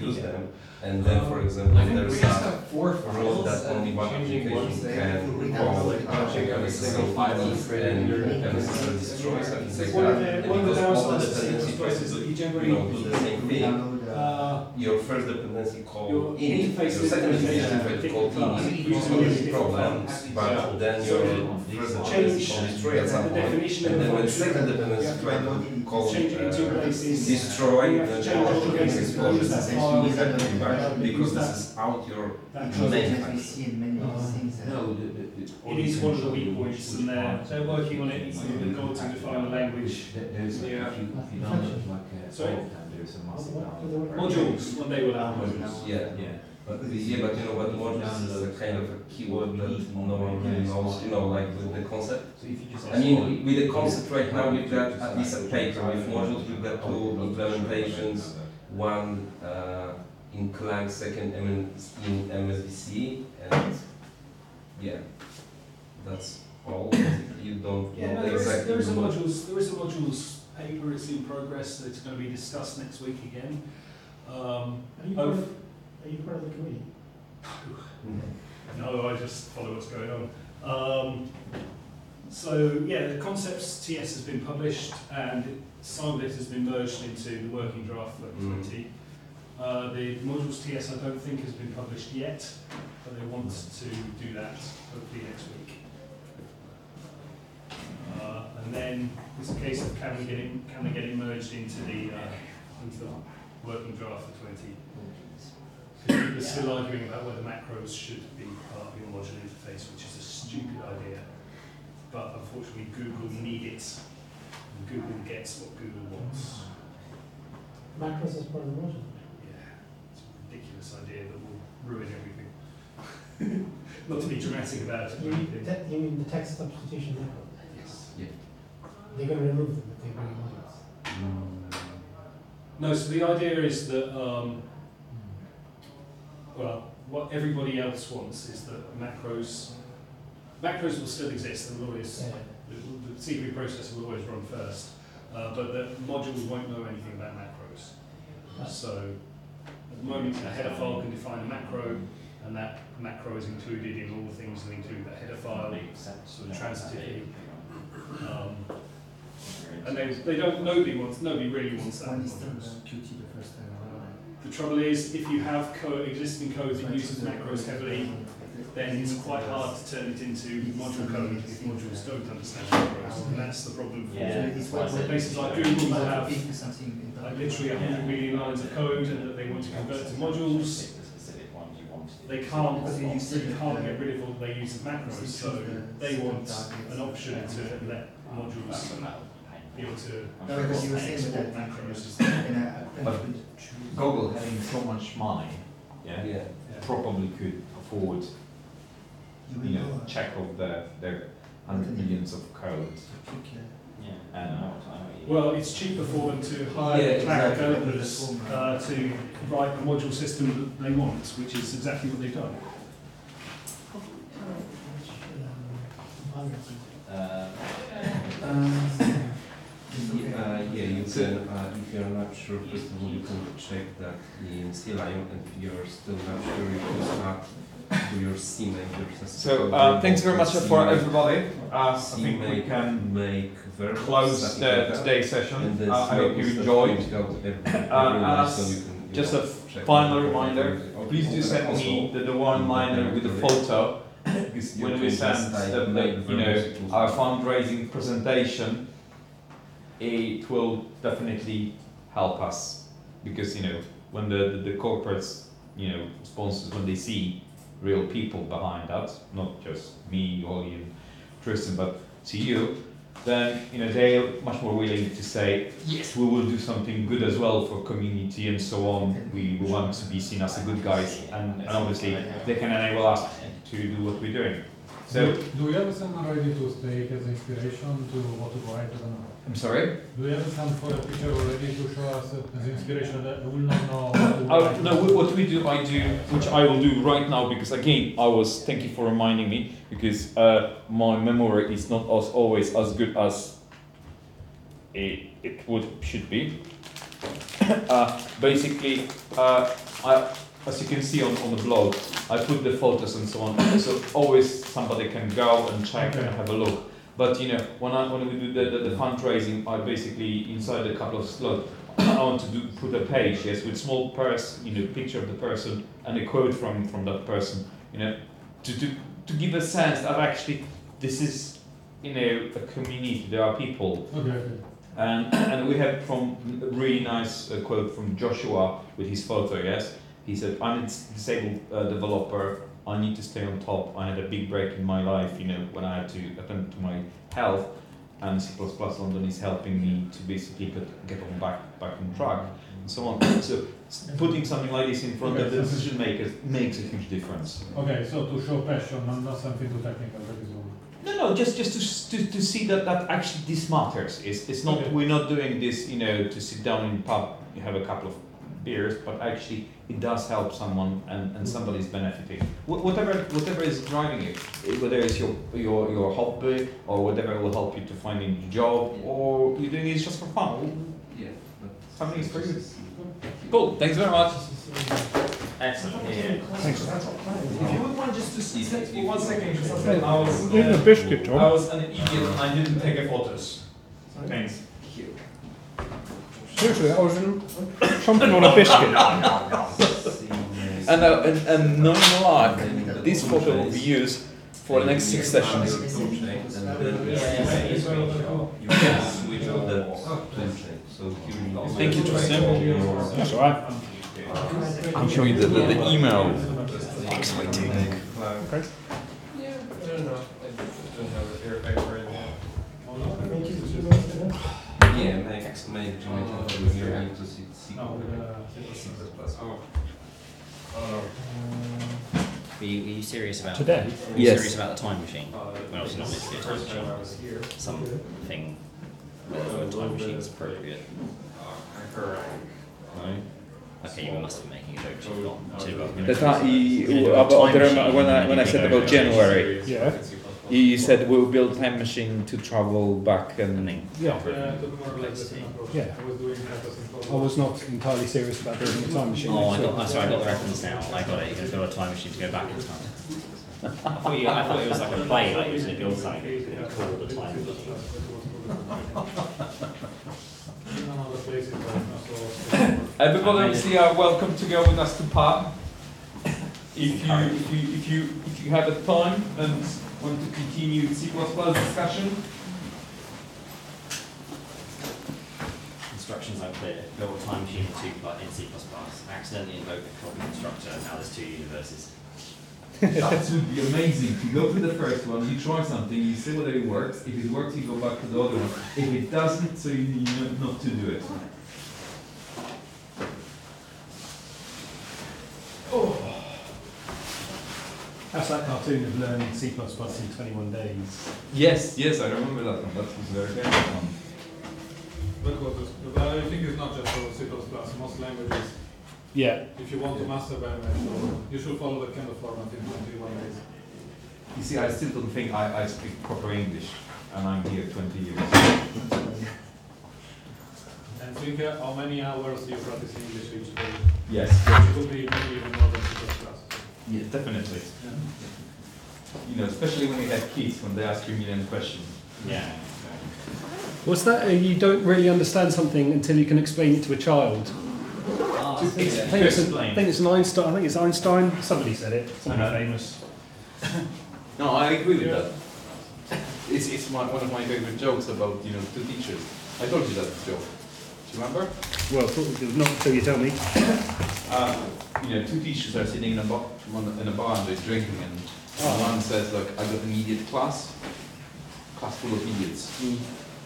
use them. And then, for example, there's a rule that only one application can call SSL and SSL destroy something like that. And because all the dependency tries to do the same thing, your first dependency call in, your second dependency tries to call in, solves problems, but then your first dependency call destroy at some point, and then when the second dependency tries to call destroy, then the explosion is because this is out your main it is one of the weak points, and they're working on it. So they've got to define the language. Sorry? Modules, one day we'll have modules. Yeah. But but modules is a kind of a keyword that no one really knows, like with the concept. I mean, with the concept right now, we've got at least a paper with modules, we've got 2 implementations, one in Clang, second in MSVC, and yeah, that's all. You don't know exactly. There is a modules paper. It's in progress. It's going to be discussed next week again. Are you part of the committee? No, I just follow what's going on. So yeah, the concepts TS has been published, and some of it has been merged into the working draft for 20. The modules TS I don't think has been published yet, but they want to do that hopefully next week. And then it's a case of can we get it merged into the working draft for 20. People are still arguing about whether macros should be part of your modular interface, which is a stupid idea. But unfortunately, Google need it, and Google gets what Google wants. Macros is part of the module. Yeah, it's a ridiculous idea that will ruin everything. Not to be dramatic about it. You mean the text substitution macro? Yes. Yeah. They're going to remove them if they bring modules. No, so the idea is that, well, what everybody else wants is that macros will still exist, and will always, the CPU processor will always run first, but the modules won't know anything about macros. So at the moment, a header file can define a macro, and that macro is included in all the things that include the header file, the transitive. And they don't. Nobody really wants that. The trouble is, if you have existing code that uses macros heavily, then it's quite hard to turn it into module code if modules don't understand macros, and that's the problem for places like Google that have literally 100 million lines of code and that they want to convert to modules. They can't get rid of all they use as macros, so they want an option to let modules be able to export macros. But Google having so much money, probably could afford, check of their 100 millions of code. Well, it's cheaper for them to hire cloud developers to write the module system that they want, which is exactly what they've done. You can, if you're not sure, first of all, you can check that in CLion, and if you're still not sure, you can start to your CMake. So, thanks very much for everybody. I think we can close today's session. I hope you enjoyed. Just a final reminder, please do send me the one-liner with the photo when we send our fundraising presentation. it will definitely help us, because when the corporates, sponsors, when they see real people behind that, not just me, Ollie and Tristan, but see you, then they're much more willing to say, yes, we will do something good as well for community and so on. We want to be seen as the good guys, and obviously they can enable us to do what we're doing. So, do we have someone ready to take as inspiration to what to write? I don't know. I'm sorry? Do we have some for a picture already to show us as inspiration that we will not know what to write? No, what we do, I do, which I will do right now, because again, thank you for reminding me, because my memory is not always as good as it should be. Basically, as you can see on the blog, I put the photos and so on, so always somebody can go and check and have a look. But when we do the fundraising, I basically inside a couple of slots, I want to put a page, yes, with small picture of the person and a quote from that person, to give a sense that actually this is a community. There are people. Okay. And we have from a really nice quote from Joshua with his photo. Yes, he said, "I'm a disabled developer. I need to stay on top. I had a big break in my life, when I had to attend to my health, and C++ London is helping me to basically get on back on track, and so on." So putting something like this in front of the decision makers makes a huge difference. Okay, so to show passion, not something too technical. That is all. No, just to see that actually this matters. It's not we're not doing this, to sit down in pub, have a couple of beers, but actually it does help someone, and somebody's benefiting. Whatever is driving it, whether it's your hobby or whatever will help you to find a job, or you're doing it just for fun. Yeah. Something is for you. Cool. Thanks very much. Excellent. Yeah. Thanks. If you wouldn't mind just to take for 1 second, I was a biscuit, Tom. I was an idiot. I didn't take a photos. Thanks. Seriously, I was something on a biscuit. And no luck, this photo will be used for the next 6 sessions. Thank you, Tristan. That's alright. I'll show you the email. Exciting. Okay. Yeah, make to see. Were you serious about Today? Were you Yes. serious about the time machine? Well, obviously not meant to be a time machine. Something whether a time machine is appropriate. No. Okay, you must be making a joke. You've got When I said about January, Yeah. you said we'll build time machine to travel back and then Yeah. Yeah. I was doing that as in I was not entirely serious about building a time machine. Oh, I so- got the reference now. I got it. You're going to build a time machine to go back in time. I thought it was like a play, like you was going to build something called the time machine. Everybody obviously are welcome to go with us to pub. If you have a time and want to continue C++ discussion. Instructions are clear. Build a time machine in C++. Accidentally invoke a copy constructor. Now there's 2 universes. That would be amazing. You go to the first one, you try something, you see whether it works. If it works, you go back to the other one. If it doesn't, so you need not to do it. That's that cartoon of learning C++ in 21 days. Yes, I remember that one. That was very good one. But I think it's not just for C++, most languages. Yeah. If you want to master them, you should follow that kind of format in 21 days. You see, I still don't think I speak proper English, and I'm here 20 years. And think how many hours you practice English each day. Yes. It will be maybe even more than C++. Yeah, definitely. Yeah. Especially when you have kids, when they ask you a million questions. Yeah. What's that? You don't really understand something until you can explain it to a child. I think it's an Einstein. I think it's Einstein. Somebody said it. Somebody famous. No, I agree with that. It's one of my favorite jokes about, you know, two teachers. I told you that joke. Do you remember? Well, not until you tell me. You know, two teachers are sitting in a bar and they're drinking, and one says, like, I got an idiot class full of idiots.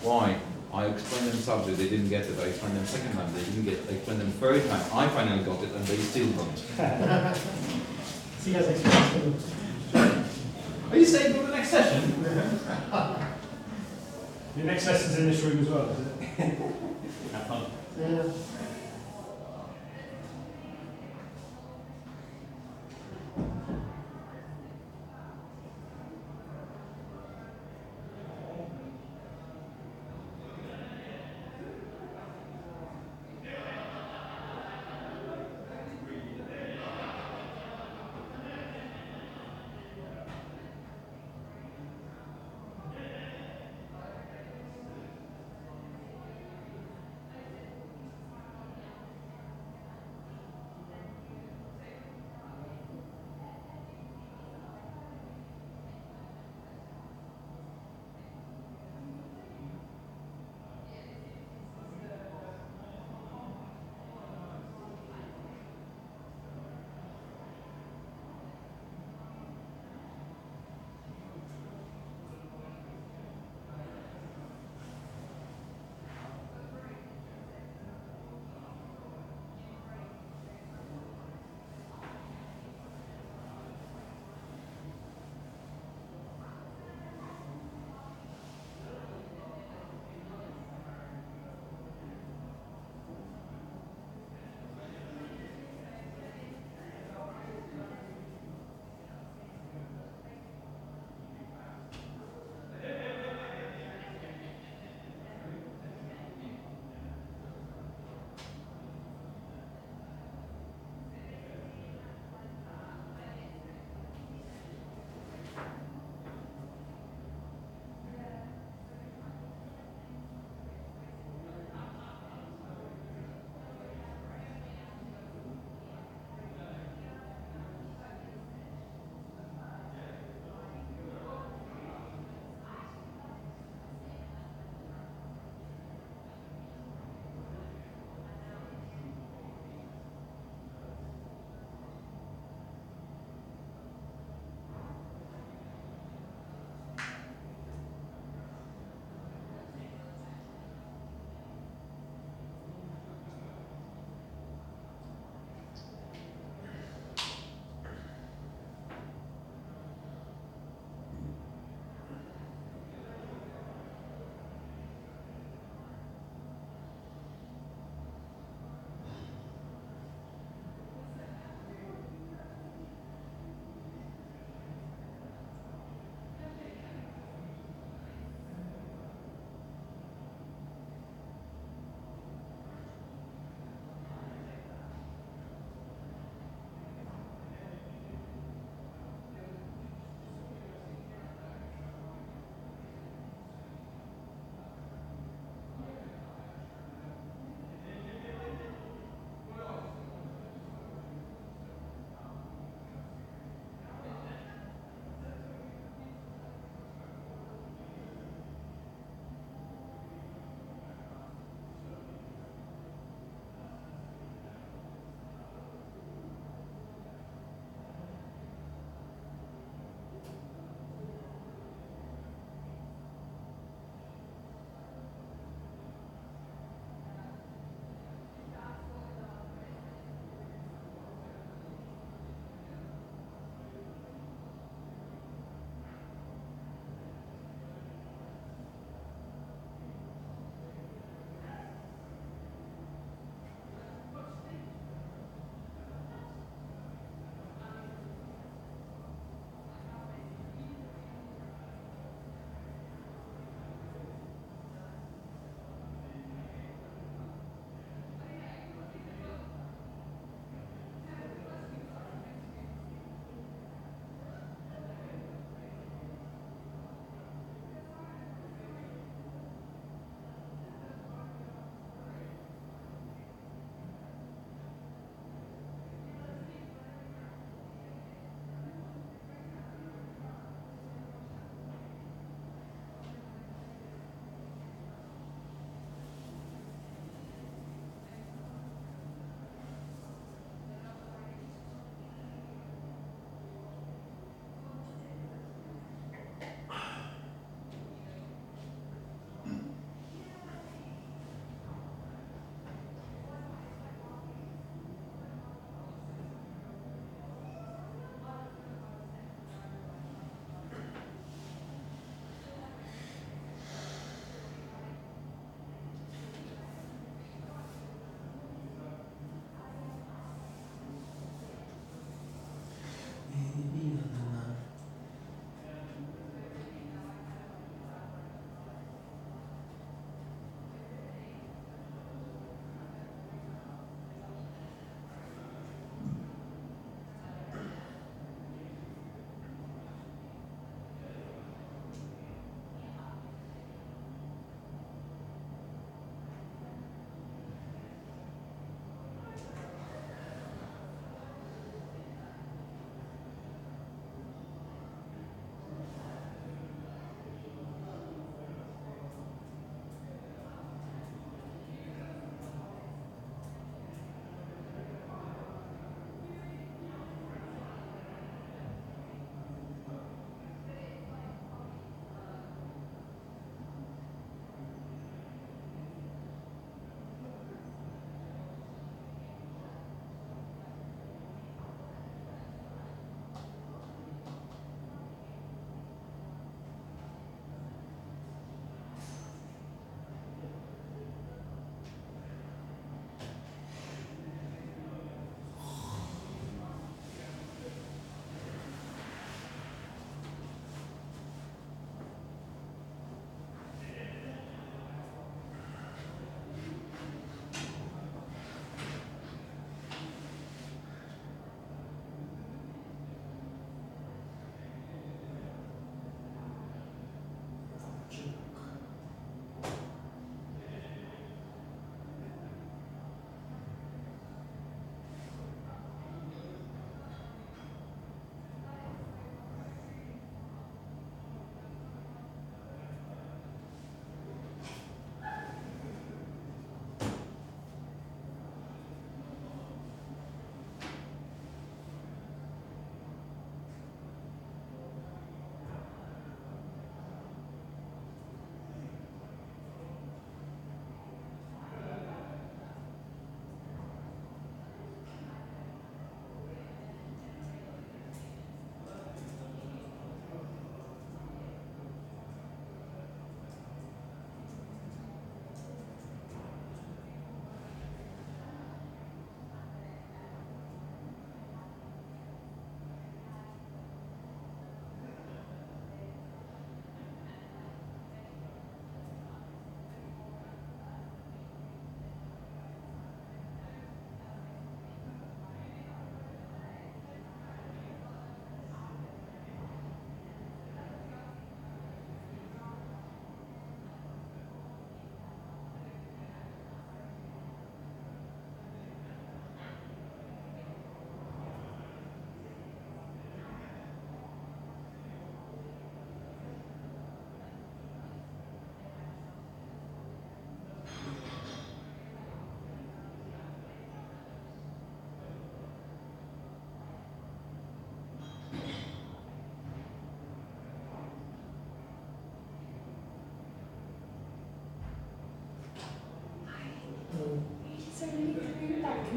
Why? I explained them subject, they didn't get it. I explained them second time, they didn't get it. I explained them third time, I finally got it, and they still don't. See you guys next week. Are you staying for the next session? Your next lesson's in this room as well, is it? Have fun. Yeah.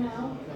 now.